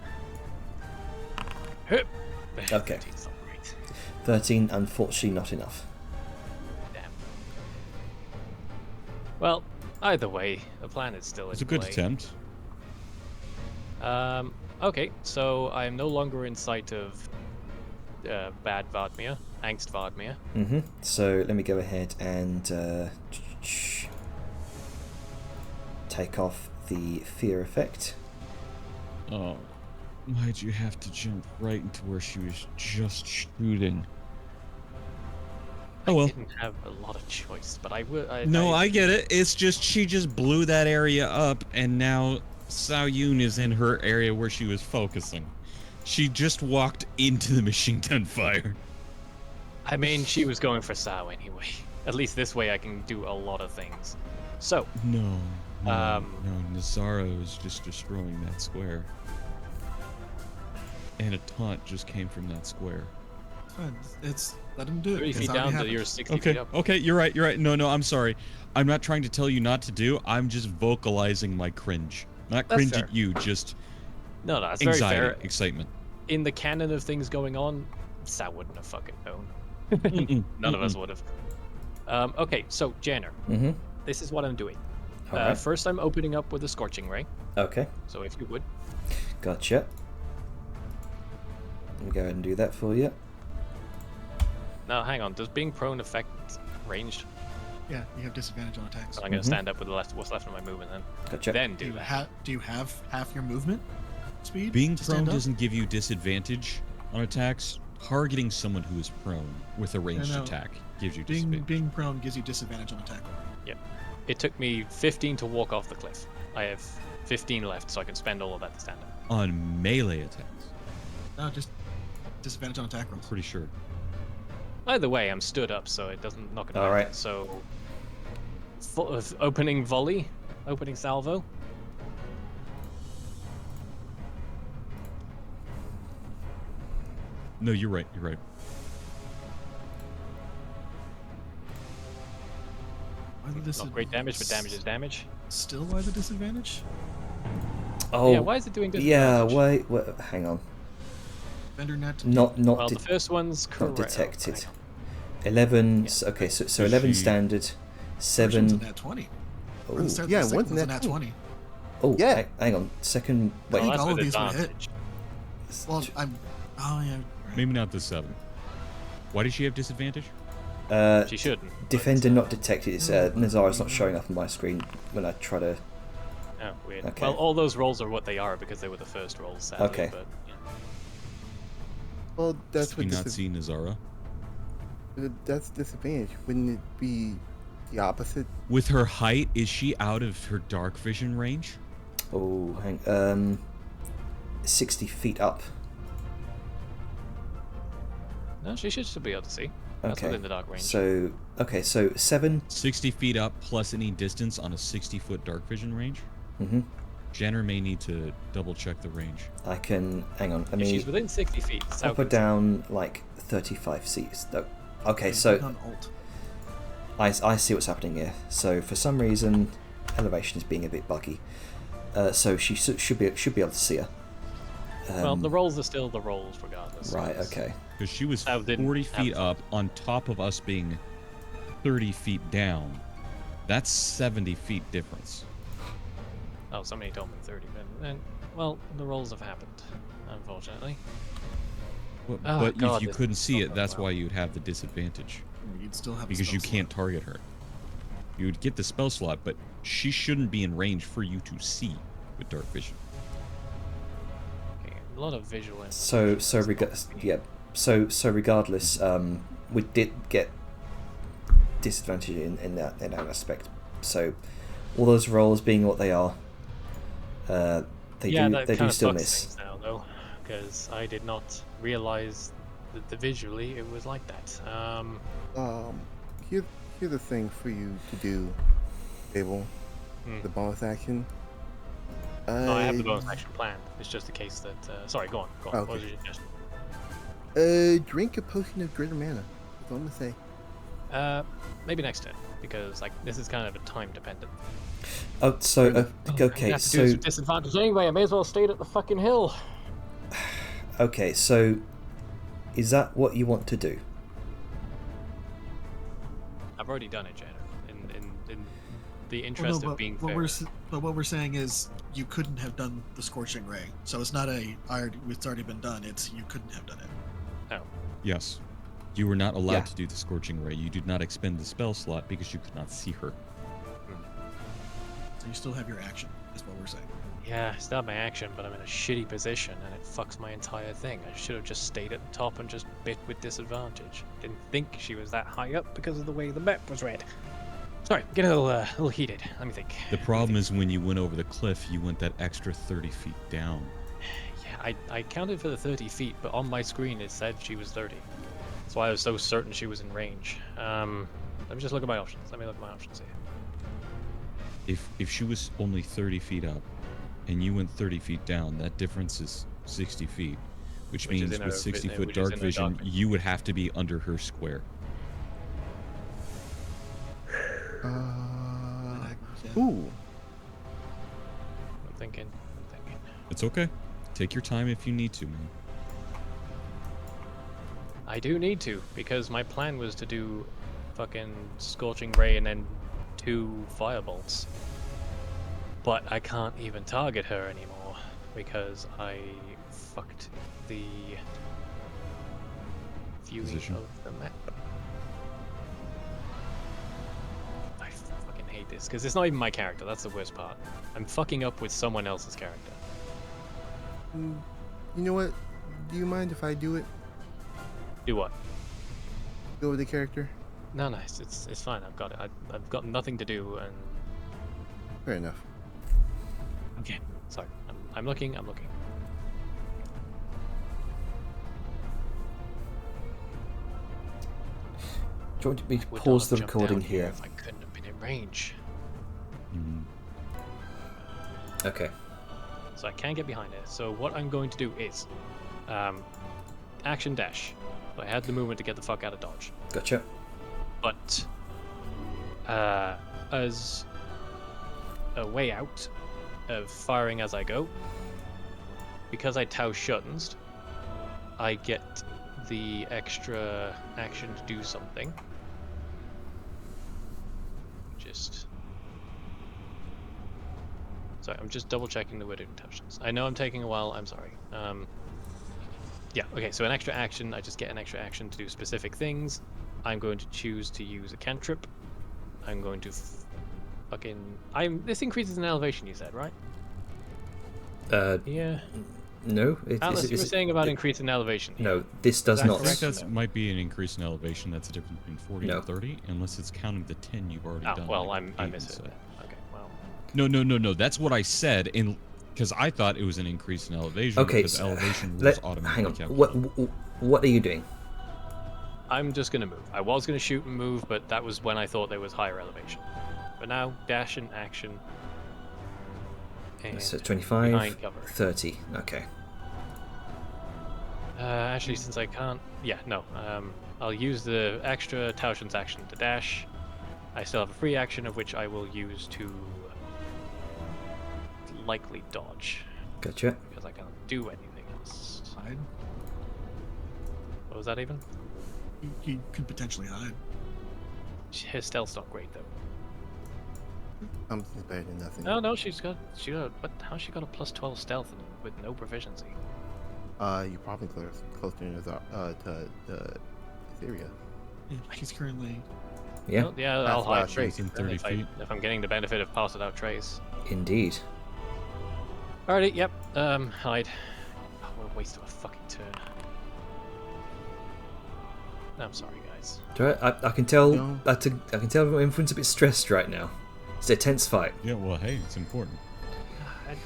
Hup. Okay. 13's not great. 13, unfortunately, not enough. Damn. Well, either way, the plan is still in It's a good play. attempt. Okay, so I am no longer in sight of bad Vardmir, angst Vardmir. So let me go ahead and take off the fear effect. Oh, why'd you have to jump right into where she was just shooting? Oh I well. didn't have a lot of choice, but I will. No, I get it. It's just she just blew that area up, and now Sao Yun is in her area where she was focusing. She just walked into the machine gun fire. I mean, she was going for Sao anyway. At least this way I can do a lot of things. So, No, Um, no, Nezara was just destroying that square. And a taunt just came from that square. Fine. It's let him do it. 30 It's feet already down to happened. you're 60 Okay, feet up. okay, you're right. No, I'm sorry. I'm not trying to tell you not to do. I'm just vocalizing my cringe. Not That's cringe fair. at you, just No, that's very anxiety, fair. excitement. In the canon of things going on, Sao wouldn't have fucking known. Mm-mm, None of us mm-mm. would have. Okay, so Janner, this is what I'm doing. Alright. First, I'm opening up with a Scorching Ray. Okay, So if you would. gotcha. Let me go ahead and do that for you. Now, hang on. Does being prone affect ranged? Yeah, you have disadvantage on attacks. So I'm going to stand up with what's left of my movement then. Gotcha. Then Do do you, that. do you have half your movement speed? Being to prone stand up? doesn't give you disadvantage on attacks. Targeting someone who is prone with a ranged no. attack gives you Being disadvantage. being prone gives you disadvantage on attack. Yep. It took me 15 to walk off the cliff. I have 15 left, so I can spend all of that to stand up. On melee attacks, No, just disadvantage on attack rolls. pretty sure. Either way, I'm stood up, so it doesn't knock it All out. right. So, opening volley, opening salvo. No, you're right. Why the Not great damage, but damage is damage. Still, why the disadvantage? Oh, Yeah, why is it doing yeah, disadvantage? wait, hang on. Vendor net. Not Well, the de- first one's not correct. detected. 11. Okay, so 11 She- standard. First one's a 7. nat 20. Oh, Or the second yeah, one's one's a nat nat 20. 20. oh, Yeah. hang on. Second. I Wait. think that's all of with these would hit. advantage. Well, I'm. Oh yeah. right. Maybe not the 7. Why does she have disadvantage? She shouldn't. Defender not detected. It's Nezara's not showing up on my screen when I try to. Oh, weird. Okay. Well, all those rolls are what they are because they were the first rolls, sadly. Okay. But, yeah. Well, that's Did we what not see Nezara? that's disadvantage. Wouldn't it be the opposite? With her height, is she out of her dark vision range? Oh, 60 feet up. No, she should still be able to see. That's Okay. within the dark range. So 7. 60 feet up plus any distance on a 60-foot dark vision range? Mm-hmm. Jenner may need to double check the range. I can. Hang on. Let If me she's within 60 feet, Sao up or can- down like 35 seats. No. Okay, Click so on alt. I see what's happening here. So for some reason, elevation is being a bit buggy. So she should be able to see her. Well, the rolls are still the rolls, regardless. so Right. it's- Okay. Because she was That didn't 40 have feet to- up on top of us being 30 feet down. That's 70 feet difference. Oh, somebody told me 30, but then, well, the rolls have happened, unfortunately. Oh, But God, if you this couldn't is see so it, that's well. why you'd have the disadvantage. You'd still have a Because spell you slot. can't target her. You would get the spell slot, but she shouldn't be in range for you to see with dark vision. Okay, a lot of visual. So regardless, we did get disadvantage in that aspect. So all those rolls being what they are, they that do kind of still fucks miss. things now, though, because I did not realize that visually it was like that. Here's the thing for you to do, Abel. The bonus action. No, I have the bonus action planned. It's just a case that. Sorry, go on. Okay. What was your suggestion? Drink a potion of greater mana. That's all I'm gonna say. Maybe next turn, because like this is kind of a time dependent. Oh, so okay, so Disadvantage anyway. I may as well stay at the fucking hill. okay, so is that what you want to do? I've already done it, Jenna. In the interest of being fair. What we're saying is you couldn't have done the scorching ray. So it's not it's already been done. It's you couldn't have done it. Oh. Yes. You were not allowed to do the Scorching Ray. You did not expend the spell slot because you could not see her. So you still have your action, is what we're saying. Yeah, it's not my action, but I'm in a shitty position and it fucks my entire thing. I should have just stayed at the top and just bit with disadvantage. Didn't think she was that high up because of the way the map was read. Sorry, get a little heated. Let me think. The problem is when you went over the cliff, you went that extra 30 feet down. Yeah, I counted for the 30 feet, but on my screen it said she was 30. That's why I was so certain she was in range. Let me just look at my options. Let me look at my options here. If she was only 30 feet up, and you went 30 feet down, that difference is 60 feet, which means with 60-foot dark vision, you would have to be under her square. Ooh. I'm thinking. It's okay. Take your time if you need to, man. I do need to, because my plan was to do fucking Scorching Ray and then 2 firebolts. But I can't even target her anymore, because I fucked the viewing Position. of the map. I fucking hate this, because it's not even my character, that's the worst part. I'm fucking up with someone else's character. You know what? Do you mind if I do it? Do what? Go with the character? No, it's fine. I've got it. I've got nothing to do, and Fair enough. okay. Sorry, I'm looking. Do you want me to Would pause not the have jumped recording down here? if I couldn't have been in range. Okay. So I can get behind it. So what I'm going to do is, action dash. So I had the movement to get the fuck out of dodge. Gotcha. But as a way out of firing as I go, because I Tau Shuttensed, I get the extra action to do something. Sorry, I'm just double checking the word intentions. I know I'm taking a while, I'm sorry. Yeah, okay, so an extra action, I just get an extra action to do specific things. I'm going to choose to use a cantrip. I'm going to this increases in elevation, you said, right? Yeah. No. Atlas, you were saying about increasing elevation. No, this does Is that not. I think correct? that might be an increase in elevation. That's the difference between 40 No. and 30, unless it's counting the 10 you've already Oh, done. well, like I Aiden missed it. said. Then. Okay, well. No. That's what I said, because I thought it was an increase in elevation. Okay, because so elevation rules hang automatically on. calculate. What are you doing? I'm just gonna move. I was gonna shoot and move, but that was when I thought there was higher elevation. But now, dash and action. And So 25, behind cover. 30. Okay. Actually, since I can't... Yeah, no. I'll use the extra Taushen's action to dash. I still have a free action, of which I will use to likely dodge. Gotcha. Because I can't do anything else. Hide. What was that even? He could potentially hide. His stealth's not great, though. Something's better than nothing. No, how's she got a plus 12 stealth with no proficiency? You're probably closer to Etheria. Yeah, he's currently. Yeah, Well, yeah, That's I'll why I hide say Within 30 feet. if I'm getting the benefit of pass without trace. indeed. Alrighty, yep. Hide. Oh, what a waste of a fucking turn. I'm sorry, guys. I can tell. No. I can tell everyone's a bit stressed right now. It's a tense fight. Yeah, well, hey, it's important.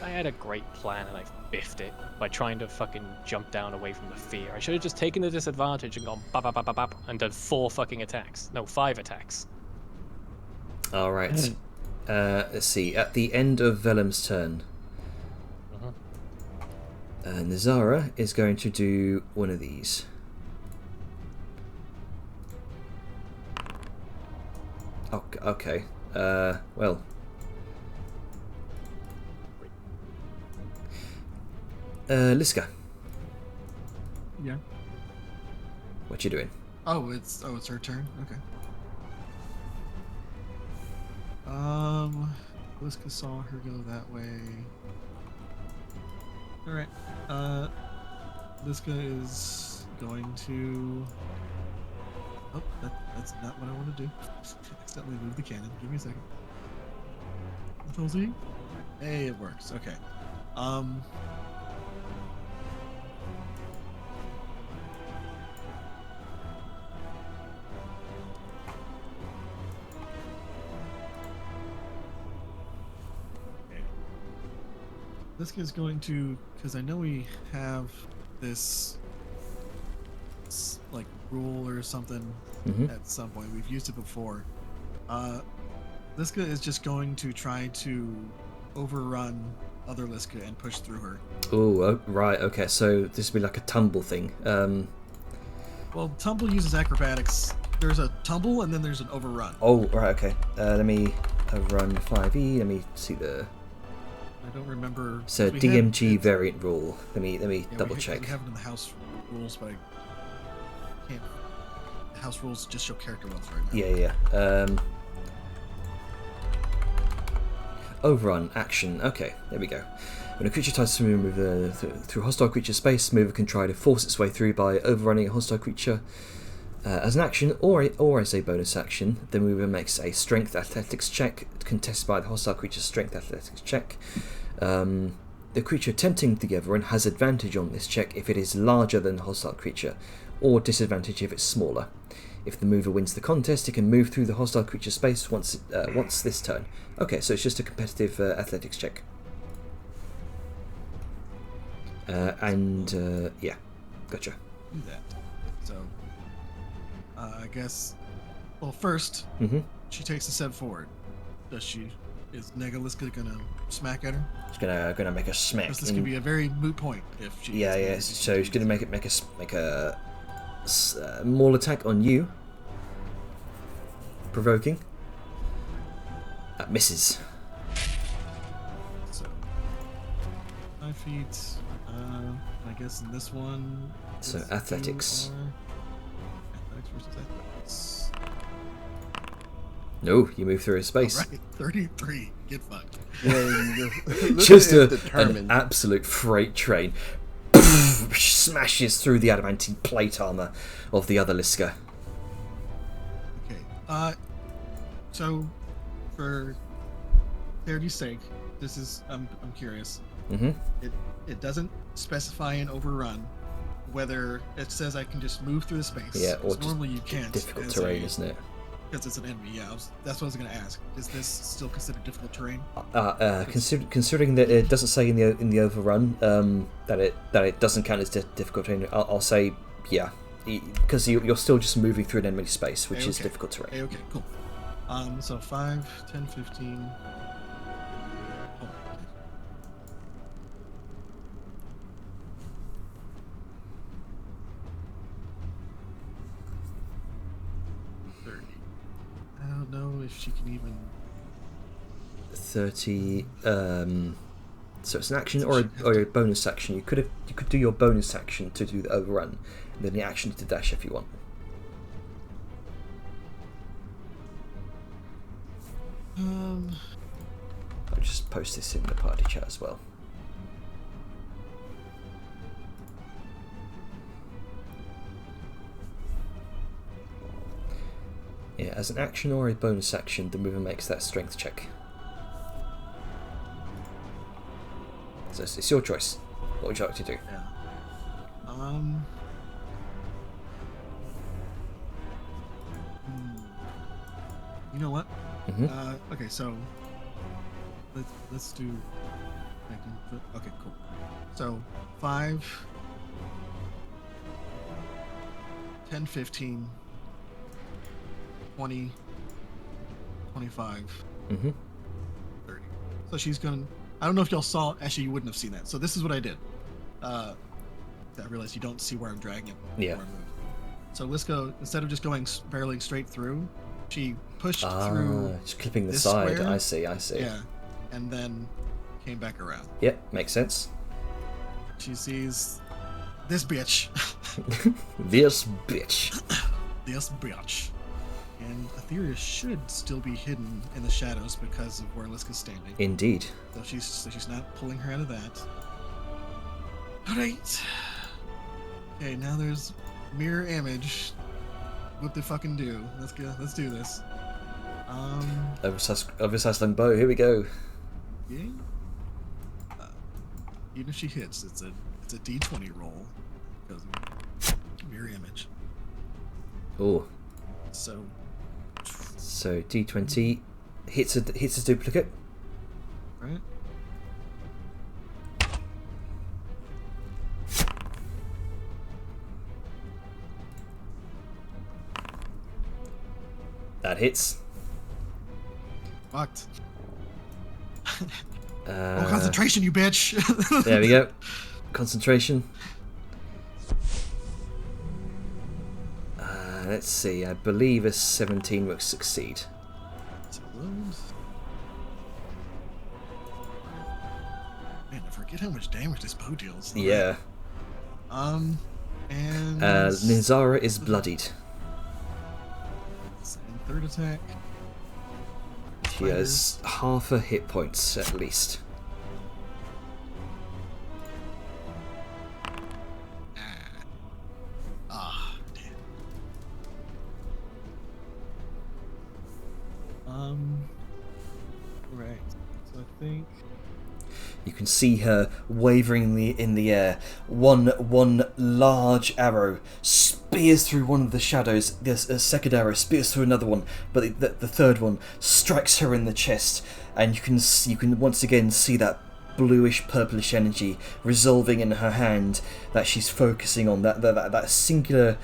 I had a great plan and I biffed it by trying to fucking jump down away from the fear. I should have just taken the disadvantage and gone bap bap bap bap bap and done 4 fucking attacks. No, 5 attacks. All right. Let's see. At the end of Velem's turn, Nezara is going to do one of these. Okay. Well. Liska, Yeah. what you doing? It's her turn. Okay. Liska saw her go that way. All right. Liska is going to. Oh, that's not what I want to do. Accidentally move the cannon. Give me a second. Control Z. Hey, it works. Okay. This is going to, because I know we have this like rule or something at some point. We've used it before. Liska is just going to try to overrun other Liska and push through her. Oh, right. Okay, so this would be like a tumble thing. Well, tumble uses acrobatics. There's a tumble and then there's an overrun. Oh, right. Okay. Let me run 5e. Let me see the. I don't remember. So we DMG have, variant rule. Let me yeah, double we check. have it in the house rules, but I can't. The house rules just show character models right now. Yeah. Overrun action. Okay, there we go. When a creature tries to move through hostile creature space, mover can try to force its way through by overrunning a hostile creature. As an action or as a bonus action, the mover makes a strength athletics check, contested by the hostile creature's strength athletics check. The creature attempting the overrun has advantage on this check if it is larger than the hostile creature, or disadvantage if it's smaller. If the mover wins the contest, it can move through the hostile creature space once this turn. Okay, so it's just a competitive athletics check. Yeah, gotcha. Do that. So, I guess. Well, first, she takes a step forward. Is Negaliska gonna smack at her? It's gonna make a smack. This could be a very moot point if she. Yeah. So he's gonna make a maul attack on you, provoking. Misses. So 5 feet. I guess in this one. So it's athletics. Athletics versus athletics. No, you move through his space. Right, 33. Get fucked. Just an determined. absolute freight train smashes through the adamantine plate armor of the other Liska. Okay. So, for clarity's sake, this is I'm curious. It doesn't specify an overrun. Whether it says I can just move through the space. Yeah, or just normally you can't. difficult terrain, isn't it? Because it's an enemy. Yeah, that's what I was gonna ask. Is this still considered difficult terrain? Considering that it doesn't say in the overrun that it doesn't count as difficult terrain, I'll say yeah, because you're still just moving through an enemy space, which is difficult terrain. Okay, cool. So 5, 10, 15. Oh, 30. I don't know if she can even. 30. So it's an action or a bonus action. You could do your bonus action to do the overrun, and then the action to dash if you want. I'll just post this in the party chat as well. Yeah, as an action or a bonus action, the mover makes that strength check. So it's your choice. What would you like to do? Yeah. You know what? Okay, so let's do. Okay, cool. So 5, 10, 15, 20, 25, 30. So she's gonna. I don't know if y'all saw. Actually, you wouldn't have seen that. So this is what I did. I realized you don't see where I'm dragging it. Yeah. before I move. So Liska, instead of just going barreling straight through, she pushed through. Just clipping the this side. square. I see. Yeah, and then came back around. Yep, makes sense. She sees this bitch. This bitch. This bitch. And Etheria should still be hidden in the shadows because of where Liska's standing. Indeed. So she's not pulling her out of that. Alright. Okay, now there's mirror image. What the fucking do? Let's go. Let's do this. Oversized long bow. Here we go. Yeah. Even if she hits, it's a D20 roll because of mirror image. Oh. So D20 hits a duplicate. right. That hits. Fucked. Concentration, you bitch. There we go. Concentration. Let's see. I believe a 17 will succeed. Man, I forget how much damage this bow deals. Yeah. And Nezara is bloodied. and third attack. She has half her hit points at least. Damn. Right. So I think. You can see her wavering in the air. One large arrow spears through one of the shadows. There's a second arrow spears through another one, but the third one strikes her in the chest, and you can once again see that bluish purplish energy resolving in her hand that she's focusing on. That singular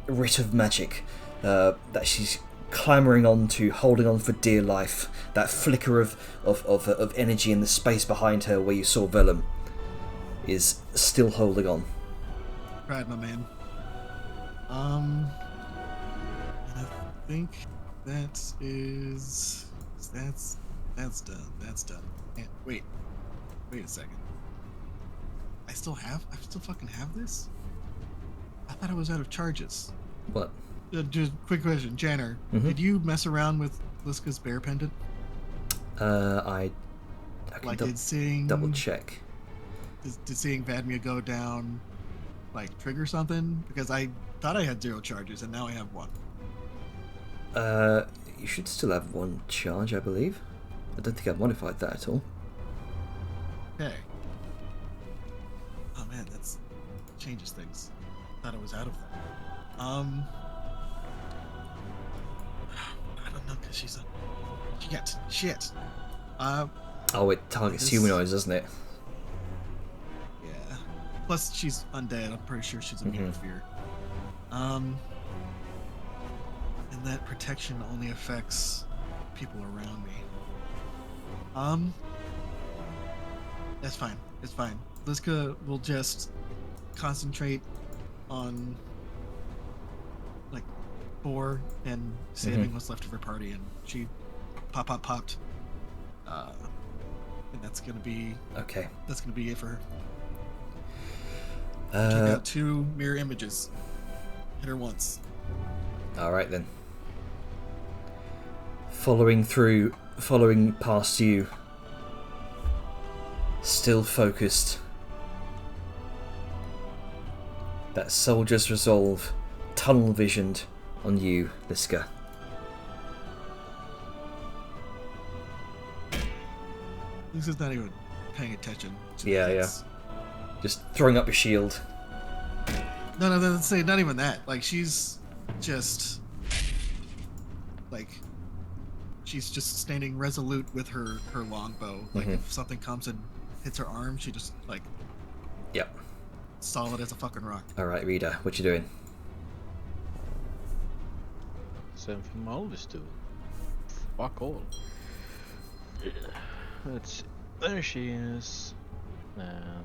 writ of magic that she's clambering onto, holding on for dear life. That flicker of energy in the space behind her where you saw Vellum is still holding on. Right, my man. And I think that's done. That's done. And wait a second. I still fucking have this? I thought I was out of charges. What? Just quick question, Janner. Did you mess around with Liska's bear pendant? I can Like, did seeing double check. Did seeing Vadmia go down like trigger something? Because I thought I had 0 charges and now I have 1. You should still have 1 charge, I believe. I don't think I've modified that at all. Okay. Oh man, that's changes things. Thought I was out of that. I don't know, because she's a shit. Oh, it targets humanoids, doesn't it? Yeah. Plus, she's undead. I'm pretty sure she's immune to fear. And that protection only affects people around me. That's fine. It's fine. Liska will just concentrate on like 4 and saving what's left of her party, and she popped. And that's gonna be Okay. That's gonna be it for her. Check Uh, out 2 mirror images. Hit her once. Alright then. Following past you. Still focused. That soldier's resolve, tunnel visioned on you, Liska. Lisa's not even paying attention. To Yeah, the yeah. hits. Just throwing up your shield. No, let's say not even that. Like she's just like she's just standing resolute with her longbow. Like if something comes and hits her arm, she just like Yep. solid as a fucking rock. Alright, Rita, what you doing? Something I always do. Fuck all. Let's see. There she is. And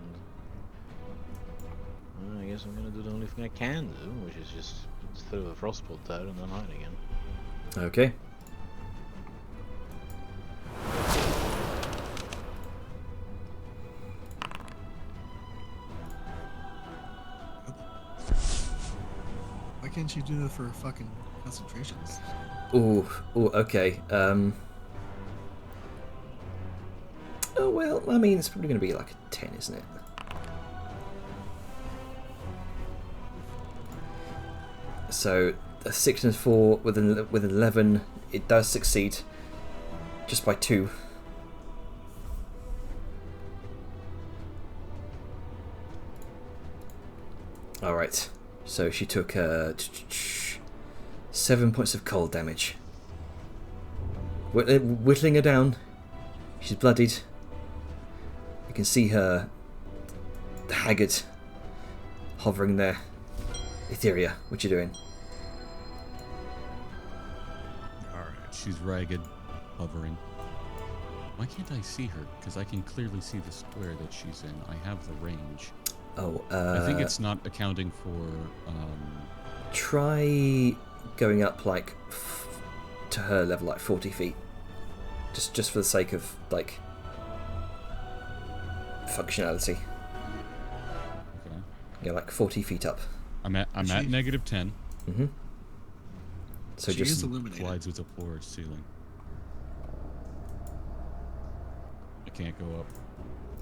well, I guess I'm gonna do the only thing I can do, which is just throw a frostbolt there and then hide again. Okay. Why can't you do that for fucking concentrations? Ooh, okay. Oh, well, I mean, it's probably going to be like a 10, isn't it? So, a 6 and a 4 with an 11, it does succeed. Just by 2. Alright, so she took 7 points of cold damage. Whittling her down. She's bloodied. You can see her haggard hovering there. Etheria, what you doing? Alright, she's ragged, hovering. Why can't I see her? Because I can clearly see the square that she's in. I have the range. Oh, I think it's not accounting for... try going up like to her level, like 40 feet. Just for the sake of like functionality. Okay. Yeah, like 40 feet up. I'm at -10. Mm-hmm. So She just is illuminated. Collides with a floor ceiling. I can't go up.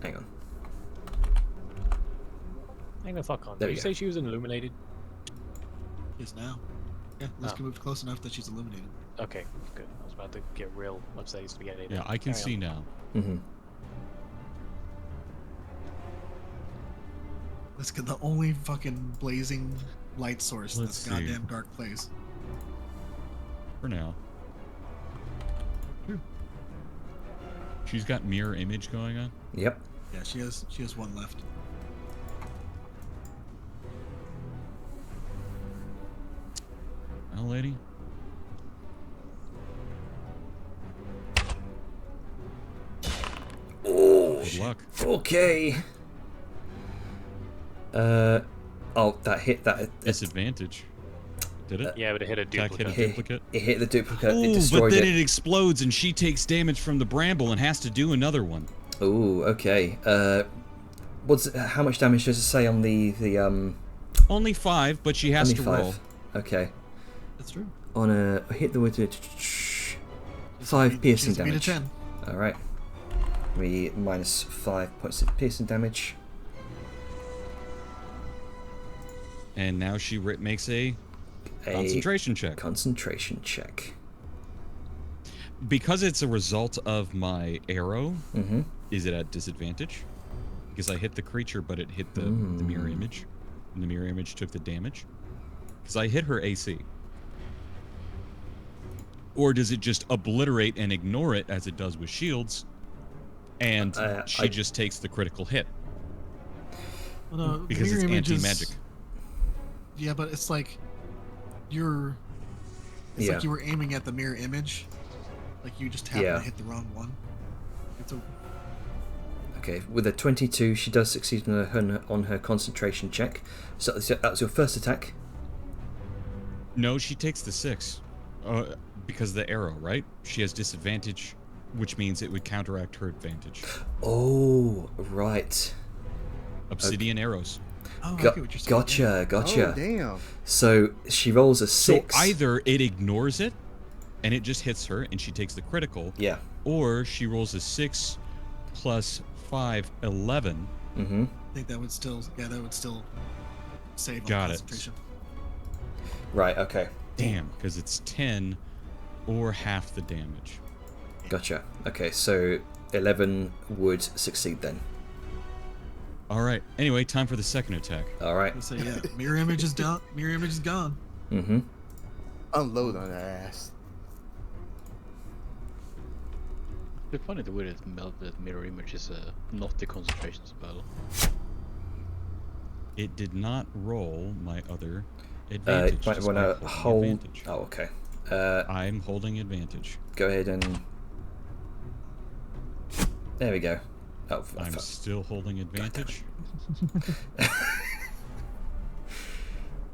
hang on. Hang the fuck on. There Did we you go. say she was illuminated? Is now. Yeah, Liz Oh. can move close enough that she's illuminated. Okay, good. I was about to get real upset to get it. Yeah, I can see now. Mm-hmm. Let's get the only fucking blazing light source in Let's this see. goddamn dark place. For now. She's got mirror image going on. Yep. Yeah, she has one left. Well, lady. Oh, Good luck. okay. Oh, that hit that. Disadvantage. Did it? Yeah, but it hit a Attack hit a duplicate. duplicate. It hit the duplicate. It Oh, but destroyed then it. it explodes and she takes damage from the bramble and has to do another one. Oh, okay. How much damage does it say on the Only 5, but she has only to 5? roll. Okay. That's true. On a hit the with it. She's 5 beat- piercing she's beat a damage. 10. All right. We minus 5 points of piercing damage. And now she makes a concentration check. Concentration check. Because it's a result of my arrow, Mm-hmm. is it at disadvantage? Because I hit the creature, but it hit the mirror image. And the mirror image took the damage. Because I hit her AC. Or does it just obliterate and ignore it as it does with shields? And she just takes the critical hit. Well, no, Because mirror it's image is- anti-magic. Yeah, but it's like you're. It's Yeah. like you were aiming at the mirror image. Like you just happened Yeah. to hit the wrong one. It's a. Okay, with a 22, she does succeed on her concentration check. So that's your first attack. No, she takes the 6. Because of the arrow, right? She has disadvantage, which means it would counteract her advantage. Oh, right. Obsidian arrows. Oh, I get what you're saying. Gotcha. Oh, damn. So she rolls a 6. So either it ignores it, and it just hits her, and she takes the critical, Yeah. or she rolls a 6 plus 5, 11. Mm-hmm. I think that would still. Yeah, that would still save on Got it. concentration. Right, okay. Damn, because it's 10 or half the damage. Gotcha. Okay, so 11 would succeed then. All right. Anyway, time for the second attack. All right. So yeah, mirror image is done. Mirror image is gone. Mm-hmm. Unload on that ass. It's funny the way that melted mirror image is not the concentration spell. It did not roll my other advantage. Might want despite to holding hold. advantage. Oh, okay. I'm holding advantage. Go ahead and. There we go. Oh, I'm still holding advantage.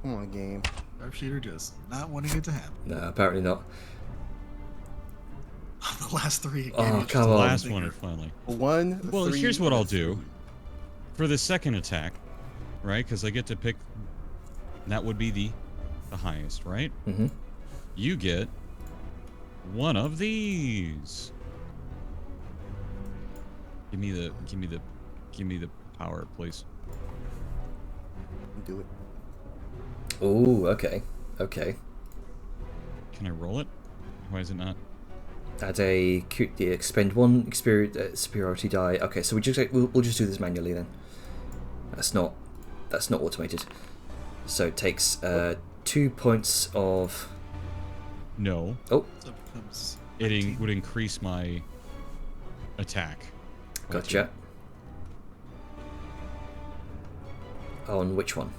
Come on, game. Sharpshooter just not wanting it to happen. no, apparently not. The last three. Oh, again, it's come just on. a Last finger. one, finally. One. Well, three, here's what I'll and do. three. For the second attack, right? Because I get to pick. That would be the highest, right? Mm-hmm. You get one of these. Give me the power, please. Do it. Ooh, okay. Okay. Can I roll it? Why is it not? Add a expend one experience superiority die. Okay, so we'll just do this manually then. That's not automated. So it takes 2 points of. No. Oh, So it becomes It 19. would increase my attack. gotcha. On which one?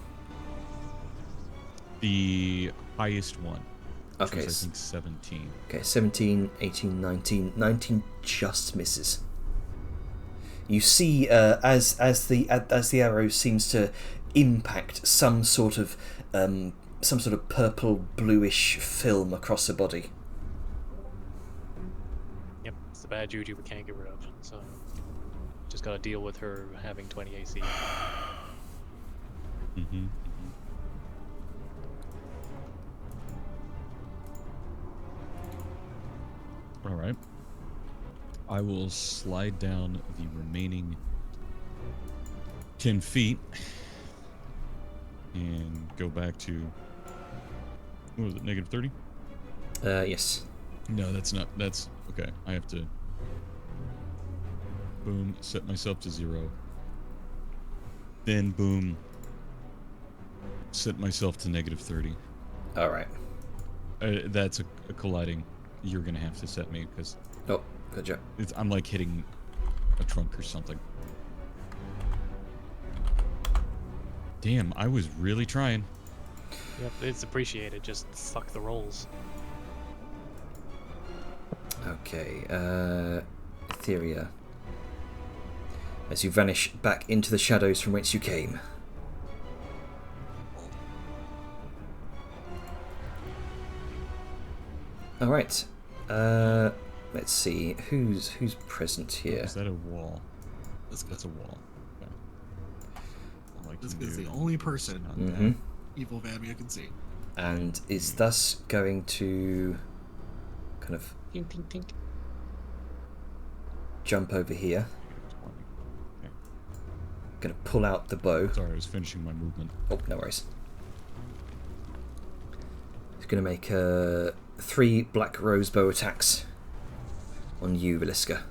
The highest one. Which Okay. was, I think 17. Okay, 17, 18, 19. 19 just misses. You see, as the arrow seems to impact some sort of purple bluish film across her body. Yep, it's the bad juju we can't get rid of. So just gotta deal with her having 20 AC. Mm-hmm. All right. I will slide down the remaining 10 feet and go back to. What was it? Negative 30? Yes. No, that's not. That's okay. I have to. Boom. Set myself to 0. Then boom. Set myself to negative 30. All right. That's a colliding. You're gonna have to set me because Oh, gotcha. I'm like hitting a trunk or something. Damn, I was really trying. Yep, it's appreciated. Just fuck the rolls. Okay. Etheria. As you vanish back into the shadows from whence you came. All right. Let's see who's present here. Is that a wall? That's good. That's a wall. Okay. All I This can is do the only person not Mhm. evil Vamia can see. And is thus going to kind of Tink, tink, tink. jump over here. Okay. Gonna pull out the bow. Sorry, I was finishing my movement. Oh, no worries. He's gonna make 3 black rose bow attacks on you, Veliska.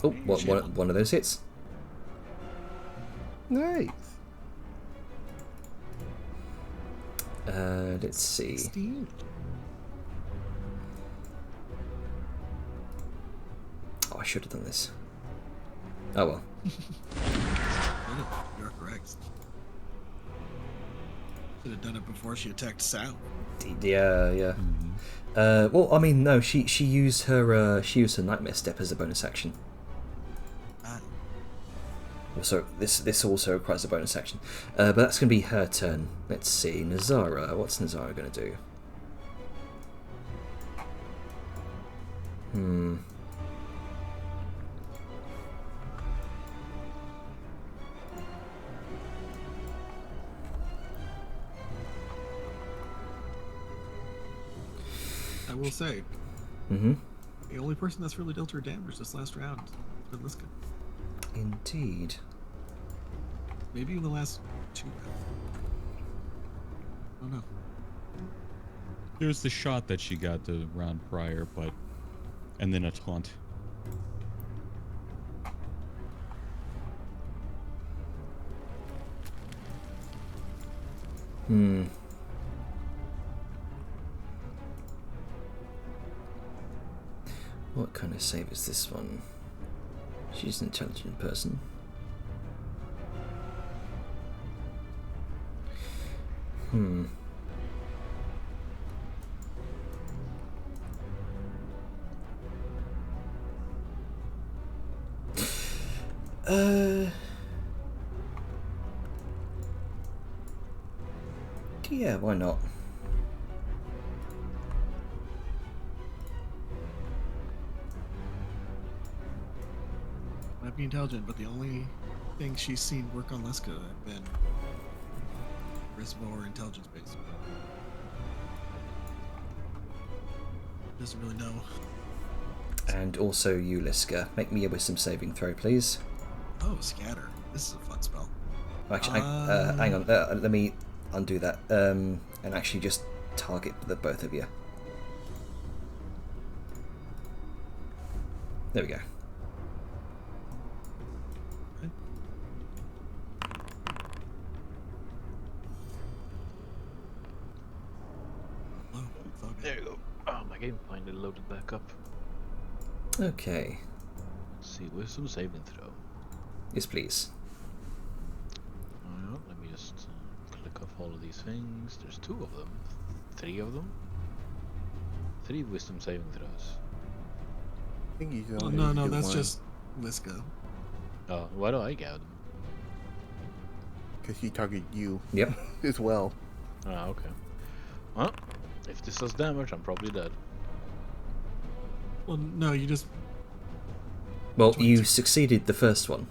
Oh, one of those hits. Nice. Let's see. 16. Oh, I should have done this. Oh well. You're correct. Should have done it before she attacked Sal. Yeah, yeah. Well, I mean, no. She used her nightmare step as a bonus action. Ah, So this also requires a bonus action. But that's going to be her turn. Let's see. Nezara. What's Nezara going to do? I will say, Mm-hmm. the only person that's really dealt her damage this last round has been Liska. Indeed. maybe the last 2 have. I don't know. There's the shot that she got the round prior, but and then a taunt. What kind of save is this one? She's an intelligent person. Yeah, why not? Might be intelligent, but the only thing she's seen work on Liska have been charisma or intelligence based. Doesn't really know. And also you, Liska. Make me a wisdom saving throw, please. Oh, scatter. This is a fun spell. Actually, hang on. Let me undo that. And actually just target the both of you. There we go. Okay. Oh, it's all good. There you go. Oh, my game finally loaded back up. Okay. Let's see, wisdom saving throw. Yes, please. Well, let me just click off all of these things. There's 2 of them. 3 of them? 3 wisdom saving throws. I think you Oh, only no, need to no, do that's one, just Liska. Oh, why do I get them? because he targeted you Yep. as well. Ah, okay. Well, if this does damage, I'm probably dead. Well, no, you just. Well, 22. you succeeded the first one.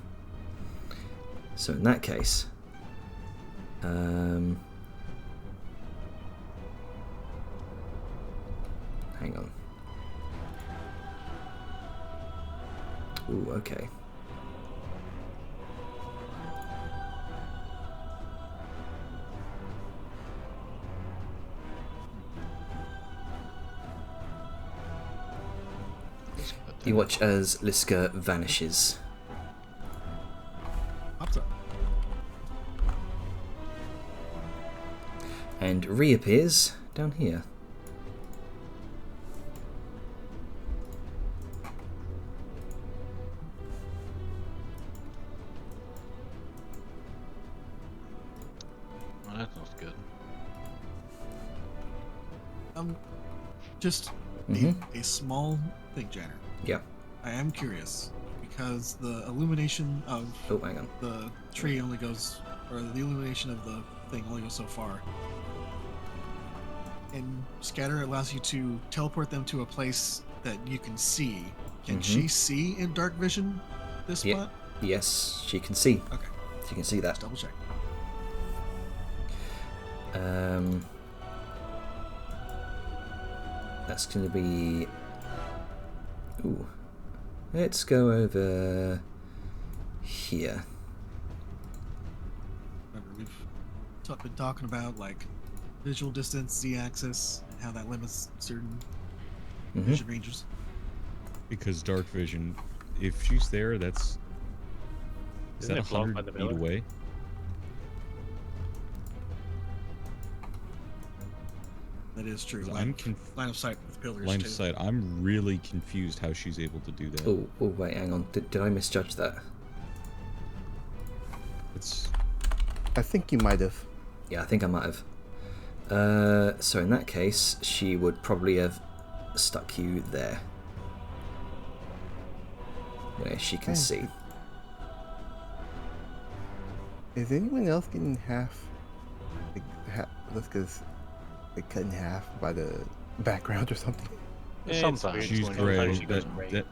So in that case, hang on. Ooh, okay. Let's go with You that. watch as Liska vanishes Pops up. and reappears down here. Well, that's not good. Just a small thing, Janner. Yeah. I am curious because the illumination of Oh, hang on. the tree only goes, or the illumination of the thing only goes so far. And scatter allows you to teleport them to a place that you can see. Can she see in dark vision this Yeah. spot? Yes, she can see. Okay, She can see that. just double check. That's going to be. Ooh. Let's go over here. Remember, we've been talking about like visual distance, z-axis, and how that limits certain vision ranges. Because dark vision, if she's there, is Isn't that it blocked by 100 the feet pillar? away? That is true. 'Cause Line, I'm line of sight with pillars line too. of sight. I'm really confused how she's able to do that. Oh, wait, hang on. Did I misjudge that? It's I think you might have. Yeah, I think I might have. So in that case, she would probably have stuck you there. Where she can Okay. see. Is anyone else getting half? Let's get cut in half by the background or something. It's Sometimes weird. she's when gray. Sometimes she goes That, gray. that,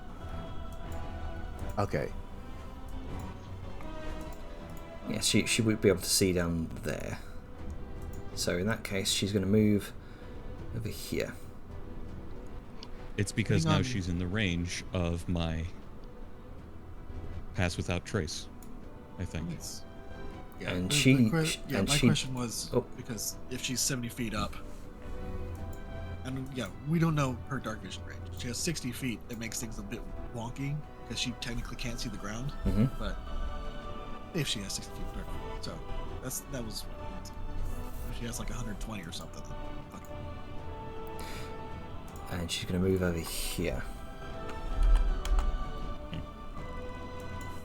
Okay. Yeah, she would be able to see down there. So in that case, she's going to move over here. it's because Hang now on. she's in the range of my pass without trace, I think. Nice. Yeah, And my she question was Oh. because if she's 70 feet up, and yeah, we don't know her dark vision range. She has 60 feet. It makes things a bit wonky because she technically can't see the ground. Mhm. But if she has 60 feet dark, so that was. If she has like 120 or something, then fuck it. and she's going to move over here.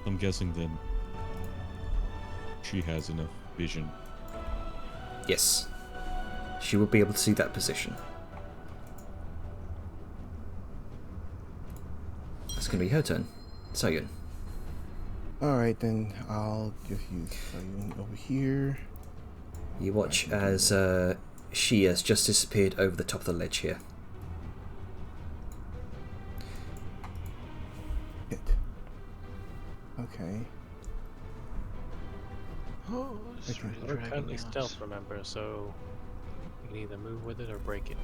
I'm guessing then she has enough vision. Yes. She will be able to see that position. It's going to be her turn. Sayun. Alright, then I'll just use Sayun over here. You watch as she has just disappeared over the top of the ledge here. Hit. Okay. Oh, it's Okay. really We're dragging currently out. stealth, remember, so you can either move with it or break it.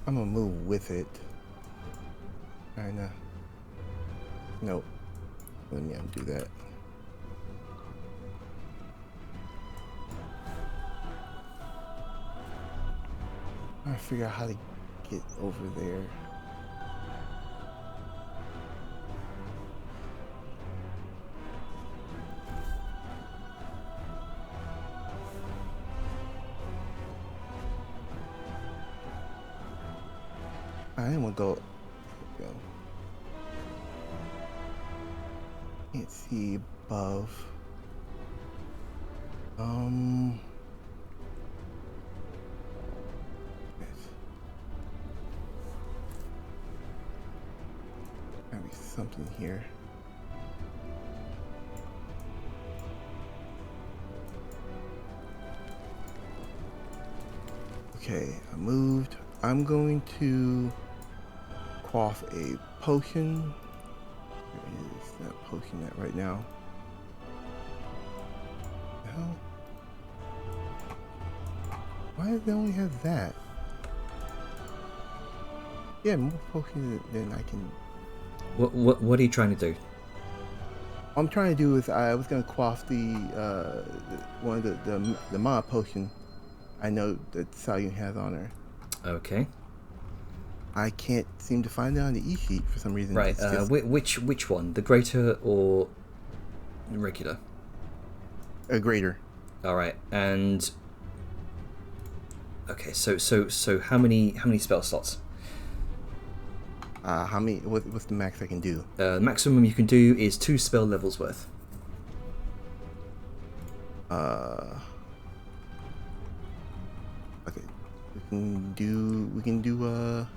I'm gonna move with it. Kinda. Nope. Let me undo that. I figure out how to get over there. I am gonna go. Go. Can't see above. Yes. Gotta be something here. Okay, I moved. I'm going to quaff a potion. Where is that potion at right now? The hell? Why does it only have that? Yeah, more potions than I can. What are you trying to do? What I'm trying to do is I was gonna quaff the one of the mana potion. I know that Sayun has on her. Okay. I can't seem to find it on the e-sheet for some reason. Right. It's just Which one? The greater or regular? a greater. All right. And okay. So how many spell slots? How many? What's the max I can do? The maximum you can do is 2 spell levels worth. Okay. We can do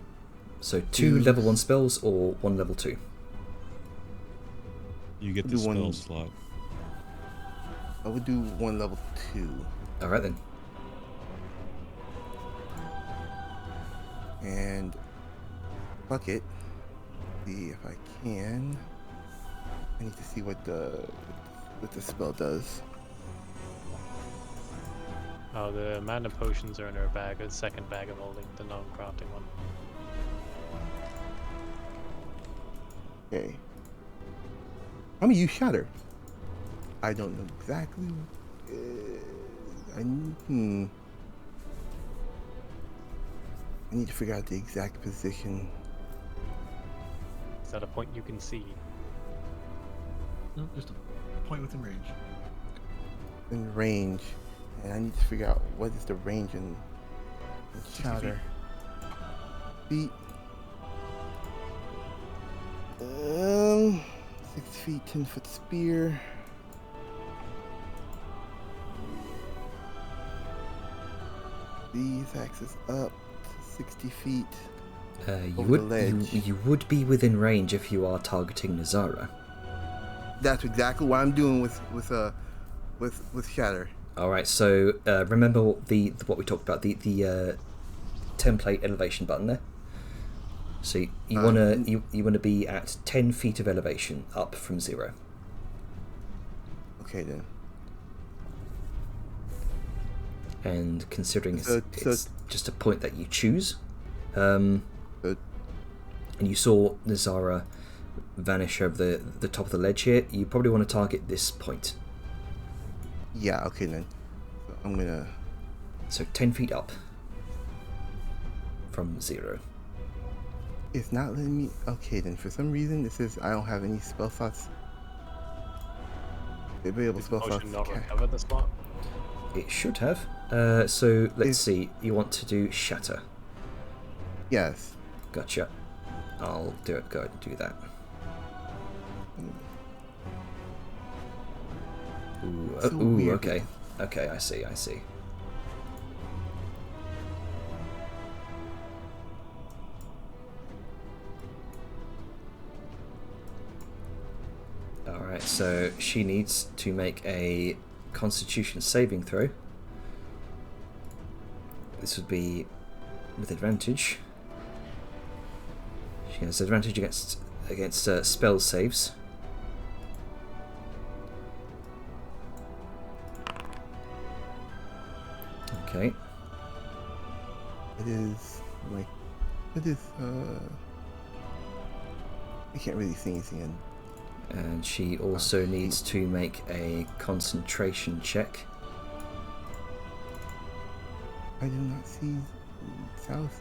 So 2 level 1 spells or 1 level 2. You get Do the spell one- slot. I would do 1 level 2. All right then. And fuck it. See if I can. I need to see what the spell does. Oh, the mana potions are in her bag, the second bag of holding, the non-crafting one. Okay. I'm gonna use Shatter. I don't know exactly. I need to figure out the exact position. Is that a point you can see? No, just a point within range. In range, and I need to figure out what is the range in 60 Shatter. Feet. 6 feet, 10-foot spear. These axes up to 60 feet. You Over the ledge. you would be within range if you are targeting Nezara. That's exactly what I'm doing with Shatter. All right. So remember what we talked about the template elevation button there. So you wanna be at 10 feet of elevation up from 0. Okay then. And considering So- it's just a point that you choose, So- and you saw Nezara vanish over the top of the ledge here, you probably want to target this point. Yeah, okay then. So I'm gonna. So 10 feet up from 0. It's not letting me. Okay then. For some reason, this is I don't have any spell slots. Available Did the spell slots. potion not recover the slot? It should have. So let's If- see. You want to do Shatter. Yes. Gotcha. I'll do it. Go ahead and do that. Ooh, So weird. okay. Okay, I see. Alright, so she needs to make a Constitution saving throw. This would be with advantage. She has advantage against spell saves. Okay. It is like. It is. I can't really see anything. And she also needs to make a concentration check. I do not see South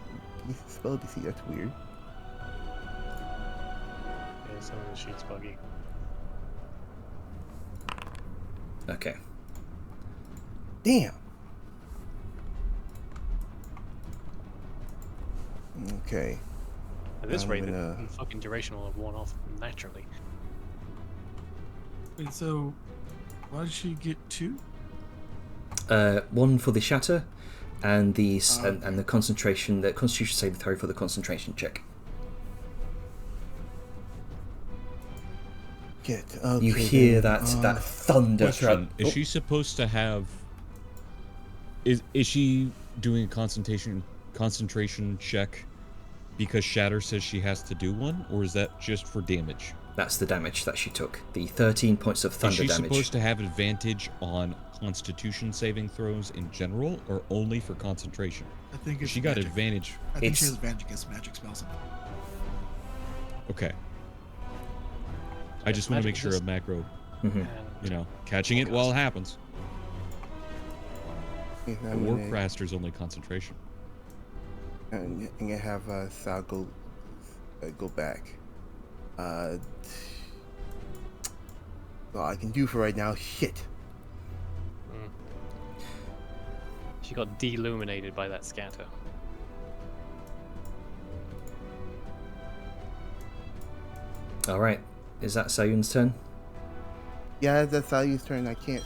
spell DC. That's weird. Yeah, some of the sheet's buggy. Okay. Damn. Okay. At this I'm rate, gonna- the fucking duration will have worn off naturally. Wait, so why did she get 2? One for the shatter, and the Okay. and the concentration, the Constitution saving throw for the concentration check. Get. Okay, You hear then, that thunder Question: throughout. Is she supposed to have? Is she doing a concentration check because Shatter says she has to do one, or is that just for damage? That's the damage that she took. The 13 points of Is thunder she damage. supposed to have advantage on Constitution saving throws in general, or only for concentration? I think it's She got magic. advantage. I think she It's- has advantage against magic spells. Okay. I just want to Magic make sure resist- of macro, And catching it while it happens. I'm The gonna, Warcraster's only concentration. I'm gonna have Sal go back. All I can do for right now. Shit. she got deluminated by that scatter. All right. Is that Sayun's turn? Yeah, that's Salu's turn. I can't.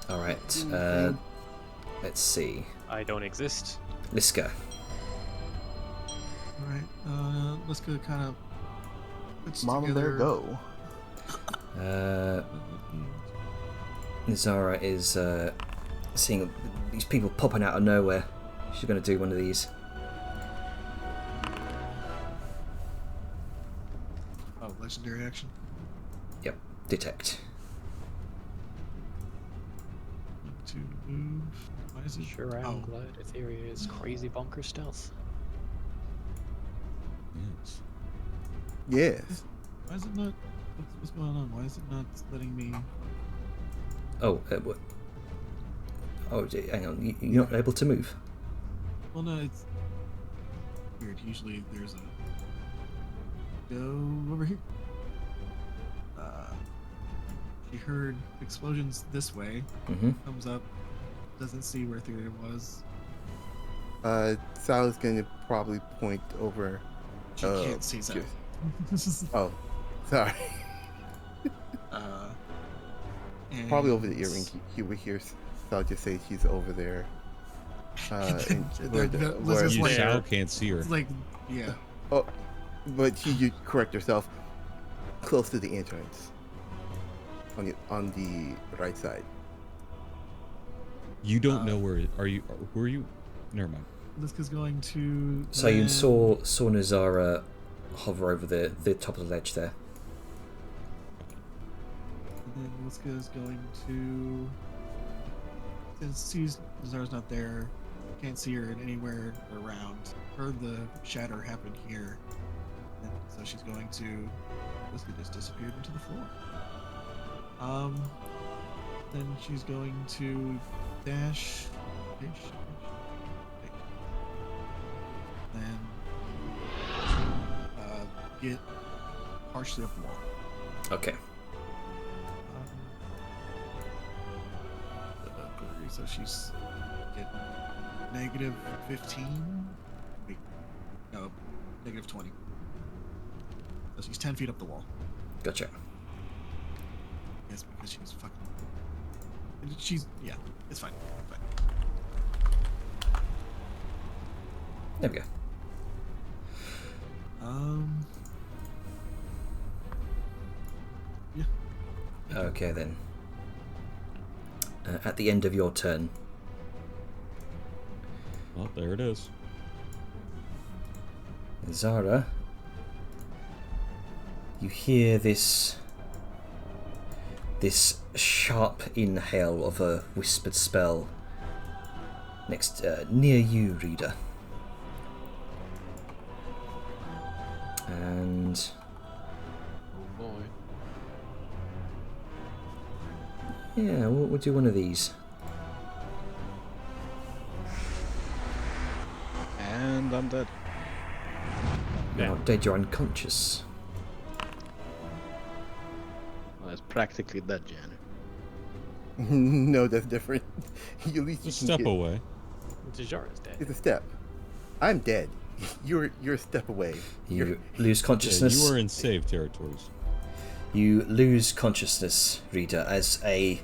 All right. Okay. Let's see. I don't exist. Liska. Alright, let's go kind of puts Mom and together. there go. Nezara is seeing these people popping out of nowhere. She's going to do one of these. Oh, legendary action. Yep. Detect. To move. Why is it? Sure, I'm Oh, glad Etheria is crazy bonker stealth. Yes. Yes. why is it not? What's going on? Why is it not letting me? Oh, what? Oh, hang on. You're not able to move. Well, no, it's weird. Usually there's a go over here. She heard explosions this way. Mm-hmm. Comes up, doesn't see where Ethereum was. Sal is gonna probably point over. She can't see that. Oh, sorry. Probably over the and- earring. He would hear Sal just say she's over there. This is You like- Sal can't see her. It's like, yeah. Oh, but she did correct herself. Close to the entrance. On the right side. You don't know where. Are you? Who are you? Never mind. Liska's going to. Sayun then- saw Nezara hover over the top of the ledge there. And then Liska's going to. Since sees Zara's not there, can't see her anywhere around. Heard the shatter happen here. And so she's going to. Liska just disappeared into the floor. Then she's going to dash. Then get partially up the wall. Okay. So she's get negative 15. Wait, no, negative 20. So she's 10 feet up the wall. Gotcha. Yes, because she's fucking. Yeah, it's fine. Fine. There we go. Yeah. Okay then. At the end of your turn, Well, there it is. Nezara, you hear this sharp inhale of a whispered spell next near you, reader. And Oh boy. yeah, we'll do one of these. And I'm dead. You're not dead, you're unconscious. Well, that's practically dead, Jan. No, that's different. At least you Just can step get, away. Dejara's dead. It's a step. I'm dead. You're a step away. You lose Yeah, consciousness. you are in save territories. You lose consciousness, reader, as an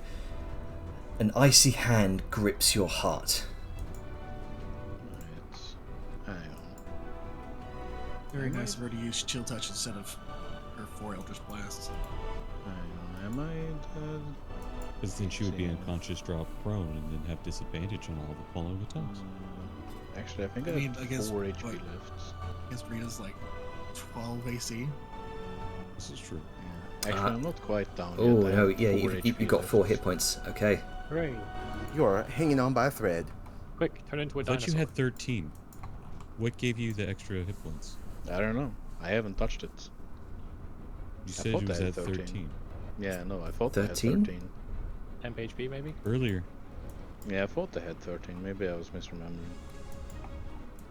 icy hand grips your heart. Right. Hang on. Very nice of her to use chill touch instead of her 4 Eldritch Blasts. Hang on. Am I dead? Because then she would be See. unconscious, drop prone, and then have disadvantage on all the following attacks. Actually, I think I I mean, have I guess 4 HP what- left. I guess Rita's like 12 AC. This is true. Yeah. Actually, I'm not quite down Oh yet. I no, have yeah, 4 you've HP got 4 left. hit points. Okay. Hooray! You're hanging on by a thread. Quick, turn into a I thought dinosaur. you had 13. What gave you the extra hit points? I don't know. I haven't touched it. You I said thought it was I had at 13. 13. Yeah, no, I thought I 13? had 13. 10 HP maybe? Earlier. Yeah, I thought I had 13. Maybe I was misremembering.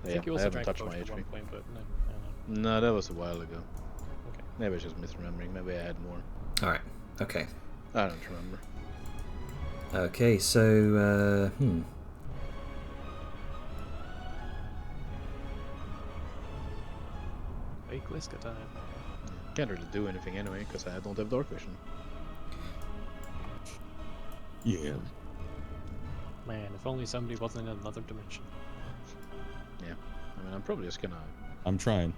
I Yeah, think you I also haven't drank touched a my potion at one HP. point, but no, I don't know. No, that was a while ago. Okay. Maybe I was just misremembering. Maybe I had more. Alright. Okay. I don't remember. Okay, so Fake Liska time. Can't really do anything anyway, because I don't have dark vision. Yeah. Man, if only somebody wasn't in another dimension. Yeah. I mean, I'm probably just gonna... I'm trying.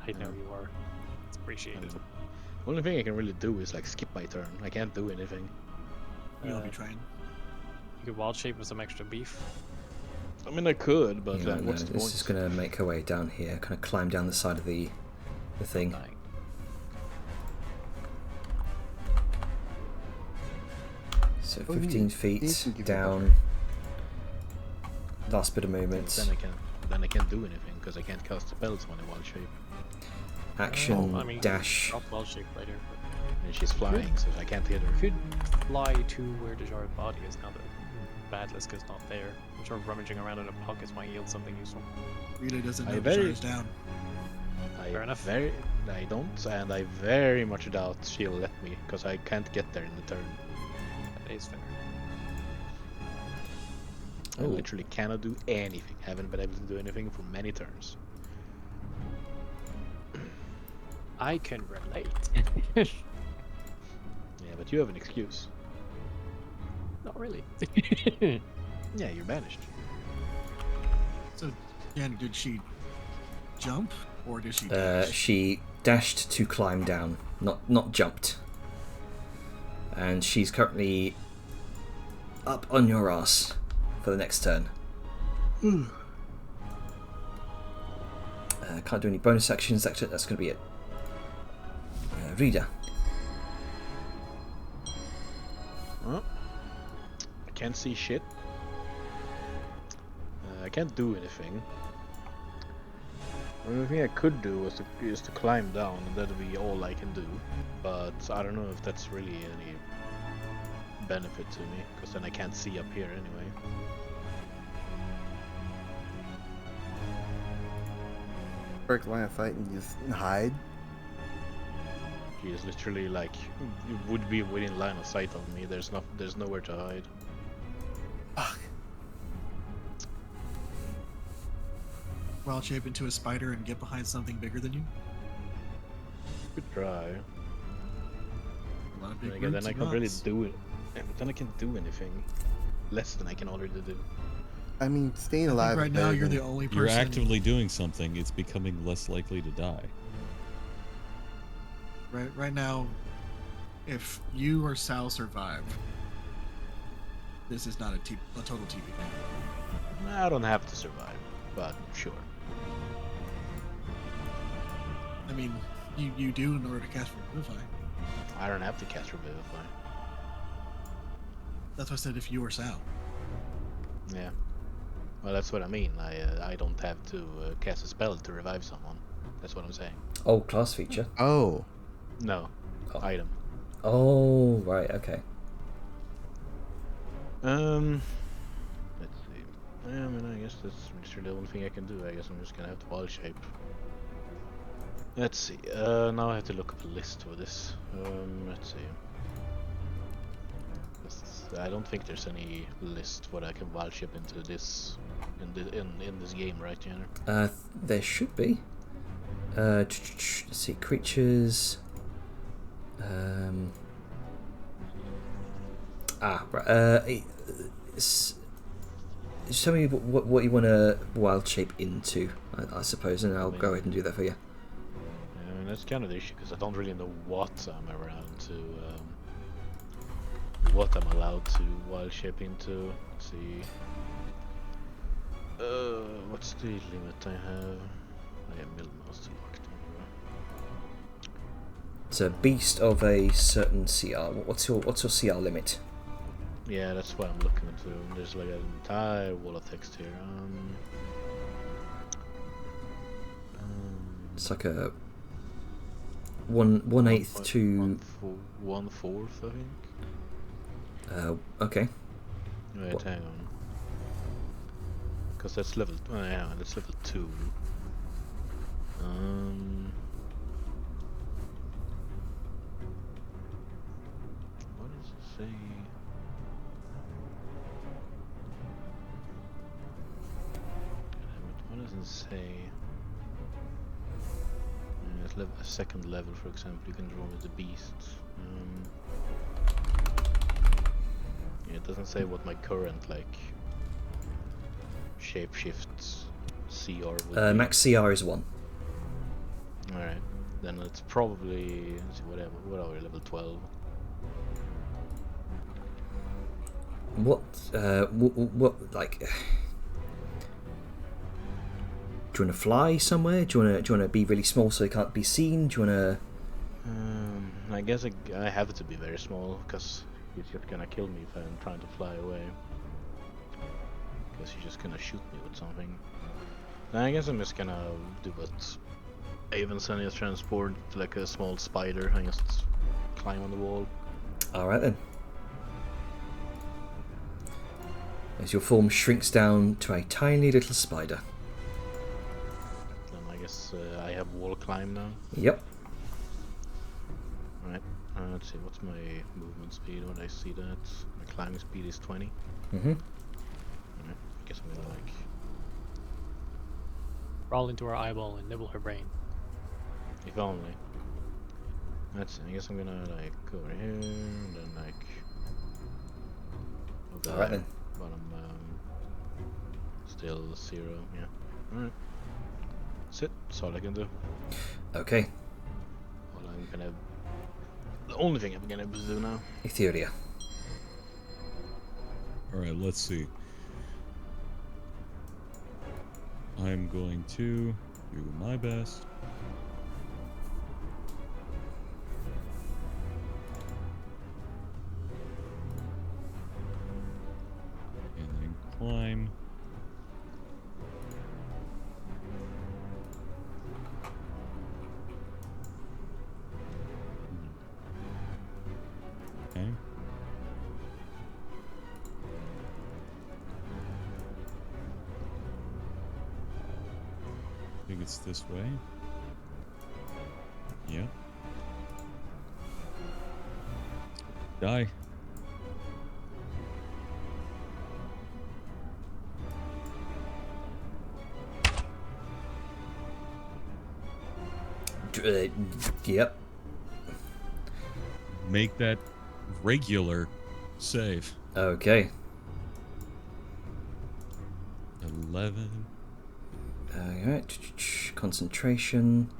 I know you are. It's appreciated. Only thing I can really do is, like, skip my turn. I can't do anything. You'll Uh, be trying. You could wild shape with some extra beef. I mean, I could, but yeah, then no, what's the this point? is gonna make her way down here, kind of climb down the side of the thing. Dying. So Oh, 15 you feet can give me down. Last bit of movement. Then I can't do anything, because I can't cast spells when I wild shape. Action Oh, I mean, dash. Drop wild shape later. And she's flying, so I can't hit her. You could fly to where Dejara's body is now that Bad Liska's not there. I'm sure rummaging around in her pockets might yield something useful. Rita doesn't I know very- Dejara's down. Fair enough. I don't, and I very much doubt she'll let me, because I can't get there in the turn. That is fair. I Oh. literally cannot do anything. Haven't been able to do anything for many turns. I can relate. Yeah, but you have an excuse. Not really. Yeah, you're banished. So, Jen, did she jump or did she Uh, dash? she dashed to climb down, not jumped. And she's currently up on your ass for the next turn. Can't do any bonus actions. That's going to be it. Reader. Well, I can't see shit. I can't do anything. The only thing I could do is to climb down, and that'd be all I can do. But I don't know if that's really any benefit to me, because then I can't see up here anyway. Direct line of sight and just hide. He is literally like, it would be within line of sight of me. There's nowhere to hide. Fuck. Wild shape into a spider and get behind something bigger than you. Could try. A lot of big Then again, roots then I and can't really rocks. do it. Then I can't do anything. Less than I can already do. I mean, staying I alive. think right is now better you're than- the only person. You're actively doing something. It's becoming less likely to die. Right now, if you or Sal survive, this is not a total TP. I don't have to survive, but sure. I mean, you do in order to cast Revivify. I don't have to cast Revivify. That's why I said if you or Sal. Yeah. Well, that's what I mean. I don't have to cast a spell to revive someone. That's what I'm saying. Oh, class feature. Oh, No. Oh. Item. Oh, right, okay. Let's see. Yeah, I mean, I guess that's literally the only thing I can do. I guess I'm just gonna have to wild shape. Let's see. Now I have to look up a list for this. Let's see. I don't think there's any list what I can wild shape into this in this game, right, Jenner? There should be. Let's see, creatures. Right. Just tell me what you want to wild shape into, I suppose, and I'll go ahead and do that for you. Yeah, I mean, that's kind of the issue because I don't really know what I'm around to. What I'm allowed to wild shape into. Let's see. What's the limit I have? I have Millmouse locked on. It's a beast of a certain CR. What's your CR limit? Yeah, that's what I'm looking into. There's like an entire wall of text here. It's like a 1/8 to 1/4, I think. okay. Wait, What? hang on. Because that's level. Oh, yeah, that's level 2. What does it say? What does it say? It's a second level, for example. You can draw with the beasts. Yeah, it doesn't say what my current shapeshifts CR would be. Max CR is 1. Alright, then it's probably, let's see, what are we, level 12? What like? Do you want to fly somewhere? Do you want to be really small so it can't be seen? Do you want to? I guess I have to be very small because he's just gonna kill me if I'm trying to fly away. Because he's just gonna shoot me with something. Then I guess I'm just gonna do what Avon Senior transport, like a small spider, and just climb on the wall. All right then. As your form shrinks down to a tiny little spider. Then I guess I have wall climb now. Yep. Right. Let's see, what's my movement speed when I see that? My climbing speed is 20. Mhm. Right. I guess I'm gonna Crawl into her eyeball and nibble her brain. if only. Let's see, I guess I'm gonna go over here and then over All right there. then. But I'm still 0, yeah. Alright. That's it, that's all I can do. Okay. The only thing I'm gonna able to do now. Etheria. All right, let's see. I'm going to do my best. And then climb. Okay. I think it's this way. Yep. Die. Yep. Make that regular save. Okay. 11. Alright. Concentration.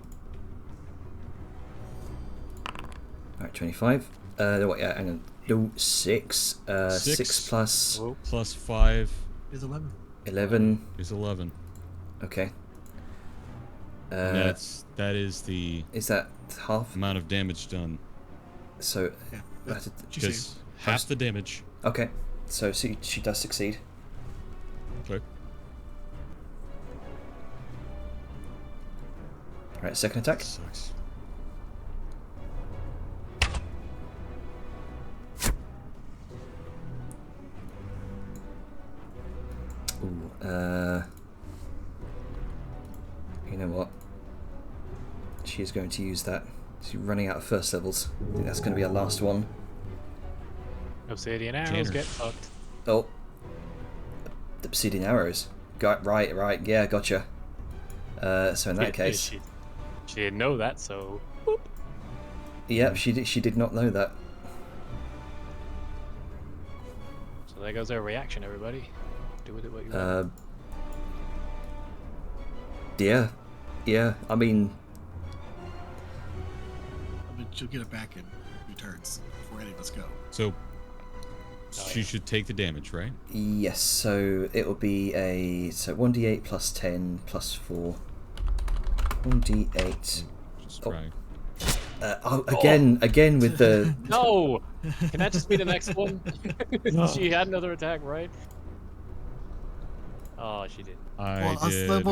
Alright, 25. What, yeah, hang on. No, 6. 6 plus Whoa. Plus 5 Is 11. 11. is 11. Okay. And that is the Is that half? amount of damage done. So, Yeah. that's She Because saved. half the damage. okay. So she does succeed. Okay. Alright, second attack. Sucks. Ooh, you know what? She is going to use that. She's running out of first levels. I think that's going to be our last one. Obsidian arrows Tanner. get fucked. Oh. Obsidian arrows. Right, yeah, gotcha. So in that case... She didn't know that, so. Boop. Yep, she did not know that. So there goes our reaction, everybody. Do with it what you want. Yeah, I mean... But she'll get it back in 2 turns before any of us go. So Oh, she yeah. should take the damage, right? Yes, so it will be a... So 1d8 plus 10 plus 4. 1d8. Just Oh. try. Again with the... No! Can that just be the next one? She had another attack, right? Oh, she did. I Well,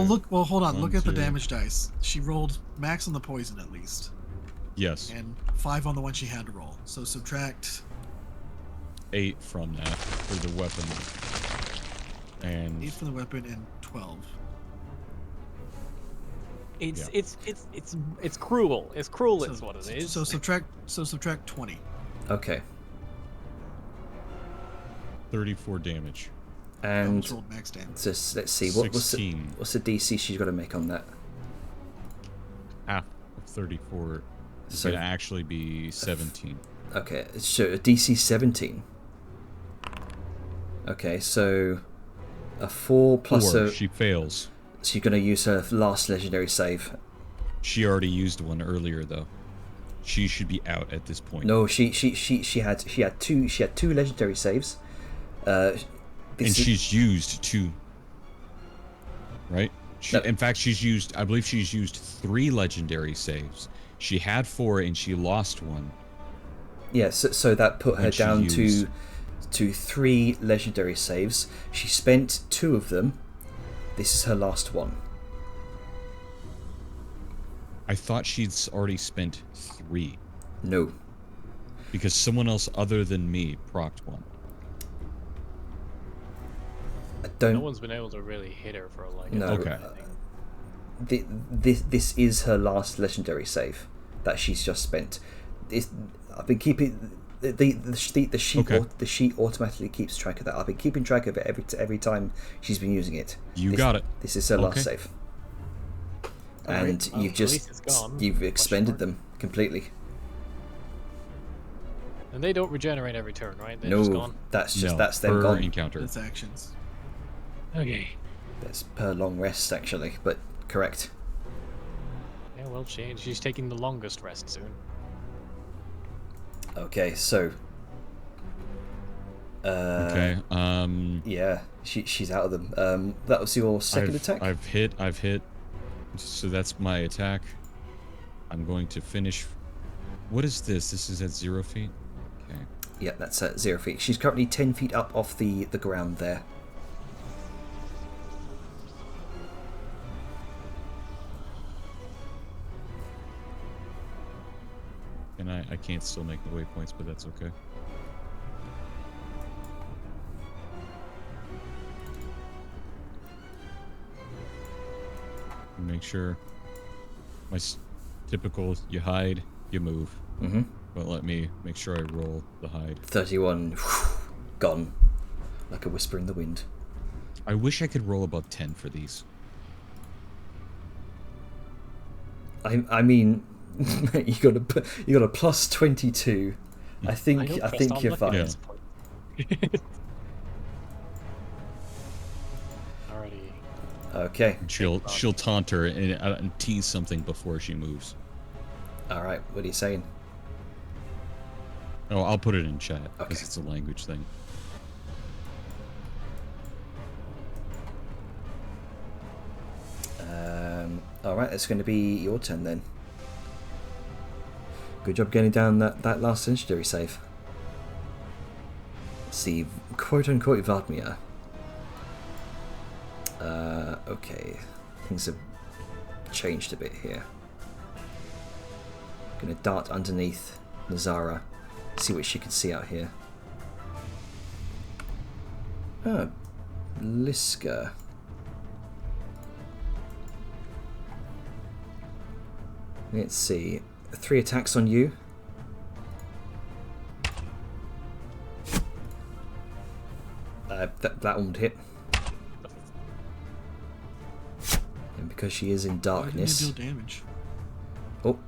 did. well, hold on. 1, Look at the 2. damage dice. She rolled max on the poison at least, Yes. and 5 on the one she had to roll. So subtract 8 from that for the weapon. And 8 from the weapon and 12. It's Yeah. it's cruel. It's cruel. So- Is what it is. So subtract 20. Okay. 34 damage. I almost And rolled max damage. just, let's see, what's 16. the DC she's got to make on that? Half of 34 is So- going to actually be 17. Okay, so a DC 17. Okay, so a 4 plus Or a... she fails. So you're going to use her last legendary save. She already used one earlier, though. She should be out at this point. No, she had two legendary saves. This And is- she's used 2. Right? No. In fact, I believe she's used 3 legendary saves. She had 4 and she lost 1. Yeah, so that put her When she down used- to 3 legendary saves. She spent 2 of them. This is her last one. I thought she'd already spent 3 No. because someone else other than me procced 1. I don't... No one's been able to really hit her for like. No. Okay. This is her last legendary save that she's just spent. I've been keeping the sheet. Okay. The sheet automatically keeps track of that. I've been keeping track of it every time she's been using it. You got it. This is her last Okay. save, Alright, and well, you've at least it's just gone. you've Question expended mark. them completely. And they don't regenerate every turn, right? They're just No, gone. that's just No, that's them per gone. encounter. That's actions. Okay. That's per long rest actually, but correct. Yeah, well, she's taking the longest rest soon. Okay, so. Okay. Yeah, she's out of them. That was your second attack. I've hit. So that's my attack. I'm going to finish. What is this? This is at 0 feet? Okay. Yeah, that's at 0 feet. She's currently 10 feet up off the ground there. And I can't still make the waypoints, but that's okay. Make sure. Typical, you hide, you move. Mm-hmm. But let me make sure I roll the hide. 31. Gone. Like a whisper in the wind. I wish I could roll above 10 for these. I mean, you got a plus 22. I think you're fine. Yeah. Alrighty. Okay. She'll taunt her and tease something before she moves. All right. What are you saying? Oh, I'll put it in chat because Okay. it's a language thing. All right. It's going to be your turn then. Good job getting down that last legendary save. Let's see, quote unquote Vladimir. Okay, things have changed a bit here. Gonna dart underneath Nezara, see what she can see out here. Oh, Liska. Let's see. 3 attacks on you. That one would hit. And because she is in Why didn't darkness. it deal damage? Oh.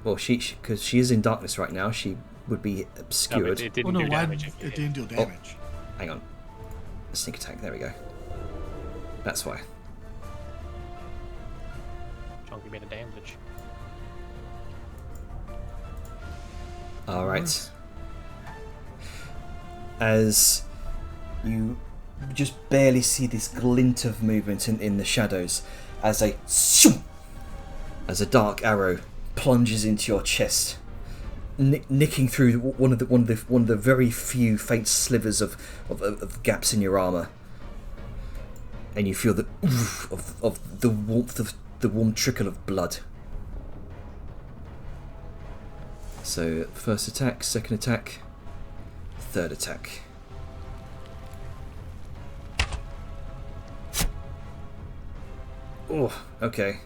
Well, because she is in darkness right now, she would be No, obscured. it didn't Oh no, do why damage. if you it hit. didn't deal damage? Hang on. A sneak attack. There we go. That's why. Chunky made a damage. All right. As you just barely see this glint of movement in the shadows, as a dark arrow plunges into your chest, nicking through one of the very few faint slivers of gaps in your armor, and you feel the of the warmth of the warm trickle of blood. So, first attack, second attack, third attack. Oh, okay.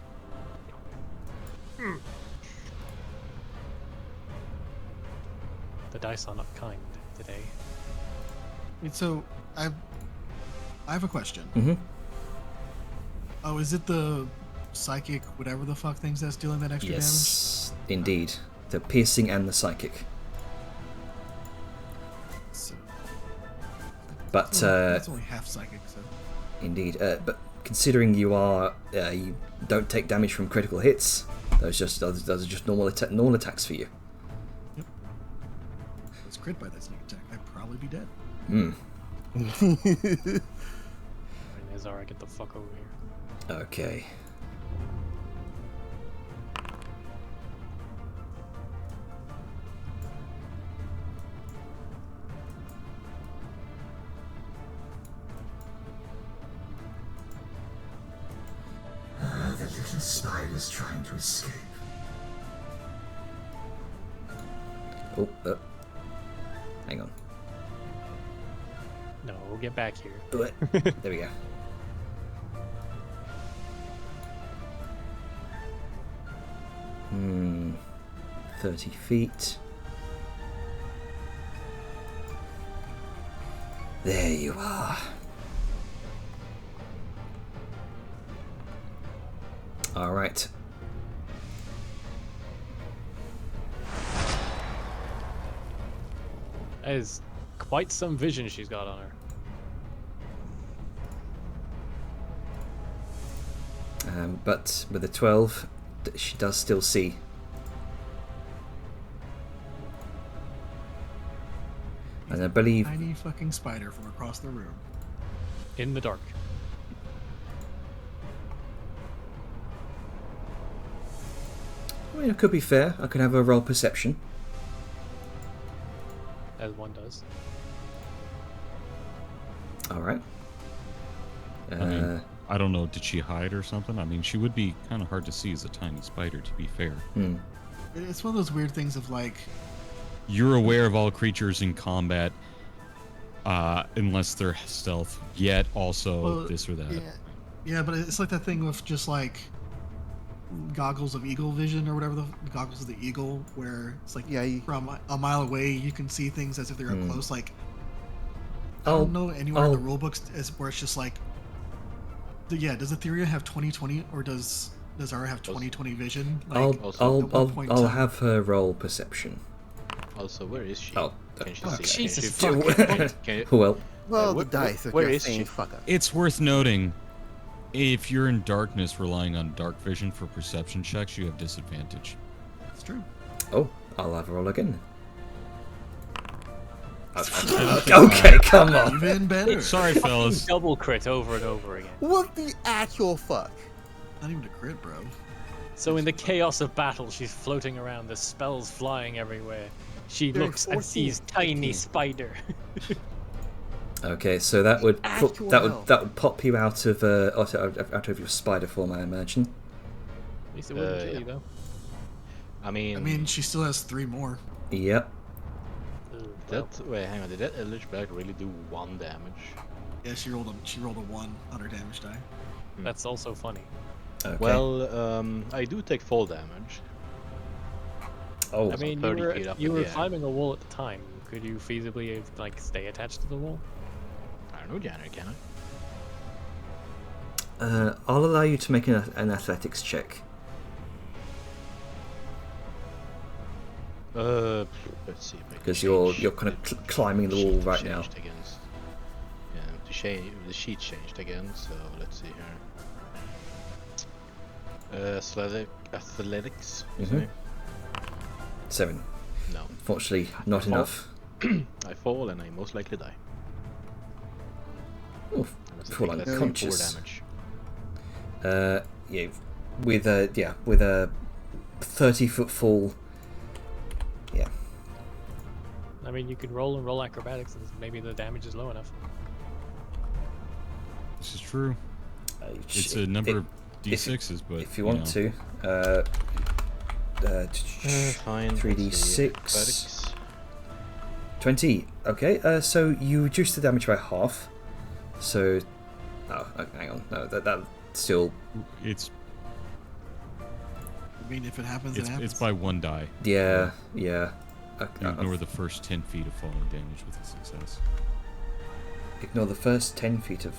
The dice are not kind today. Wait, so I have a question. Mm-hmm. Oh, is it the psychic, whatever the fuck things that's dealing that extra damage? Yes, indeed. The piercing and the psychic. So, But, that's only half psychic, so. indeed. But considering you don't take damage from critical hits, those are just normal attacks for you. Yep. If I was crit by that sneak attack, I'd probably be dead. Alright, Nezara, get the fuck over here. Okay. The little spider's trying to escape. Oh, hang on. No, get back here. There we go. Hmm. 30 feet. There you are. All right. That is quite some vision she's got on her. But with a 12, she does still see. And I believe Tiny fucking spider from across the room. In the dark. I mean, it could be fair. I could have a roll perception. As one does. All right. I don't know, did she hide or something? I mean, she would be kind of hard to see as a tiny spider, to be fair. It's one of those weird things of like, You're aware of all creatures in combat, unless they're stealth, yet also well, this or that. yeah, Yeah, but it's like that thing with just like goggles of eagle vision or whatever, the goggles of the eagle, where it's like Yeah, from a mile away you can see things as if they're up close. Like I I'll- don't know anywhere in I'll- the rulebooks is where it's just like, yeah, does Etheria have 20/20 or does Nezara have 20/20 vision? Like, Also- at what point I'll to- have her roll perception. Also, where is she? Oh, Can she oh, see? Jesus Can she, fuck. can you, Well, well, where- the dice are where just is saying she? fuck up. It's worth noting, if you're in darkness relying on dark vision for perception checks, you have disadvantage. It's true. oh, I'll have a roll again. Okay, come on. Even better. Sorry, fellas. Double crit over and over again. What the actual fuck? Not even a crit, bro. So in the chaos of battle, she's floating around. The spells flying everywhere. She There's looks and 14, sees tiny 15. spider. Okay, so that would Actual that hell. would pop you out of out of your spider form, I imagine. At least it wouldn't kill yeah. you though. I mean, I mean, she still has 3 more. Yep. that. Wait, hang on. Did that Eldritch Blast really do 1 damage? Yeah, she rolled a 1 on her damage die. That's also funny. Okay. Well, I do take full damage. oh, I mean, 30 feet up you in were the air. climbing a wall at the time. Could you feasibly like stay attached to the wall? I don't know, Janet, can I? I'll allow you to make an athletics check. Let's see. if I can Because you're change kind of the- climbing the wall sheet right now. changed Against, yeah, the sheet changed again. So let's see here. Athletics. Mhm. Sorry. 7. No, Unfortunately, not fall. enough. I fall and I most likely die. Oh, Unless I fall take less than 4 unconscious. damage. Yeah, with a 30-foot fall. Yeah. I mean, you could roll acrobatics, and maybe the damage is low enough. This is true. It's a number of d6s, but if you want know. to. Fine. let's see, 3d6. athletics. 20. Okay, so you reduce the damage by half. So, hang on. No, that still. It's I mean, if it happens, it happens. it's by 1 die. Yeah. You ignore the first 10 feet of falling damage with a success. Ignore the first 10 feet of.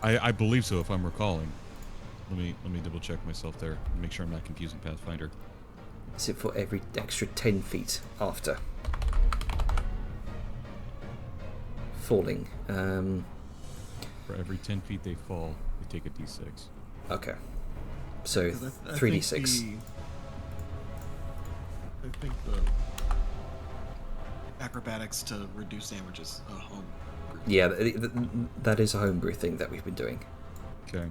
I believe so, if I'm recalling. Let me double check myself there. Make sure I'm not confusing Pathfinder. Is it for every extra 10 feet after falling? For every 10 feet they fall, they take a d6. Okay. So 'Cause I 3d6. I think the acrobatics to reduce damage is a home. Yeah, that is a homebrew thing that we've been doing. Okay.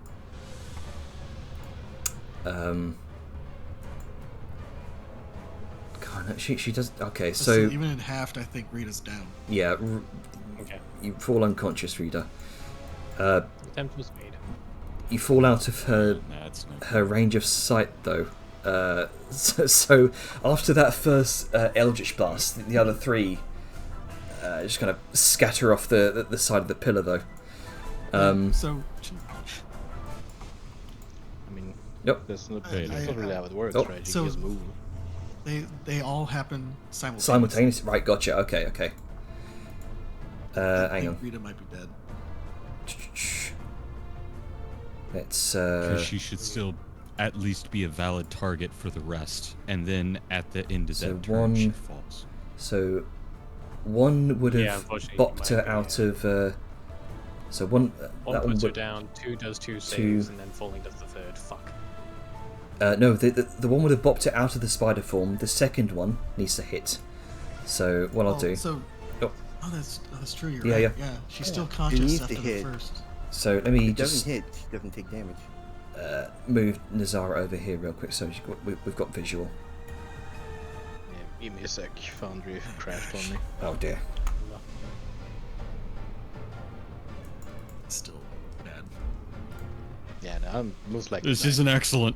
God, no, she does. Okay, So so even in halved, I think Rita's down. yeah, Okay. you fall unconscious, Rita. Attempt was made. You fall out of That's no her range of sight, though. So after that first Eldritch blast, the other 3 just kind of scatter off the side of the pillar, though. So I mean, Yep. that's not, Okay, that's not really how it works, Oh. right? You So- just move. they all happen simultaneously. Simultaneously, right? Gotcha. Okay. I Hang think on. Rita might be dead. Let's. Because she should still at least be a valid target for the rest, and then at the end of So that turn, she one- falls. So one would Yeah, have unfortunately, bopped you her might be, out of. So one. One that puts her would. down, 2 does 2 saves, and then falling does the 3rd. Fuck. No, the one would have bopped it out of the spider form. The second one needs to hit. So what I'll do. So, Oh. that's true. You're Yeah, right. yeah. Yeah, she's still It conscious needs after to the hit. first. So let me It just doesn't hit, she doesn't take damage. move Nezara over here real quick so we've got visual. Yeah, give me a sec. Foundry crashed on me. Oh dear. It's still bad. Yeah, no, I'm most likely. This dead. isn't excellent.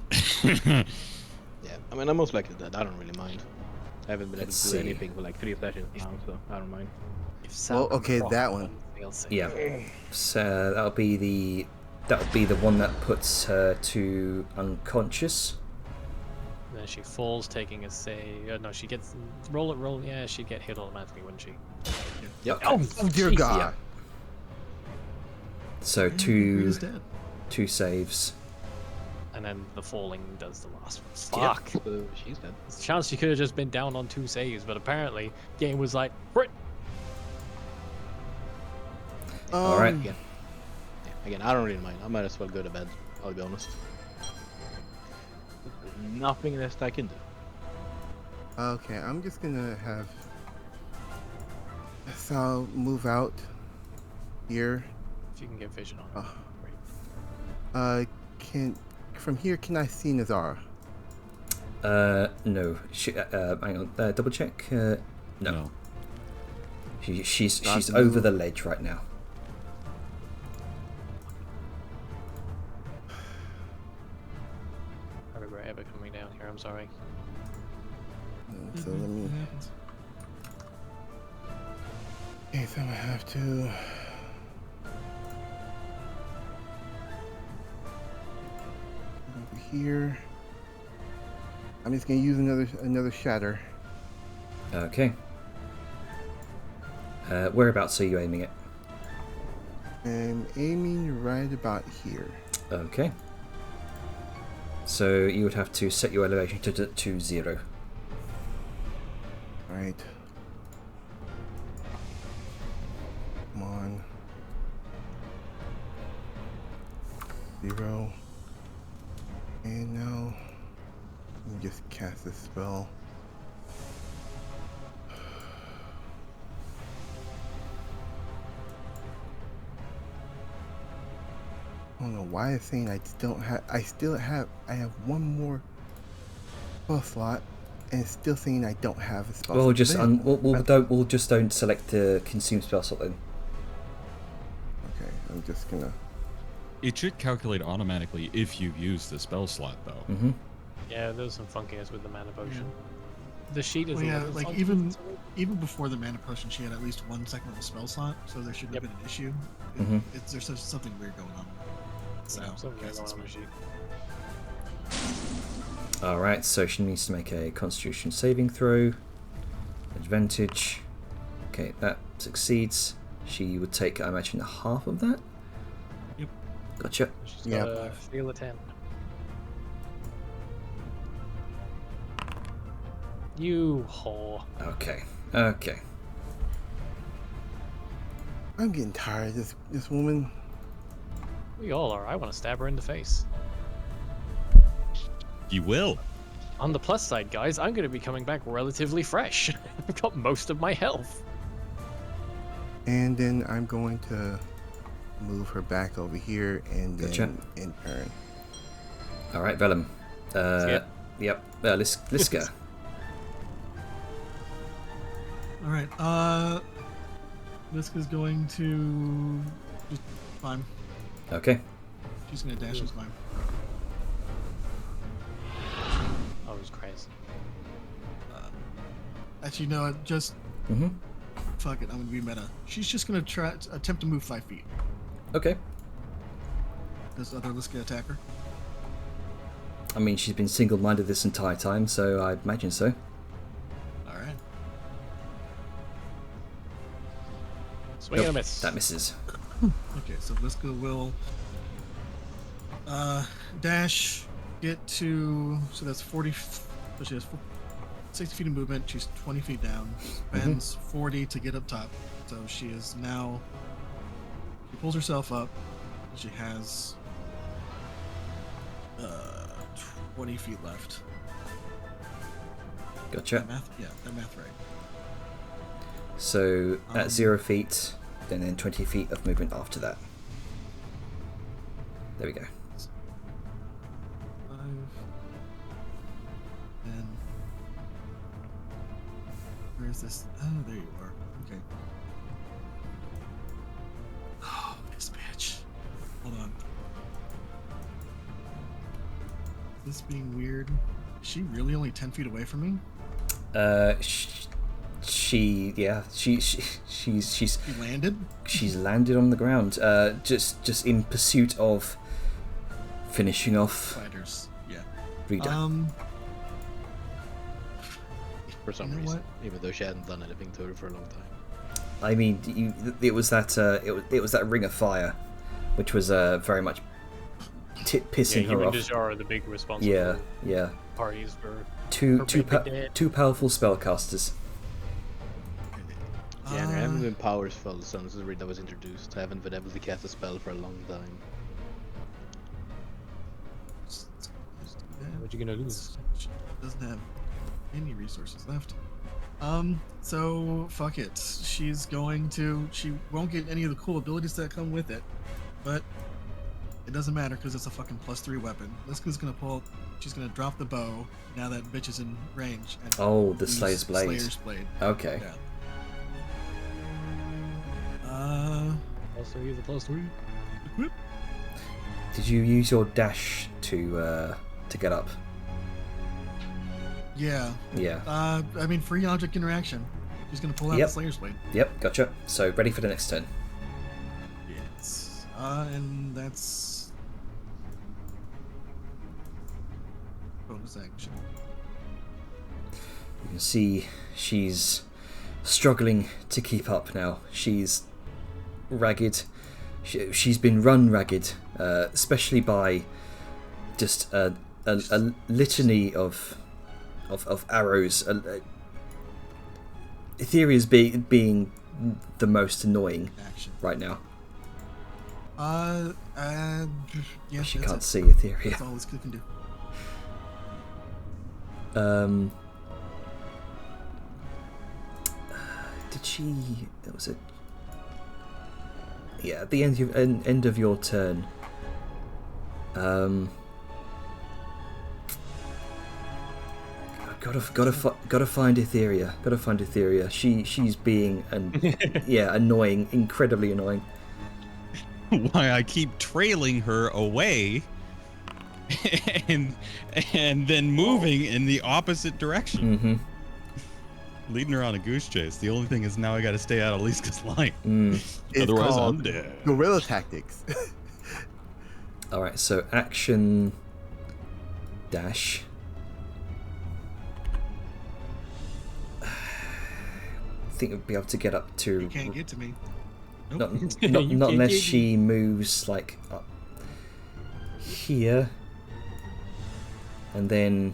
Yeah, I mean, I'm most likely dead. I don't really mind. I haven't been able Let's to do see. anything for like 3 sessions now, so I don't mind. If Well, Sal can okay, proc that one. they'll say Yeah. So that'll be the that would be the one that puts her to unconscious. Then she falls, taking a save. No, she gets roll. Yeah, she'd get hit automatically, wouldn't she? Yep. Okay. Oh dear jeez, God. So And Green is dead. two saves. And then the falling does the last one. Yep. Fuck. So she's dead. There's a chance she could have just been down on 2 saves, but apparently game was like, "Crit." All right. Again. Yeah, again, I don't really mind. I might as well go to bed. I'll be honest. There's nothing else I can do. Okay, I'm just gonna have Sal move out here. If you can get vision on it. Oh. Great. From here, can I see Nezara? No. Hang on. Double check. No. She's over the ledge right now. I regret ever coming down here. I'm sorry. So let me. It happens. Okay, so I have to. Over here. I'm just gonna use another shatter. Okay. Whereabouts are you aiming at? I'm aiming right about here. Okay. So you would have to set your elevation to 0. Right. Come on. 0. And now, let me just cast this spell. I don't know why it's saying I have one more spell slot, and it's still saying I don't have a spell Well, slot just available. we'll just don't select the consume spell slot then. Okay, I'm just gonna. It should calculate automatically if you've used the spell slot, though. Mm-hmm. Yeah, there's some funkiness with the mana potion. The sheet is Well, a yeah, little like funky. even before the mana potion, she had at least 1 second of a spell slot, so there shouldn't Yep. have been an issue. Mhm. There's something weird going on. So, Something yes, going it's on with the weird. sheet. Alright, so she needs to make a Constitution saving throw. Advantage. Okay, that succeeds. She would take, I imagine, half of that? Yep. Gotcha. She's Yep. got a feel a 10. You whore. Okay. Okay. I'm getting tired of this woman. We all are. I want to stab her in the face. You will. On the plus side, guys, I'm going to be coming back relatively fresh. I've got most of my health. And then I'm going to move her back over here and then Gotcha. in turn. Alright, Vellum. Yep. Liska. All right. Liska's going to just climb. Okay. She's gonna dash and climb. Oh, it was crazy. Actually, no. Just Mm-hmm. fuck it. I'm gonna be meta. She's just gonna attempt to move 5 feet. Okay. Does other Liska attack her? I mean, she's been single-minded this entire time, so I imagine so. All right. Swing and a Nope, miss. that misses. Okay, so Liska will dash, get to, so that's 40, so she has 60 feet of movement, she's 20 feet down, spends 40 to get up top, so she is now, she pulls herself up, she has 20 feet left. Gotcha. That math right. So at 0 feet, then 20 feet of movement after that. There we go. 5, 10. Where is this? Oh, there you are. Okay. Oh, this bitch. Hold on. This being weird. Is she really only 10 feet away from me? she's He landed. she's landed on the ground, just in pursuit of finishing off Fighters. Yeah. Rita. For some You know reason, what? even though she hadn't done anything to her for a long time. I mean, it was that ring of fire, which was very much pissing you her and off. Nezara are the big responsible Yeah. parties for Two Her baby dead. two powerful spellcasters. Yeah, and I haven't been powerful since Rita was introduced. I haven't been able to cast a spell for a long time. what you gonna do? Doesn't have any resources left. So fuck it. She won't get any of the cool abilities that come with it, but it doesn't matter because it's a fucking +3 weapon. Liska's gonna she's gonna drop the bow now that bitch is in range. And Oh, the use Slayer's Blade. Slayer's Blade. Okay. Yeah. +3 is a +3. Equip. Did you use your dash to get up? Yeah. Yeah. I mean, free object interaction. She's gonna pull out Yep. the Slayer's Blade. Yep. Gotcha. So ready for the next turn. Yes. And that's bonus action. You can see she's struggling to keep up now. She's ragged. She's been run ragged, especially by just a litany of arrows. Etherea's being the most annoying Action. right now. Yeah. She that's can't it. see Etheria. That's all this kid can do. Did she? That was it. Yeah, at the end of your turn. Gotta find Etheria. Gotta find Etheria. She's being annoying, incredibly annoying. Why I keep trailing her away and then moving in the opposite direction. Mm-hmm. Leading her on a goose chase. The only thing is now I gotta stay out of Liska's line. It's Otherwise called I'm dead. guerrilla tactics. All right, so action dash. I think we'll be able to get up to. You can't get to me. Not, Nope. not, You not can't unless get she moves like up here, and then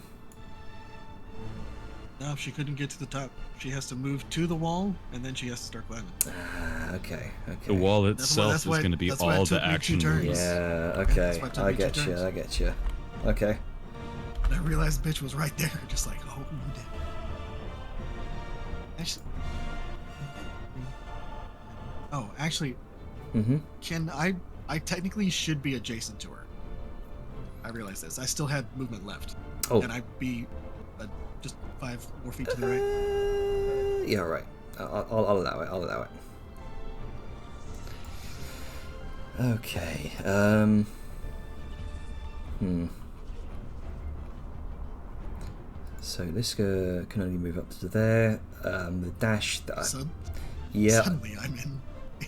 No, she couldn't get to the top. She has to move to the wall, and then she has to start climbing. okay. The wall That's itself why- is going to be that's why it all took the me 2 action turns. moves. Yeah. that's Okay. why it took I me 2 get you. turns. I get you. Okay. And I realized bitch was right there, just like, oh, you did. Actually, actually, Mm-hmm. can I technically should be adjacent to her. I realized this. I still had movement left. Oh. Can I be just 5 more feet to the right? Yeah. All right. I'll allow it. I'll allow it. Okay. So Liska can only move up to there. The dash that. So Yeah. suddenly I'm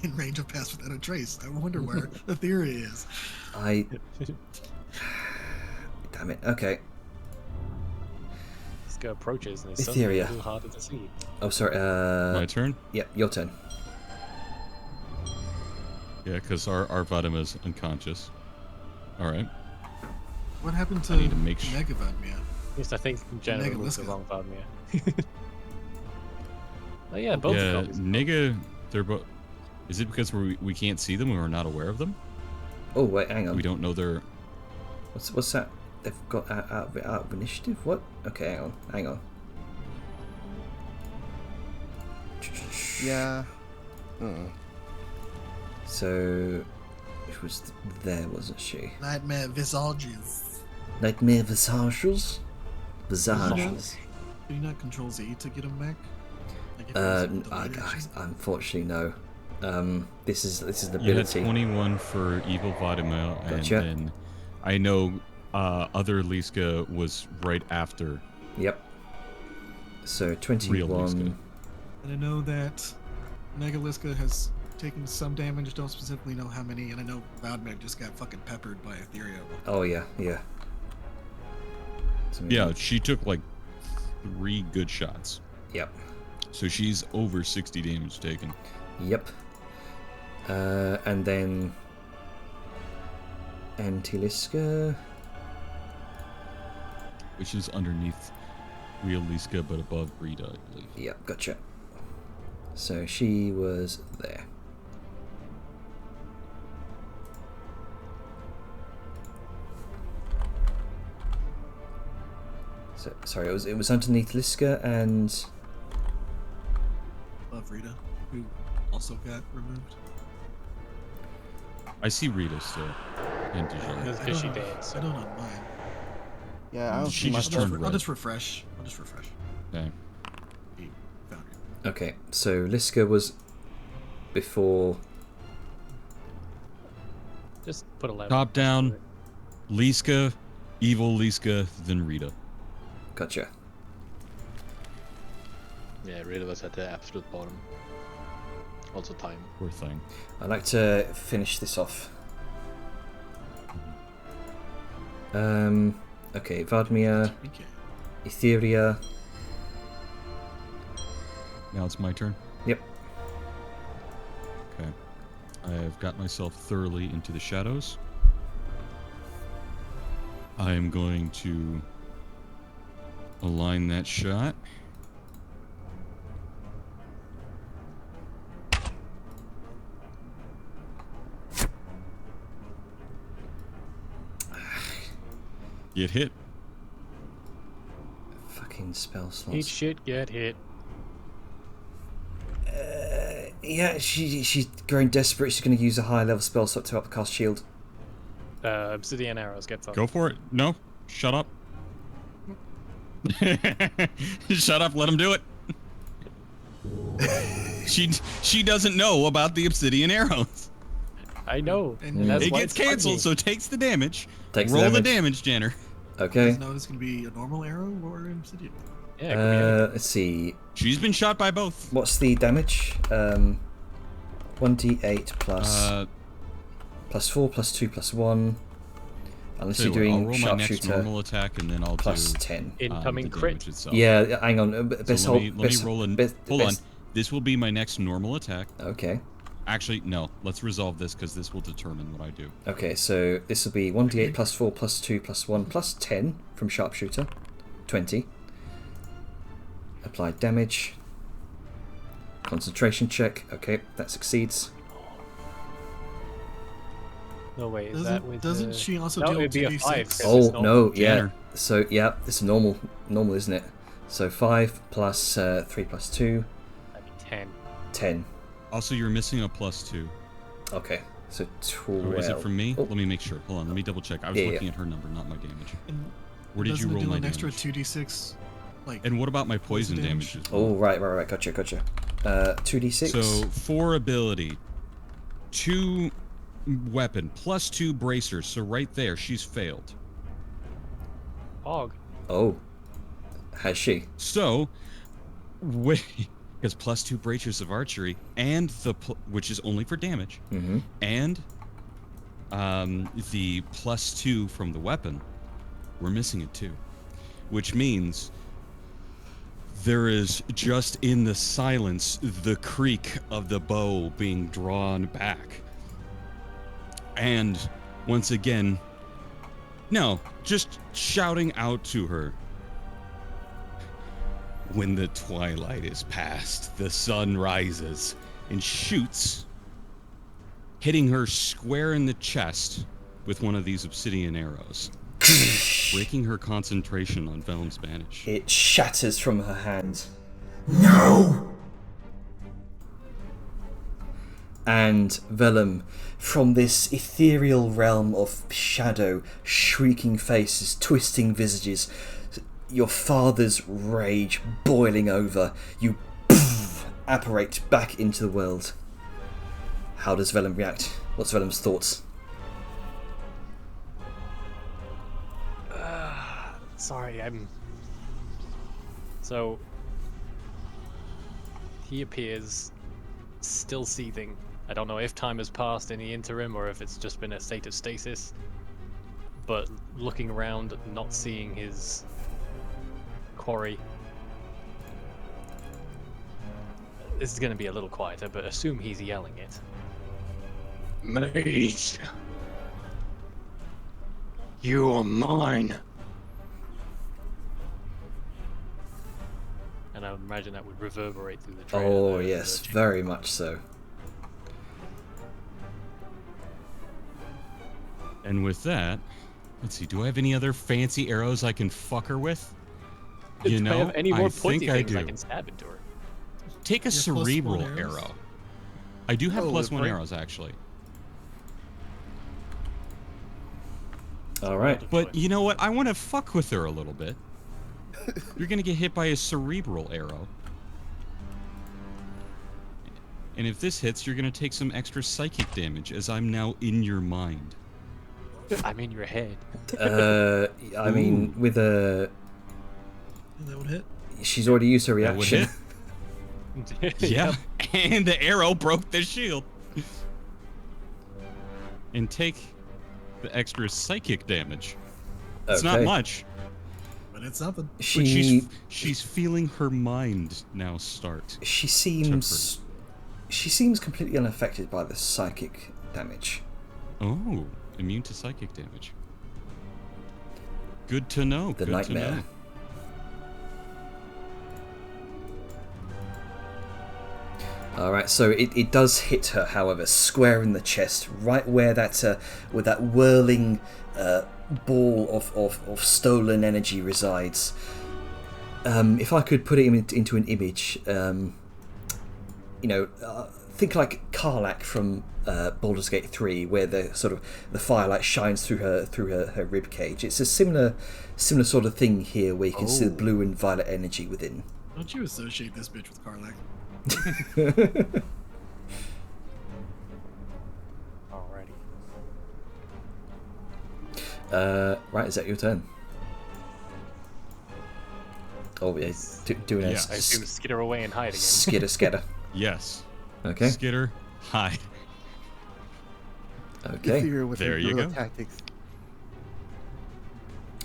in range of Pass Without a Trace. I wonder where the theory is. Damn it. Okay. This guy approaches and it's Etheria. suddenly a little harder to see. Oh, sorry. My turn? Yep. Your turn. Yeah, because our Vadima's unconscious. Alright. What happened to I need to make sure. Megavadmia? Yes, I think Jenna Mega moved the Liska. wrong Vladimir. Oh yeah, both Yeah, of them. Nigga, they're both. Is it because we can't see them and we're not aware of them? Oh wait, hang on. We don't know they're. What's that? They've got out of initiative. What? Okay, hang on. Yeah. So, it was there, wasn't she? Nightmare Visages. Nightmare visages. Visages. Do you not control Z to get them back? Like if it was I, delayed action? unfortunately no. This is an You had ability. 21 for Evil Vladimir, and Gotcha. then I know other Liska was right after. Yep. So Real 21. Liska. And I know that Megaliska has taken some damage, don't specifically know how many, and I know Loudmeg just got fucking peppered by Ethereum. Oh yeah, yeah. So Yeah, she took like 3 good shots. Yep. So she's over 60 damage taken. Yep. And then Antiliska. Which is underneath real Liska, but above Rita, I believe. Yep, gotcha. So she was there. So sorry, it was underneath Liska and Above Rita, who also got removed. I see Rita still. And Dijon. Because I don't she know- did. I don't know mine. Yeah, I don't She see just myself. turned I'll red. just refresh. Okay. He found it. okay. So Liska was before. Just put 11. Top down, Liska, evil Liska, then Rita. Gotcha. Yeah, Rita was at the absolute bottom. Also time. Poor thing. I'd like to finish this off. Okay, Vladimir, Okay. Etheria. Now it's my turn. Yep. Okay. I've got myself thoroughly into the shadows. I am going to align that shot. Get hit. Fucking spell Eat slots. shit, get hit. Yeah, she's growing desperate. She's going to use a higher level spell slot to upcast shield. Obsidian arrows, get fucked. Go for it. No. Shut up. Shut up. Let him do it. She doesn't know about the obsidian arrows. I know. And That's It why gets it's funny. canceled, so takes the damage. Takes the Roll the damage. damage, Janner. Okay. doesn't know it's going to be a normal arrow or an obsidian. Yeah, it could be anything. Let's see. She's been shot by both. What's the damage? 1d8 plus 4 plus 2 plus 1. Unless Tell you're you what, I'll doing roll my next sharpshooter normal attack, and then I'll plus do 10. Incoming the crit. damage itself. Yeah, hang on. Best So let me best- roll an. best- Hold on. best- This will be my next normal attack. Okay. Actually, no. Let's resolve this because this will determine what I do. Okay, so this will be 1d8 plus 4 plus 2 plus 1 plus 10 from sharpshooter. 20. Applied damage. Concentration check. Okay, that succeeds. No way, is that Doesn't, with doesn't she also No, deal it'd be a 2d6? 5, 'cause Oh, it's normal. no, yeah. Tanner. So, yeah, this is normal, isn't it? So 5 plus 3 plus 2, That'd be 10. 10. Also, you're missing a +2. Okay, so 12. Or is it from me? Oh, Let me make sure. Hold on. Let me double check. I was Yeah, looking yeah. at her number, not my damage. And Where did you doesn't it roll do my an extra damage? 2d6? Like, And what about my poison Poison damage? damage? as well? Oh, right. Gotcha. 2d6. So, 4 ability, 2 weapon, plus 2 bracers. So right there, she's failed. Hog. Oh, has she? So, wait, because plus 2 bracers of archery, and which is only for damage, Mm-hmm. and the plus 2 from the weapon, we're missing it too. Which means there is just in the silence the creak of the bow being drawn back. And once again, no, just shouting out to her. When the twilight is past, the sun rises and shoots, hitting her square in the chest with one of these obsidian arrows, breaking her concentration on Velem's Banish. It shatters from her hand. No! And Velum, from this ethereal realm of shadow, shrieking faces, twisting visages, your father's rage boiling over, you apparate back into the world. How does Velum react? What's Velum's thoughts? Sorry, I'm... So... he appears still seething. I don't know if time has passed in the interim or if it's just been a state of stasis. But looking around, not seeing his quarry. This is going to be a little quieter, but assume he's yelling it. Mate, you are mine. And I would imagine that would reverberate through the train. Oh, yes, very much so. And with that, let's see, do I have any other fancy arrows I can fuck her with? You Do I know, have any more I think pointy I things I do. can stab into her? Take a You have +1 cerebral arrows? arrow. I do have Oh, +1 right. arrows, actually. All right. But you know what? I want to fuck with her a little bit. You're going to get hit by a cerebral arrow. And if this hits, you're going to take some extra psychic damage, as I'm now in your mind. I'm in your head. I mean, with a... That would hit. She's already used her That would reaction. hit. Yeah, and the arrow broke the shield. And take the extra psychic damage. It's not Okay. much, But it's something. but She she's feeling her mind now start. she seems completely unaffected by the psychic damage. Oh, immune to psychic damage. Good to know. The good nightmare. To know. All right, so it does hit her, however, square in the chest, right where that where that whirling ball of stolen energy resides. If I could put it into an image, think like Karlach from Baldur's Gate 3, where the sort of the firelight shines through her rib cage. It's a similar sort of thing here, where you can see the blue and violet energy within. Don't you associate this bitch with Karlach? Alrighty. Right, is that your turn? Oh yeah, doing a Yeah, I assume skitter away and hide again. skitter. Yes. Okay. Skitter, hide. Okay. See her with There her you guerrilla go. tactics.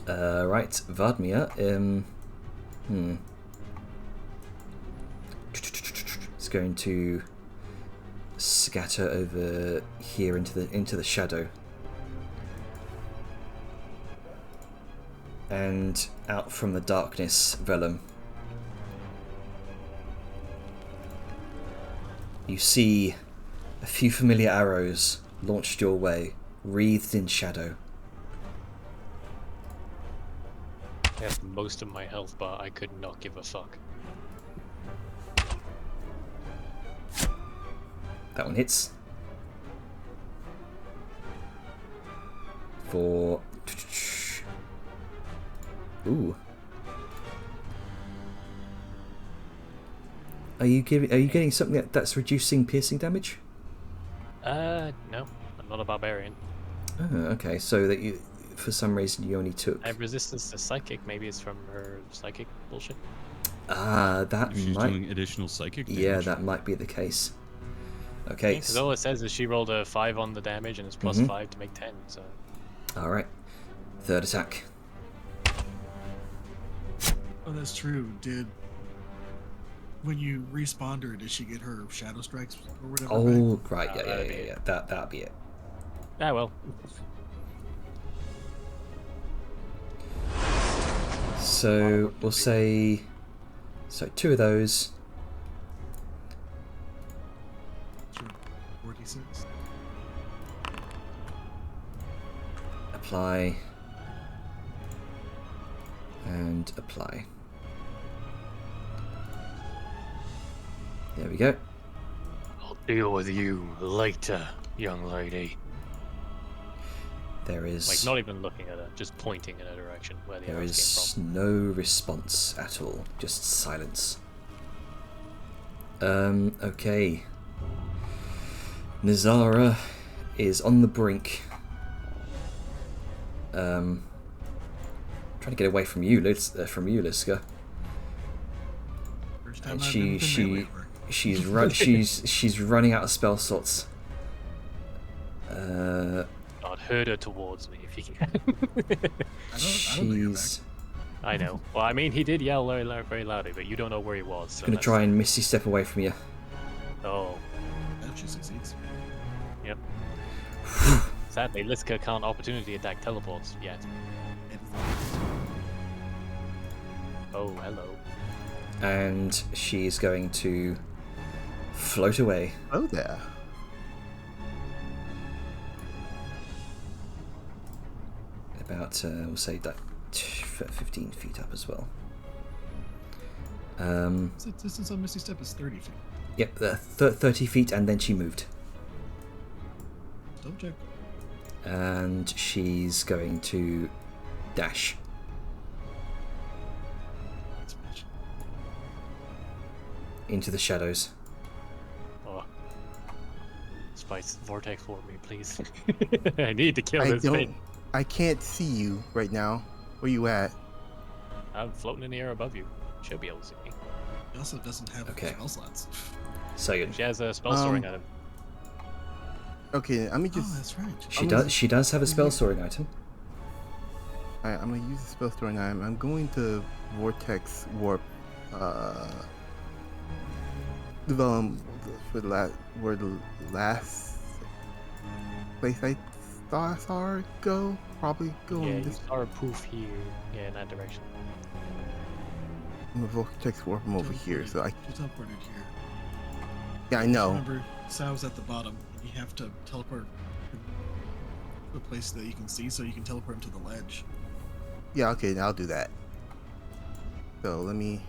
Right, Vladimir. It's going to scatter over here into the shadow, and out from the darkness, Vellum. You see a few familiar arrows launched your way, wreathed in shadow. I have most of my health bar. I could not give a fuck. That one hits. For... Ooh. Are you getting something that's reducing piercing damage? No. I'm not a barbarian. Oh, okay. So that you, for some reason, you only took... I have resistance to psychic. Maybe it's from her psychic bullshit. that If she's might... doing additional psychic damage. Yeah, that might be the case. Okay. Because all it says is she rolled a 5 on the damage and it's plus 5 to make 10. So Alright. Third attack. Oh, that's true. When you respawned her, did she get her shadow strikes or whatever? back? Oh, right. Oh, Yeah. that'd be it. That'd be it. well. So we'll say, so 2 of those. Sure. 46. Apply. And apply. There we go. I'll deal with you later, young lady. There is Like not even looking at her, just pointing in a direction where the there arrows is came no response at all. Just silence. Okay. Nezara is on the brink. Trying to get away from you, Liska. First time And I've been within melee of her. she's running out of spell slots. God, herd her towards me if you can. I don't know you're back. She's I know. Well, I mean, he did yell very loudly, but you don't know where he was. So gonna that's- try and misty step away from you. Oh, If she succeeds. yep. Sadly, Liska can't opportunity attack teleports yet. Oh, hello. And she's going to float away. Oh, there. About we'll say that 15 feet up as well. So distance on Misty Step is 30 feet. Yep, 30 feet, and then she moved. Double check. And she's going to dash. Into the shadows. Oh. Spice vortex for me, please. I need to kill I this thing. don't. I can't see you right now. Where you at? I'm floating in the air above you. Should be able to see me. He also doesn't have Okay. spell slots. So good. She has a spell storing item. Okay, let me Oh, just. that's right. She does. She does have a spell storing item. Alright, I'm gonna use the spell storing item. I'm going to vortex warp. Develop for the last place I saw her go. Probably go Yeah, in you this. saw a poof here. Yeah, in that direction. I'm gonna vortex warp him over here. So I. You teleported here. Yeah, I know. Remember, Sal's at the bottom. You have to teleport to a place that you can see, so you can teleport him to the ledge. Yeah, okay, I'll do that. So let me.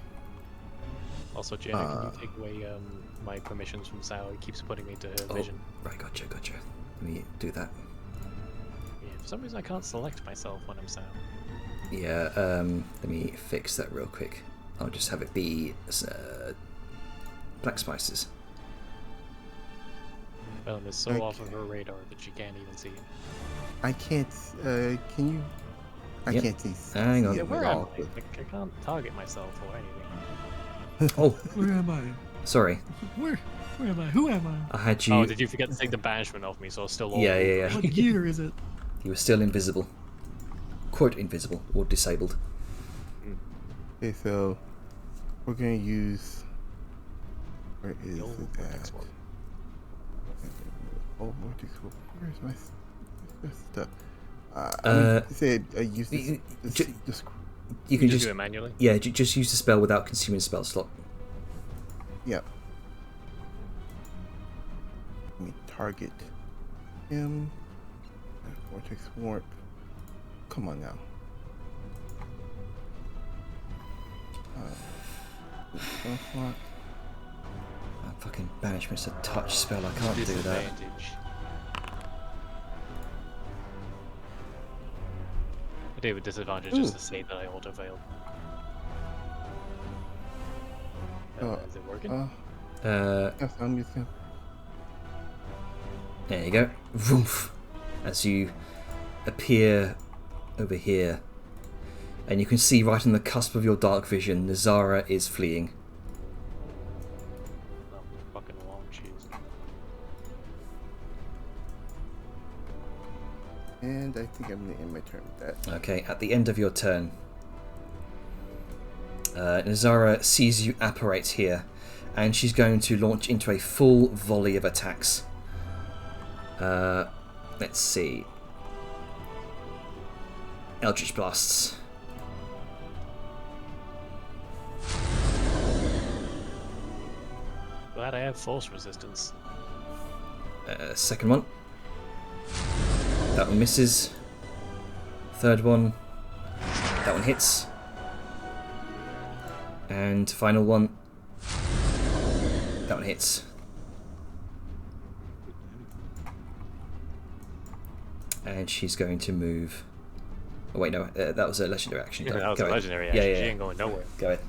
Also, Jenna, can you take away my permissions from Sal? He keeps putting me to her Oh, vision. right, gotcha. Let me do that. Yeah, for some reason, I can't select myself when I'm Sal. Yeah, let me fix that real quick. I'll just have it be black spices. Ellen is so Okay. off of her radar that she can't even see it. I can't. Can you? I Yep. can't see. Hang on. see Yeah, it where at am all. I? Like, I can't target myself or anything. Oh, Where am I? sorry. Where am I? Who am I? I had you. Oh, did you forget to take the banishment off me? So it's still all Yeah, yeah, over yeah. me? What year is it? You were still invisible. Quote invisible or disabled. Okay, so we're gonna use. Where is The old it vortex at? warp. Oh, vortex warp. Where's my stuff? Uh, I'm gonna say I use this. you- this, ju- this You can just just do it manually. yeah, just use the spell without consuming a spell slot. yeah. Let me target him. Vortex warp. Come on now. Spell slot. Fucking banishment's a touch spell. I can't do that. Disadvantage. I do with disadvantage just Ooh. to say that I auto failed. Is it working? Yes, I'm just gonna. There you go. Vroomf. As you appear over here, and you can see right on the cusp of your dark vision, Nezara is fleeing. No, fucking long shoes. And I think I'm gonna end my turn with that. Okay, at the end of your turn, Nezara sees you apparate here, and she's going to launch into a full volley of attacks. Let's see. Eldritch Blasts. Glad I have force resistance. Second one. That one misses. Third one. That one hits. And final one. That one hits. And she's going to move. Oh wait, no, that was a legendary action. Yeah, that was Go a ahead. legendary Yeah, action. yeah, She yeah. ain't going nowhere. Go ahead.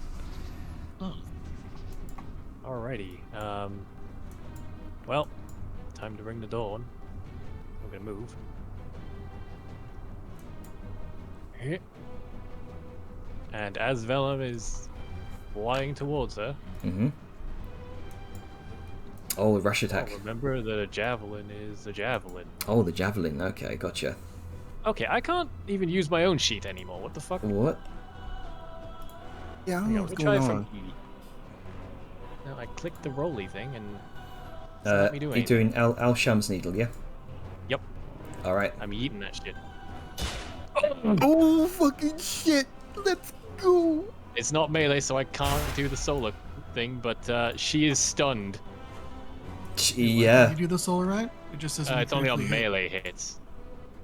Oh, Alrighty. Well, time to ring the dawn. I'm gonna move. Hit. And as Vellum is flying towards her, Mm-hmm. Oh, rush attack. Remember that a javelin is a javelin. Oh, the javelin. Okay, gotcha. Okay, I can't even use my own sheet anymore. What the fuck? What? Yeah, I don't Hang know on, what's let me try going from on. E. No, I clicked the rolly thing and it's not let me do You're anything. doing Al Sham's needle, yeah? Yep, All right. I'm eating that shit. Oh, fucking shit! Let's go! It's not melee, so I can't do the solar thing, but she is stunned. How Yeah. do you do the solar right? It just says when you It's only on critically hit. melee hits.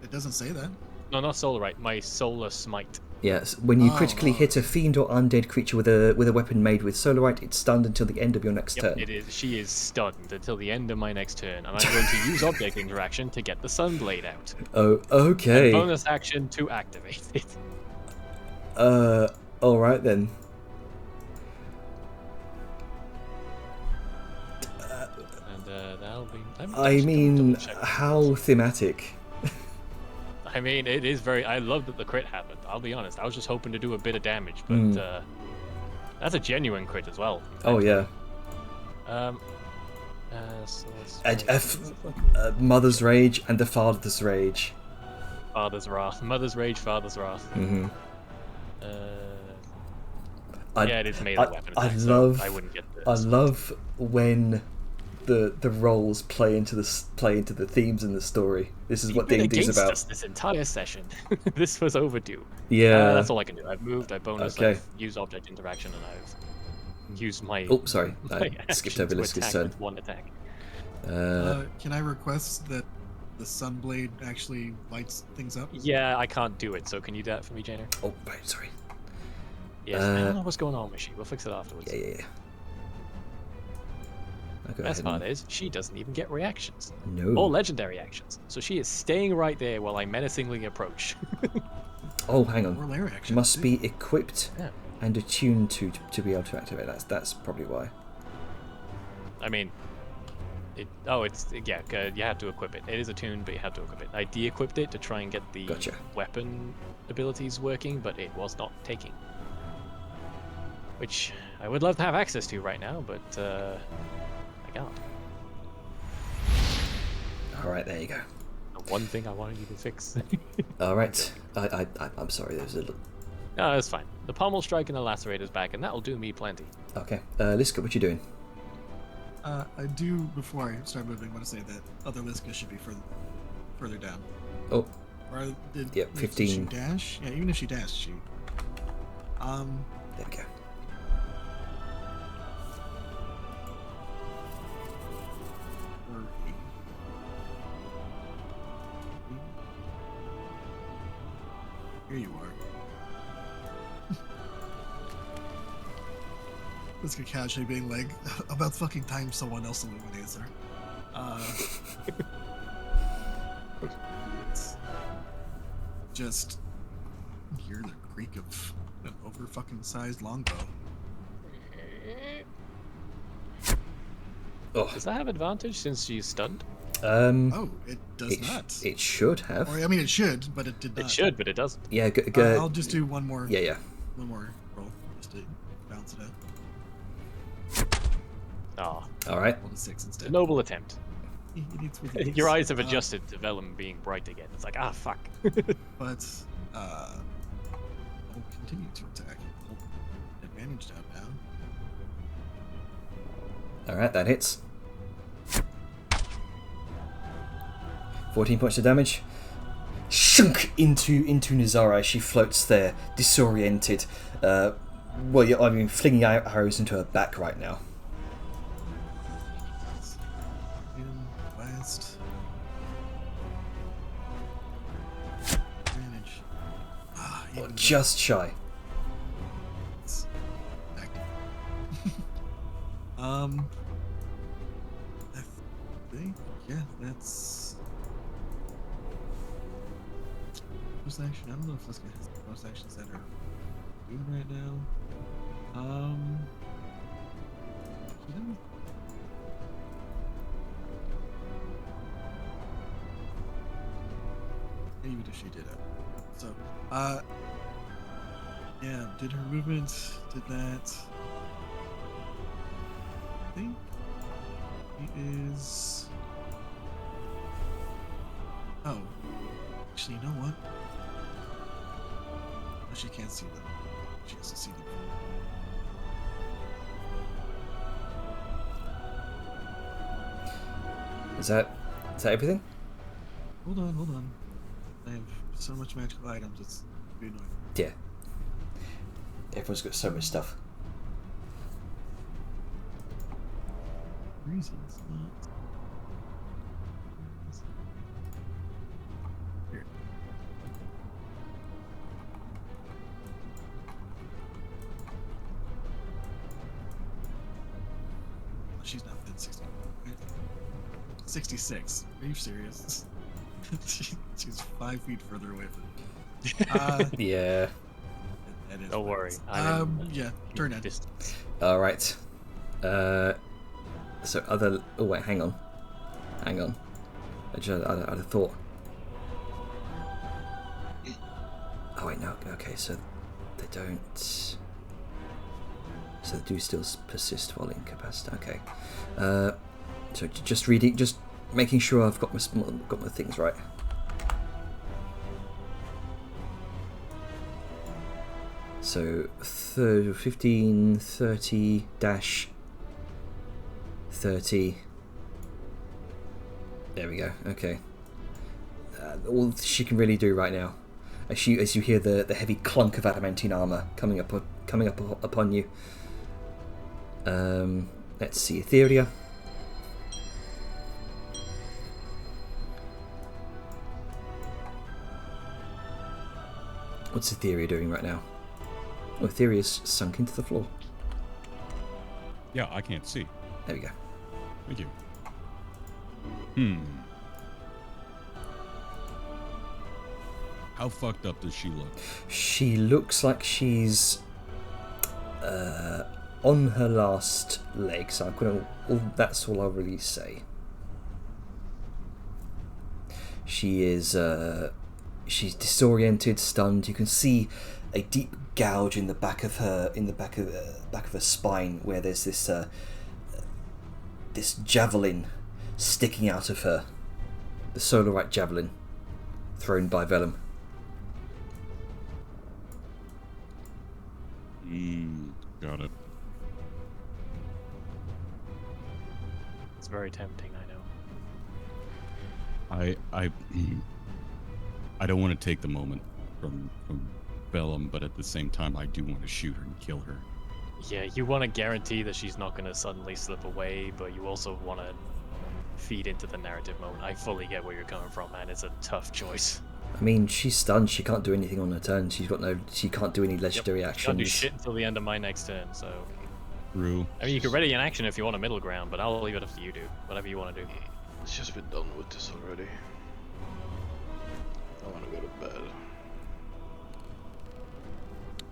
It doesn't say that. No, not solar right. My solar smite. Yes. When you Oh, critically hit a fiend or undead creature with a weapon made with solarite, it's stunned until the end of your next Yep, turn. it is. She is stunned until the end of my next turn, and I'm going to use object interaction to get the sunblade out. Oh, And okay. bonus action to activate it. All right then. And that'll be. I mean, how thematic. I mean, it is very. I love that the crit happened. I'll be honest. I was just hoping to do a bit of damage, but that's a genuine crit as well. Oh yeah. So let's Mother's rage and the father's rage. Father's wrath, mother's rage, father's wrath. Mm-hmm. Yeah, it is melee weapon attack, so I wouldn't get this. I love when the roles play into the themes in the story. This is what You've been D&D's against about. us this entire session. This was overdue. Yeah. That's all I can do. I've moved, I've bonus, Okay. I've used object interaction, and I've used my. Oh, sorry. my I skipped action over to Liska's attack turn. with one attack. Can I request that the sunblade actually lights things up? Yeah, I can't do it. So can you do that for me, Jainer? Oh, right, sorry. Yes. I don't know what's going on with she. We'll fix it afterwards. Yeah. I'll go Best ahead part and- is she doesn't even get reactions No. or legendary actions. So she is staying right there while I menacingly approach. Oh, hang on. Or lair action. Must too. be equipped Yeah. and attuned to be able to activate. That's probably why. I mean, you have to equip it. It is attuned, but you have to equip it. I de-equipped it to try and get the Gotcha. weapon abilities working, but it was not taking. Which I would love to have access to right now, but I can't. All right, there you go. The one thing I wanted you to fix. All right. I'm sorry. There's a little. No, that's fine. The pommel strike and the lacerator's back, and that'll do me plenty. Okay. Liska, what you doing? I do, before I start moving, want to say that other Liska should be further down. Oh, Or did Yep, did 15. she dash? Yeah, even if she dashed, she. there we go. Or here you are. Liska casually being like, about fucking time someone else illuminates her. It's just hear the creak of an over fucking sized longbow. Oh, Does that have advantage since she's stunned? Oh, it does it, not. it should have. Or I mean, it should, but it did not. It should, but it doesn't. Yeah, I'll just do one more. yeah. One more roll just to balance it out. Ah, All right. Roll a 6 a instead. noble attempt. It's with these. Your eyes have adjusted to Vellum being bright again. It's like, ah, fuck. But I'll continue to attack. Advantage down now. All right, that hits. 14 points of damage. Shunk into Nezara. She floats there, disoriented. Well, yeah, I mean, flinging arrows into her back right now. In last. Advantage. Oh, Even just shy. it's active. I think, yeah, that's. Most action. I don't know if Liska has most actions that are doing right now. She didn't. Even if she did it. So, yeah, did her movement, did that. I think she is. Oh. Actually, you know what? Oh, she can't see them. She has to see them. Is that everything? Hold on. I have so much magical items, it's pretty annoying. Yeah. Everyone's got so much stuff. Reasons not. Here. Oh, she's not been 60. 66. Are you serious? She's 5 feet further away from me. Yeah. That is Don't worry. yeah, turn it. Distance. All right. So other. Oh wait, hang on. I had a thought. Oh wait, no. Okay, so they don't. So they do still persist while incapacitated. Okay. So just reading, just making sure I've got my things right. So 15, 30 dash 30. There we go. Okay. All she can really do right now, as you hear the heavy clunk of adamantine armor coming up upon you. Let's see, Etheria. What's Etheria doing right now? Oh, Etheria's sunk into the floor. Yeah, I can't see. There we go. Thank you. How fucked up does she look? She looks like she's on her last leg, so that's all I'll really say. She is she's disoriented, stunned. You can see a deep gouge in the back of her spine, where there's this javelin sticking out of her, the solarite javelin thrown by Vellum. Got it. It's very tempting, I know. I don't want to take the moment from Bellum, but at the same time, I do want to shoot her and kill her. Yeah, you want to guarantee that she's not going to suddenly slip away, but you also want to feed into the narrative moment. I fully get where you're coming from, man. It's a tough choice. I mean, she's stunned. She can't do anything on her turn. She can't do any legendary actions. She can't do shit until the end of my next turn, so... True. I mean, you could ready an action if you want a middle ground, but I'll leave it up to you, dude. Whatever you want to do. Let's just be done with this already. I want to go to bed.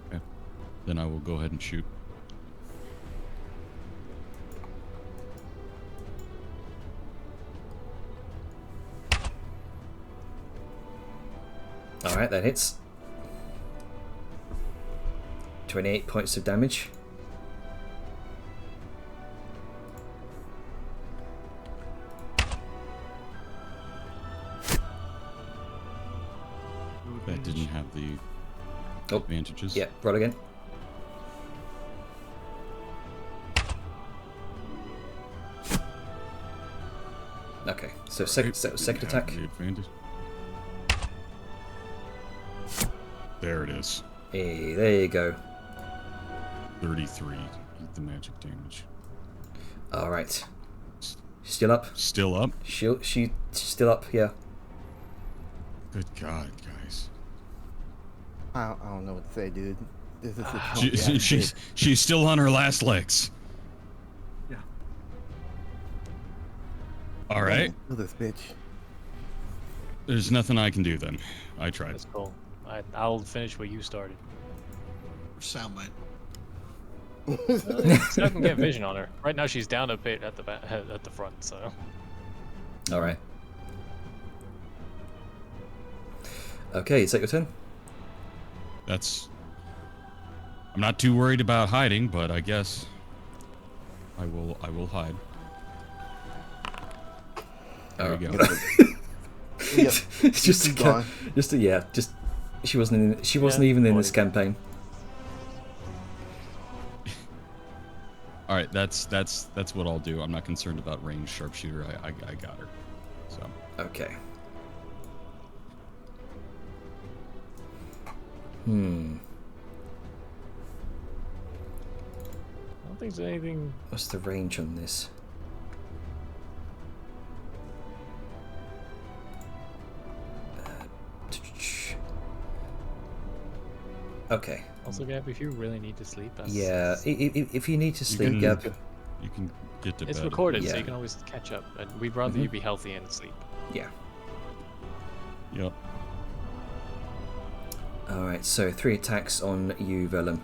Okay. Then I will go ahead and shoot. Alright, that hits. 28 points of damage. That didn't have the advantages. Yeah, roll again. Okay, so second attack. The advantage. There it is. Hey, there you go. 33. Eat the magic damage. Alright. She's still up? Still up? She's still up, yeah. Good God, guys. I don't know what to say, dude. This is She's still on her last legs. Yeah. All right. Kill this bitch. There's nothing I can do then. I tried. That's cool. I'll finish what you started. Soundbite. So I can get vision on her. Right now she's down a bit at the front, so... Alright. Okay, is that your turn? I'm not too worried about hiding, but I guess I will hide. There you go. Yep. It's just She's gone. just she wasn't even in this campaign. All right, that's what I'll do. I'm not concerned about range sharpshooter. I got her. So Okay. I don't think there's anything. What's the range on this? Okay. Also, Gab, if you really need to sleep, that's, Yeah, if you need to sleep, can- Gab. you can get to it's bed. recorded, so Yeah. you can always catch up. And we'd rather you be healthy and asleep. Yeah. Yep. All right. So 3 attacks on you, Vellum.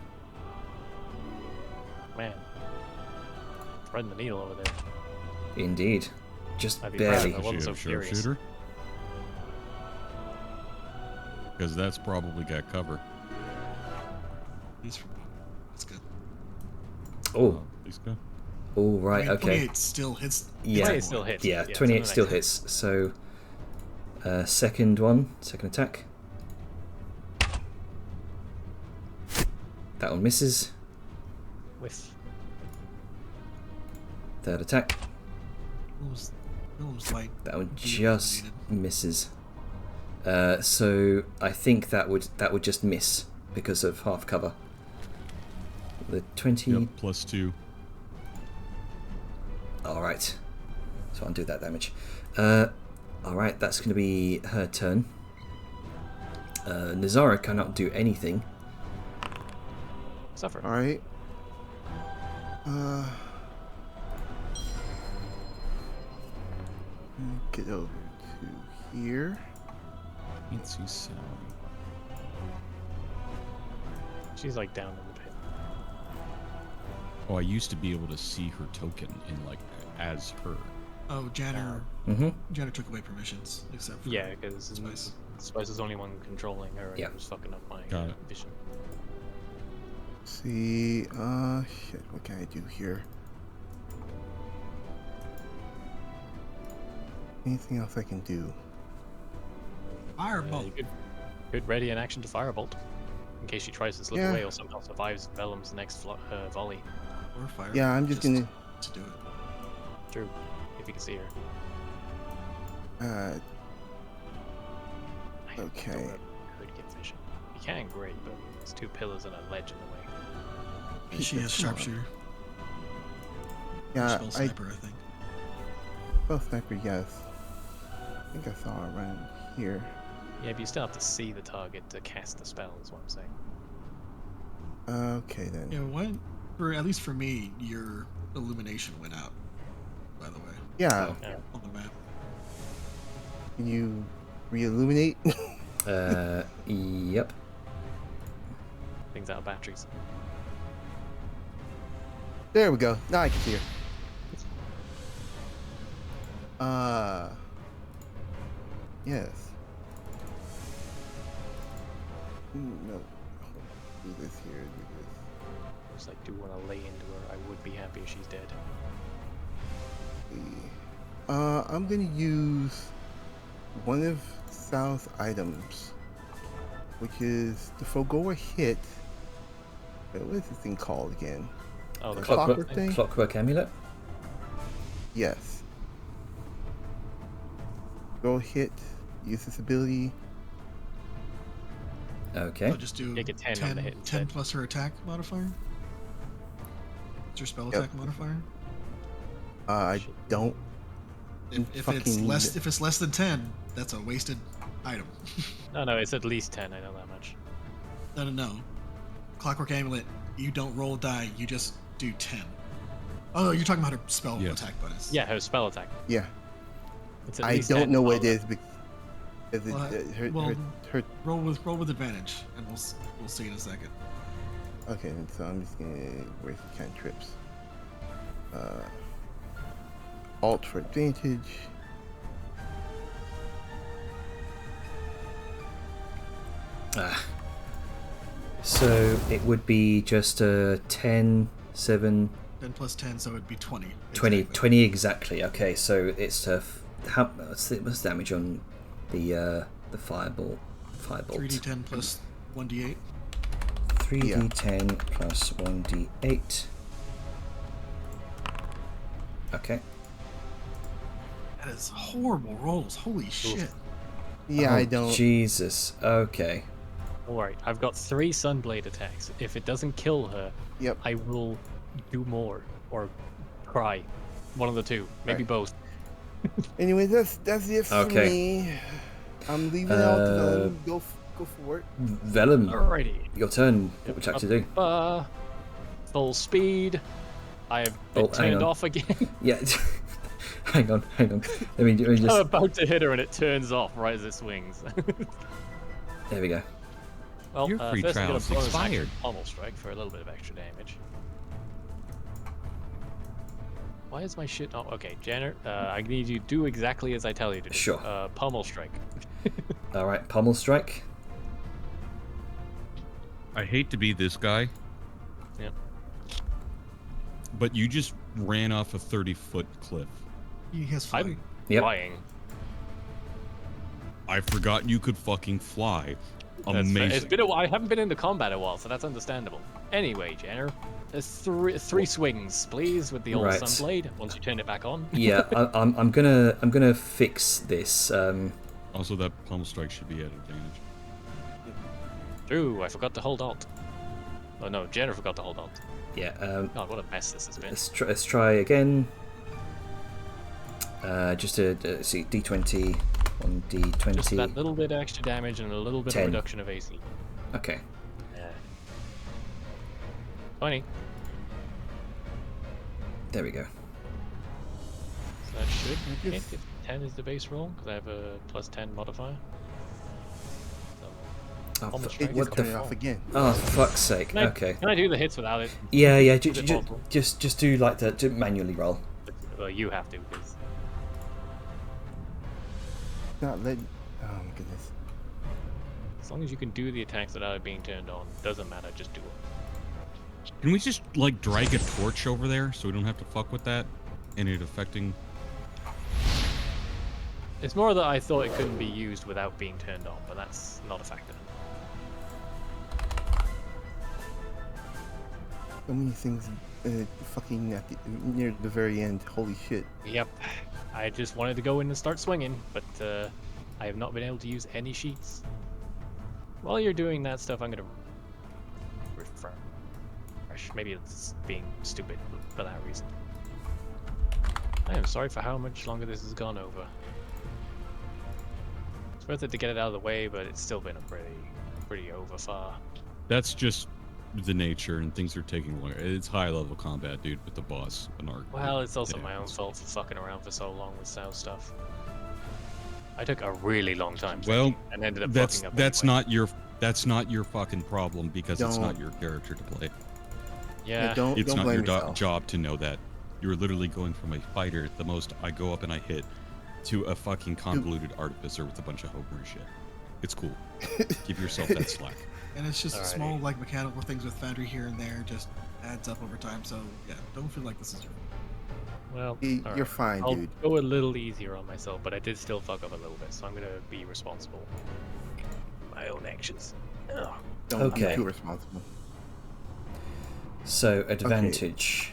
Man, threading the needle over there. Indeed. Just I'd be proud barely. if I wasn't so furious. Sharpshooter. Because that's probably got cover. He's from. That's good. Oh. He's good. Oh, I right. mean, Okay. 28 still hits. Yeah. 28 still hits. Yeah. so 28 the still next hits. So, second attack. That one misses. Whiff. Third attack. Almost like That one Beat just needed. misses. So I think that would just miss because of half cover. The 20. Yep. +2. All right. So undo that damage. All right, that's going to be her turn. Nezara cannot do anything. Suffer. All right. Get over to here. Can't see salary. She's like down in the pit. Oh, I used to be able to see her token in like as her. Oh, Janner. Mm-hmm. Janner took away permissions, except for Yeah, because Spice. Spice is the only one controlling her, and Yeah. it was fucking up my Got it. vision. See, shit, what can I do here? Anything else I can do? Firebolt. You could ready an action to firebolt, in case she tries to slip Yeah. away or somehow survives Vellum's next volley. Or fire. Yeah, I'm just gonna. to do it. True, if you can see her. I Okay. don't know if you could get vision. You can, great, but there's 2 pillars and a ledge in the way. She has Come on. sharpshooter. Yeah, Spell sniper, I think. Spell sniper, yes. I think I saw it right here. Yeah, but you still have to see the target to cast the spell, is what I'm saying. Okay then. Yeah, what? At least for me, your illumination went out. By the way, Yeah, Yeah. on the map. can you re-illuminate? Yep. Things out of batteries. There we go. Now I can see her. Yes. No. Do this here. Do Just like, do want to lay into her. I would be happy if she's dead. this. I'm gonna use one of Sal's items, which is the forgo a hit. Wait, what is this thing called again? Oh, the Clockwork clockwork thing? Clockwork amulet. Yes. Go hit. Use this ability. Okay. I'll just do Take a 10 on the hit 10 instead. plus her attack modifier. It's your spell Yep. attack modifier. I don't. If it's less than 10, that's a wasted item. No, it's at least 10. I know that much. No. Clockwork amulet. You don't roll die. You just do 10. Oh, no, you're talking about her spell Yes. attack bonus. Yeah, her spell attack. Yeah. It's at I least don't 10 know what it all is because her. Roll with advantage, and we'll see in a second. Okay, so I'm just gonna waste the cantrips. Alt for advantage. So it would be just 10, 7, 10 plus 10, so it'd be 20. 20, exactly. 20 exactly. Okay, so it's what's the damage on the firebolt? 3d10 plus 1d8. 3d10 plus 1d8. Okay. That is horrible rolls. Holy shit. Yeah, Oh, I don't. Jesus. Okay. Alright, I've got 3 Sunblade attacks. If it doesn't kill her, Yep. I will do more. Or cry. One of the two. Maybe Right. both. Anyway, that's it for Okay. me. I'm leaving out the villain. Go for it. Vellum, Alrighty. your turn. What would you like to do? Full speed. I have been Oh, hang turned on. off again. Yeah. hang on. Let me I'm just. about to hit her and it turns off right as it swings. There we go. Well, Your free first I'm gonna trial's bonus action expired. Pommel strike for a little bit of extra damage. Why is my shit not okay? Jenner, I need you to do exactly as I tell you to do. Sure. Pommel strike. All right, pommel strike. I hate to be this guy, Yep. but you just ran off a 30-foot cliff. He has flying. I'm Yep. flying. I forgot you could fucking fly. That's fair. Amazing. It's been a while. I haven't been in the combat a while, so that's understandable. Anyway, Jenner, three swings, please, with the old Right. Sunblade. Once you turn it back on. Yeah, I'm gonna fix this. Also, that pommel strike should be at advantage. True, I forgot to hold Alt. Oh no, Jenner forgot to hold Alt. Yeah. God, what a mess this has been. Let's try again. Just to see D20 on D20. Just that little bit extra damage and a little bit 10. of reduction of AC. Okay. Yeah. 20. There we go. So that should I hit just- if 10 is the base roll, because I have a plus 10 modifier. So, Oh, Pommel fu- strike. It what just the? turned it off again. Oh, for fuck's sake. Can I, Okay. Can I do the hits without it? Yeah. Is it possible? Just do like to manually roll. Well, you have to, because Not letting. Oh my goodness. as long as you can do the attacks without it being turned on, doesn't matter, just do it. Can we just, like, drag a torch over there so we don't have to fuck with that? And it affecting... It's more that I thought it couldn't be used without being turned on, but that's not a factor. So many things. Fucking at near the very end. Holy shit. Yep. I just wanted to go in and start swinging, but I have not been able to use any sheets. While you're doing that stuff, I'm gonna refresh. Maybe it's being stupid for that reason. I am sorry for how much longer this has gone over. It's worth it to get it out of the way, but it's still been a pretty over far. That's just the nature, and things are taking longer. It's high-level combat, dude, with the boss. An arc. Well, it's also It my own happens. fault for fucking around for so long with South stuff. I took a really long time Well, thinking and ended up That's fucking up not anyway. not your fucking problem because it's not Don't. your character to play. Yeah. Don't It's not blame your yourself. job to know that. You're literally going from a fighter, the most I go up and I hit, to a fucking convoluted artificer with a bunch of Homer shit. It's cool. Give yourself that slack. And it's just Alrighty. small, like, mechanical things with Foundry here and there, just adds up over time. So, yeah, don't feel like this is your Well, You're alright. fine, I'll dude. go a little easier on myself, but I did still fuck up a little bit, so I'm gonna be responsible for my own actions. Ugh. Don't Okay. be too responsible. So advantage.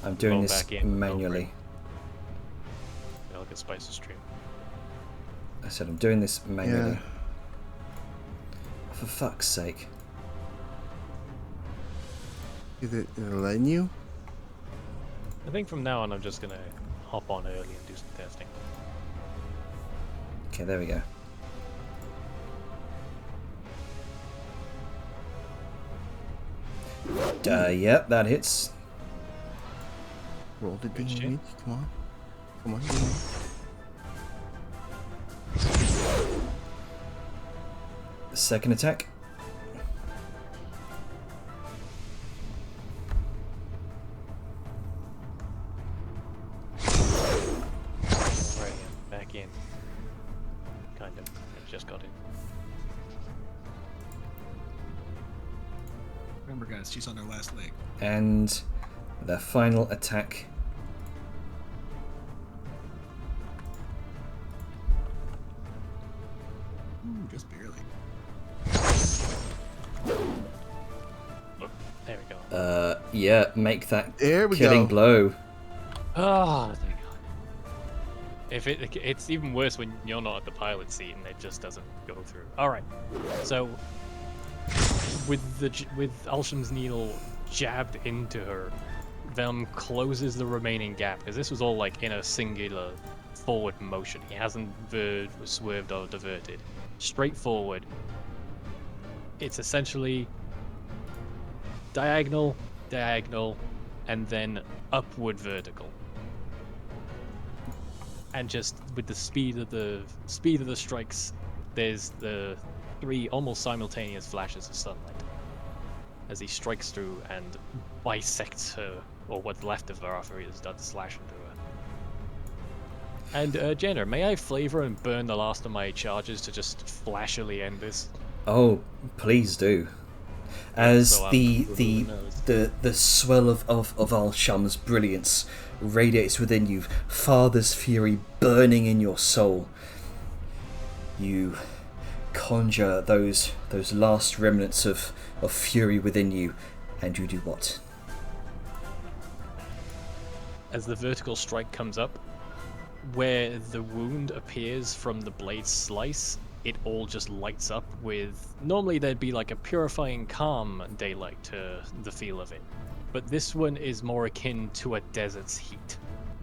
I'm doing Roll this back in, go for manually. Yeah, look at Spice's stream. I said I'm doing this manually. Yeah. For fuck's sake. Is it letting you? I think from now on I'm just gonna hop on early and do some testing. Okay, there we go. Yep, that hits. Roll the Good shit. damage. Come on. Come on. Come on. Second attack. Right in, back in. Kind of. I just got in. Remember, guys, she's on her last leg. And the final attack. Ooh, just barely. There we go. Yeah, make that There we killing go. blow. Ah, thank God. If it's even worse when you're not at the pilot seat and it just doesn't go through. All right. So with Alsham's needle jabbed into her, Velm closes the remaining gap because this was all like in a singular forward motion. He hasn't swerved or diverted. Straight forward. It's essentially diagonal, and then upward vertical. And just with the speed of the strikes, there's the 3 almost simultaneous flashes of sunlight as he strikes through and bisects her, or what's left of her after he has done slash into her. And Jenner, may I flavor and burn the last of my charges to just flashily end this? Oh, please do. As So, the swell of Al-Sham's brilliance radiates within you, Father's fury burning in your soul, you conjure those last remnants of fury within you, and you do what? As the vertical strike comes up, where the wound appears from the blade's slice, it all just lights up with... Normally there'd be like a purifying calm daylight to the feel of it. But this one is more akin to a desert's heat.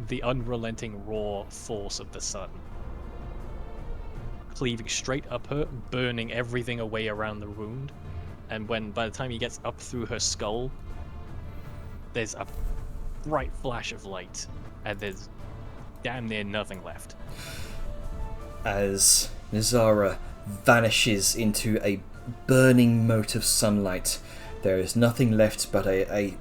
The unrelenting raw force of the sun. Cleaving straight up her, burning everything away around the wound. And by the time he gets up through her skull, there's a bright flash of light, and there's damn near nothing left. As Nezara vanishes into a burning mote of sunlight, there is nothing left but a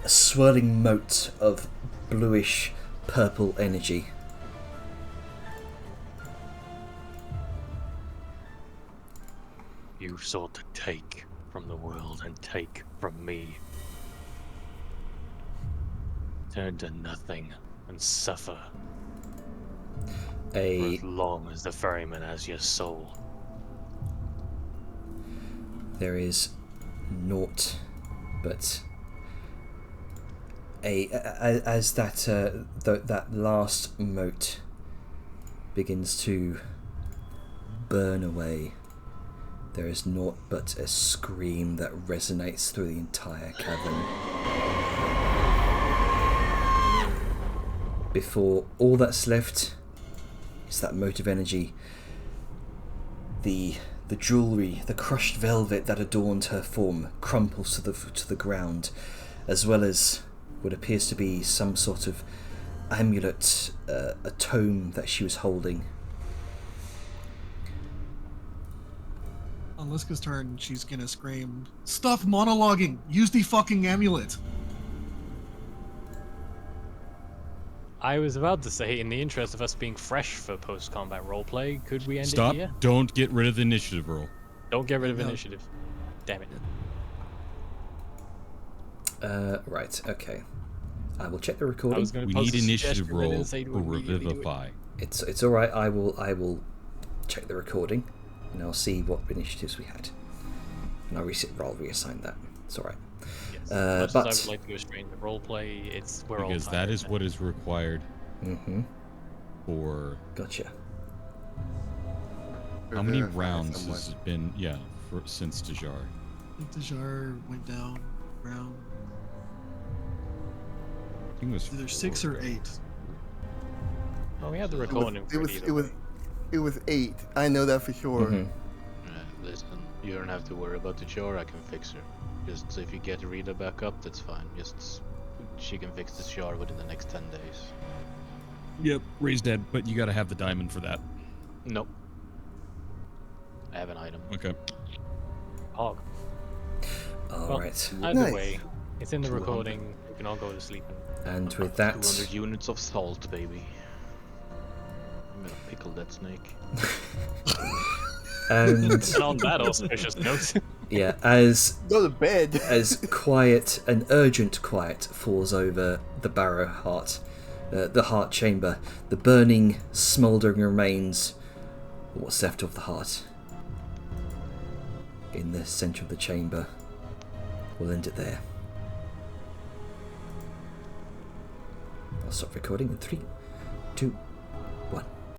swirling mote of bluish purple energy. You sought to take from the world and take from me. Turn to nothing and suffer for as long as the ferryman has your soul. There is naught but as that last mote begins to burn away, there is naught but a scream that resonates through the entire cavern. Before all that's left is that mote of energy, the jewelry, the crushed velvet that adorned her form crumples to the ground, as well as what appears to be some sort of amulet, a tome that she was holding. On Liska's turn, she's gonna scream, "Stop monologuing! Use the fucking amulet!" I was about to say, in the interest of us being fresh for post-combat roleplay, could we end Stop. it here? Don't get rid of the initiative roll. Don't get rid of No. initiative. Damn it. Right, okay. I will check the I recording. was going We to pose need a initiative suggestion, but I roll didn't say to for immediately do it. Revivify. It's all right. I will check the recording, and I'll see what initiatives we had, and I'll reassign that. It's all right. Yes. Much But as I would like to go straight into roleplay, we're all Because that tired is now. what is required mm-hmm. for... Gotcha. How many Verify rounds someone. has it been? Yeah, since Dejar. I think Dejar went down round I think it was either 6 or 8. Oh, we had the It was, recording. it was, it was, it was 8. I know that for sure. Mhm. Listen, you don't have to worry about the chore. I can fix her. Just if you get Rita back up, that's fine. Just she can fix the chore within the next 10 days. Yep, Ray's dead, but you gotta have the diamond for that. Nope. I have an item. Okay. Hog. All Well, right. Either Nice. way, it's in the 200. recording. You can all go to sleep. And with that, 200 units of salt, baby. I'm gonna pickle that snake. and And on that auspicious note, yeah, as Go to bed. as quiet, an urgent quiet falls over the barrow heart, the heart chamber, the burning, smouldering remains what's left of the heart in the centre of the chamber. We'll end it there. I'll stop recording in 3, 2,